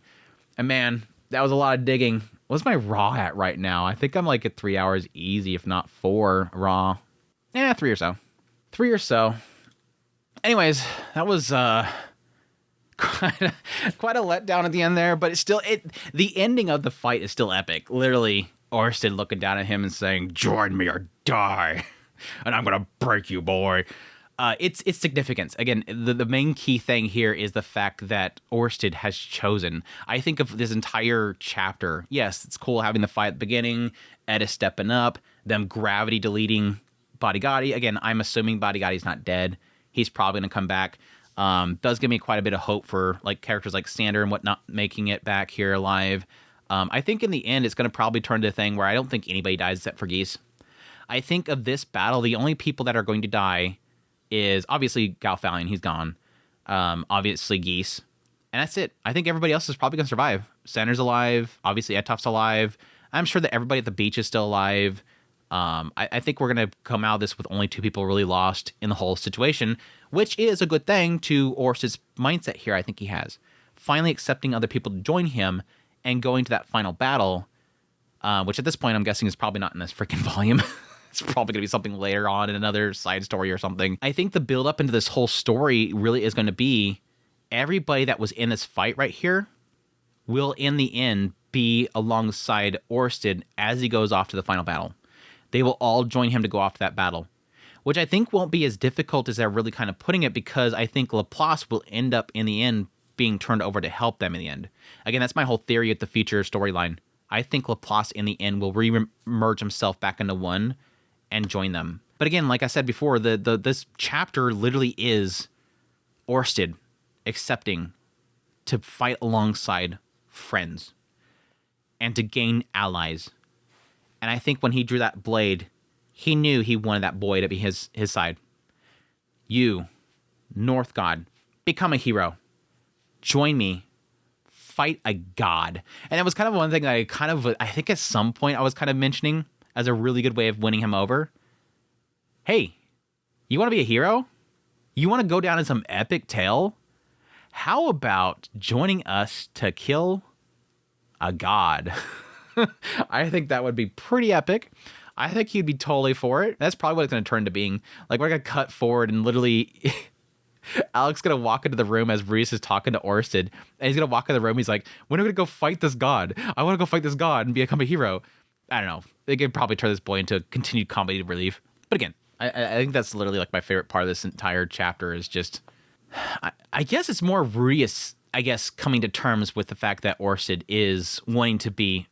And man, that was a lot of digging. What's my Raw at right now? I think I'm like at 3 hours easy, if not 4 Raw. 3 or so. 3 or so. Anyways, that was quite a letdown at the end there, but the ending of the fight is still epic. Literally, Orsted looking down at him and saying, "Join me or die, and I'm gonna break you, boy." It's significance. Again, the main key thing here is the fact that Orsted has chosen. I think of this entire chapter. Yes, it's cool having the fight at the beginning, Eris stepping up, them gravity deleting Bodygotti. Again, I'm assuming Bodygotti's not dead. He's probably going to come back. Does give me quite a bit of hope for like characters like Sander and whatnot making it back here alive. I think in the end, it's going to probably turn to a thing where I don't think anybody dies except for Geese. I think of this battle, the only people that are going to die is obviously Galfalion, he's gone. Obviously Geese. And that's it. I think everybody else is probably going to survive. Sander's alive. Obviously Etof's alive. I'm sure that everybody at the beach is still alive. I think we're going to come out of this with only 2 people really lost in the whole situation, which is a good thing to Orsted's mindset here. I think he has. Finally accepting other people to join him and going to that final battle, which at this point I'm guessing is probably not in this freaking volume. It's probably going to be something later on in another side story or something. I think the build up into this whole story really is going to be everybody that was in this fight right here will in the end be alongside Orsted as he goes off to the final battle. They will all join him to go off to that battle, which I think won't be as difficult as they're really kind of putting it, because I think Laplace will end up in the end being turned over to help them in the end. Again, that's my whole theory at the future storyline. I think Laplace in the end will re-merge himself back into one and join them. But again, like I said before, this chapter literally is Orsted accepting to fight alongside friends and to gain allies. And I think when he drew that blade, he knew he wanted that boy to be his side. You, North God, become a hero. Join me. Fight a god. And it was kind of one thing that I think at some point I was kind of mentioning as a really good way of winning him over. Hey, you want to be a hero? You want to go down in some epic tale? How about joining us to kill a god? I think that would be pretty epic. I think he'd be totally for it. That's probably what it's going to turn to being. Like, we're going to cut forward and literally Alec's going to walk into the room as Rudeus is talking to Orsted. And he's going to walk in the room. He's like, when are we going to go fight this god? I want to go fight this god and become a hero. I don't know. They could probably turn this boy into continued comedy relief. But again, I think that's literally like my favorite part of this entire chapter is just, I guess it's more Rudeus, I guess, coming to terms with the fact that Orsted is wanting to be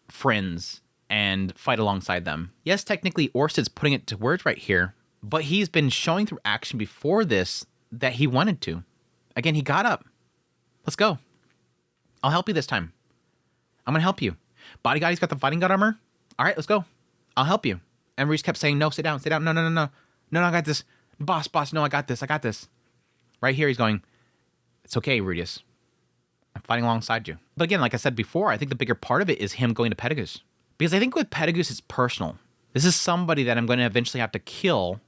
friends and fight alongside them. Yes, technically Orsted's putting it to words right here, but he's been showing through action before this that he wanted to. Again, he got up. Let's go. I'll help you this time. I'm going to help you. Bodyguard, he's got the fighting god armor. All right, let's go. I'll help you. And Reese kept saying, no, sit down. No, I got this. Boss, no, I got this. Right here, he's going, it's okay, Rudeus. I'm fighting alongside you. But again, like I said before, I think the bigger part of it is him going to Petagus. Because I think with Petagus, it's personal. This is somebody that I'm going to eventually have to kill,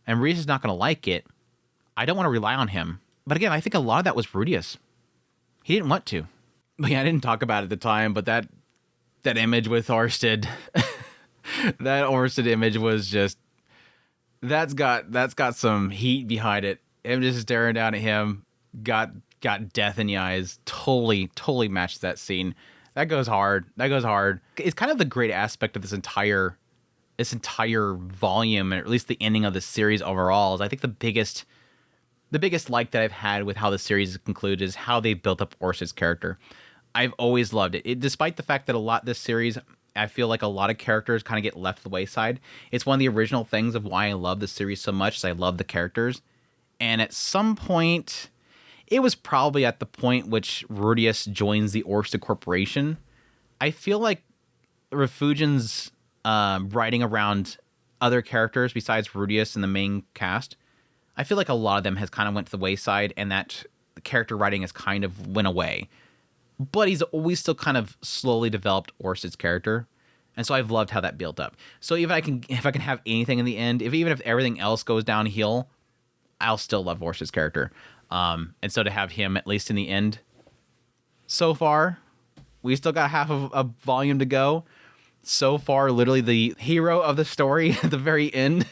and Reese is not going to like it. I don't want to rely on him. But again, I think a lot of that was Rudeus. He didn't want to. But yeah, I didn't talk about it at the time, but that image with Orsted, that Orsted image was just, that's got some heat behind it. Him just staring down at him, got death in the eyes. Totally matched that scene. That goes hard. It's kind of the great aspect of this entire volume, and at least the ending of the series overall, is I think the biggest like that I've had with how the series is concluded is how they built up Orsted's character. I've always loved it. Despite the fact that this series, I feel like a lot of characters kind of get left to the wayside. It's one of the original things of why I love the series so much, is I love the characters. And at some point, it was probably at the point which Rudeus joins the Orsted Corporation. I feel like Refugian's writing around other characters besides Rudeus in the main cast, I feel like a lot of them has kind of went to the wayside, and that the character writing has kind of went away. But he's always still kind of slowly developed Orsted's character, and so I've loved how that built up. So if I can have anything in the end, even if everything else goes downhill, I'll still love Orsted's character. And so to have him at least in the end, so far, we still got half of a volume to go. So far, literally the hero of the story at the very end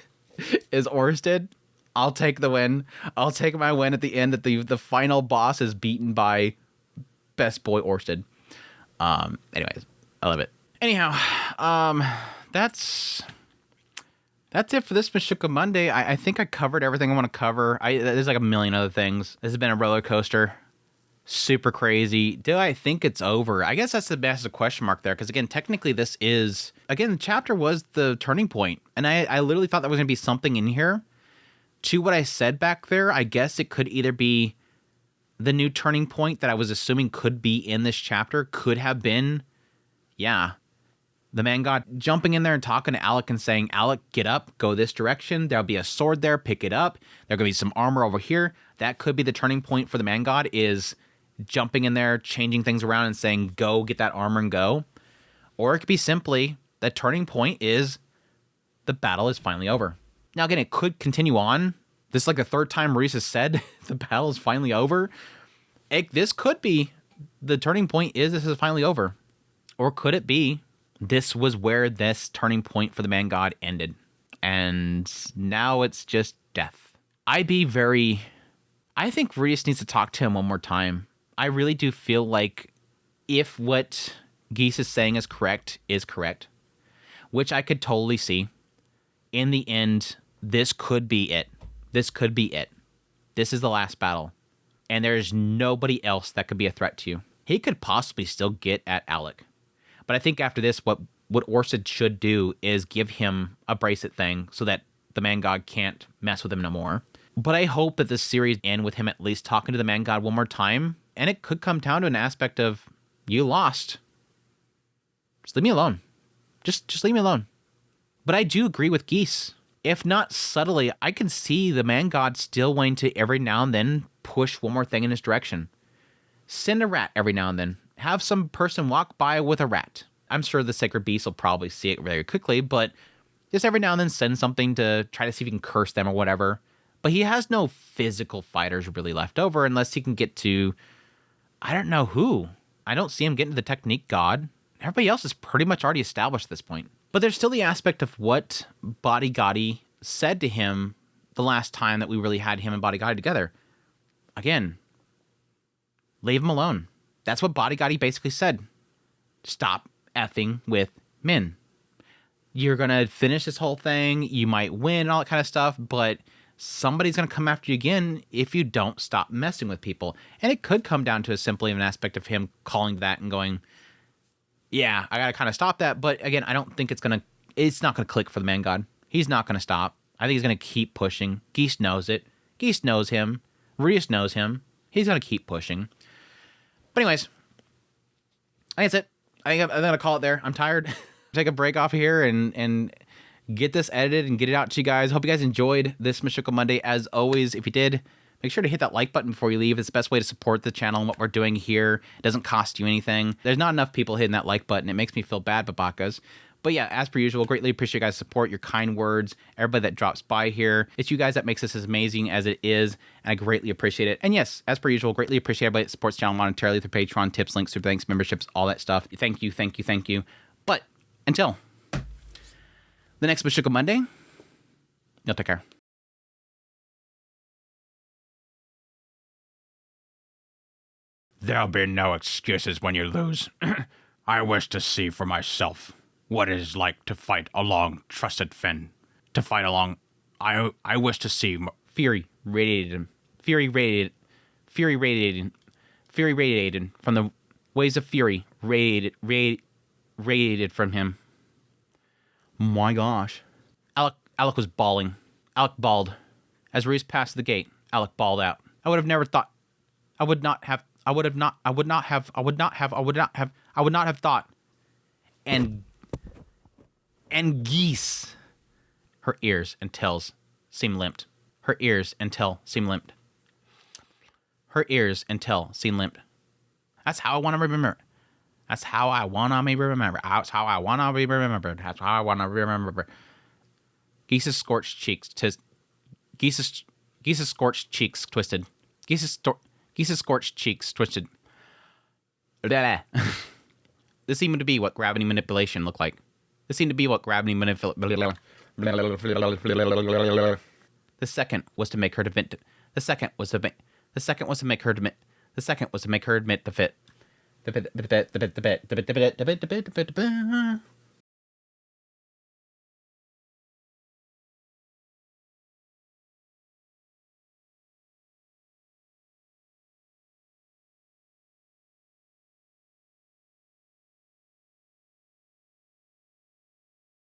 is Orsted. I'll take the win. I'll take my win at the end that the final boss is beaten by best boy Orsted. Anyways, I love it. Anyhow, that's it for this Mushoku Monday. I think I covered everything I want to cover. There's like a million other things. This has been a roller coaster. Super crazy. Do I think it's over? I guess that's the massive question mark there. Because again, technically this is, again, the chapter was the turning point. And I literally thought there was going to be something in here to what I said back there. I guess it could either be the new turning point that I was assuming could be in this chapter. Could have been, yeah, the man god jumping in there and talking to Alec and saying, Alec, get up, go this direction. There'll be a sword there, pick it up. There'll be some armor over here. That could be the turning point for the man god, is jumping in there, changing things around and saying, go get that armor and go. Or it could be simply the turning point is the battle is finally over. Now, again, it could continue on. This is like the third time Maurice has said the battle is finally over. This could be the turning point is this is finally over. Or could it be this was where this turning point for the man god ended, and now it's just death? I think Rudeus needs to talk to him one more time. I really do feel like if what Geese is saying is correct, which I could totally see, in the end, this could be it. This could be it. This is the last battle, and there's nobody else that could be a threat to you. He could possibly still get at Alec, but I think after this, what Orsted should do is give him a bracelet thing so that the man god can't mess with him no more. But I hope that this series end with him at least talking to the man god one more time. And it could come down to an aspect of, you lost. Just leave me alone. Just leave me alone. But I do agree with Geese. If not subtly, I can see the man god still wanting to every now and then push one more thing in his direction. Send a rat every now and then. Have some person walk by with a rat. I'm sure the sacred beast will probably see it very quickly, but just every now and then send something to try to see if he can curse them or whatever. But he has no physical fighters really left over unless he can get to, I don't know who. I don't see him getting to the technique god. Everybody else is pretty much already established at this point. But there's still the aspect of what Body Gotti said to him the last time that we really had him and Body Gotti together. Again, leave him alone. That's what Body Gotti basically said. Stop effing with Min. You're going to finish this whole thing. You might win, all that kind of stuff, but somebody's going to come after you again if you don't stop messing with people. And it could come down to simply an aspect of him calling that and going, yeah, I got to kind of stop that. But again, I don't think it's not going to click for the man god. He's not going to stop. I think he's going to keep pushing. Geese knows it. Geese knows him. Rudeus knows him. He's going to keep pushing. But anyways, I think that's it. I think I'm going to call it there. I'm tired. Take a break off here and get this edited and get it out to you guys. Hope you guys enjoyed this Mushoku Monday. As always, if you did, make sure to hit that like button before you leave. It's the best way to support the channel and what we're doing here. It doesn't cost you anything. There's not enough people hitting that like button. It makes me feel bad, babakas. But yeah, as per usual, greatly appreciate you guys' support, your kind words, everybody that drops by here. It's you guys that makes this as amazing as it is, and I greatly appreciate it. And yes, as per usual, greatly appreciate everybody that supports the channel monetarily through Patreon, tips, links, super thanks, memberships, all that stuff. Thank you, thank you, thank you. But until the next Mushoku Monday, y'all take care. There'll be no excuses when you lose. I wish to see for myself what it is like to fight along trusted Finn. To fight along, I wish to see Fury radiated from the waves of fury, radiated from him. My gosh. Alec was bawling. Alec bawled. As Rudeus passed the gate, Alec bawled out. I would have thought. And Geese. Her ears and tails seemed limped. Her ears and tail seemed limped. Her ears and tail seemed limped. That's how I want to remember. That's how I want to be remembered. That's how I want to be remembered. That's how I want to be remembered. Geese's scorched cheeks Geese's scorched cheeks twisted. Geese's scorched cheeks twisted. This seemed to be what gravity manipulation looked like. This seemed to be what gravity manipulation. The second was to make her admit. The second was to make her admit. The second was to make her admit the fit.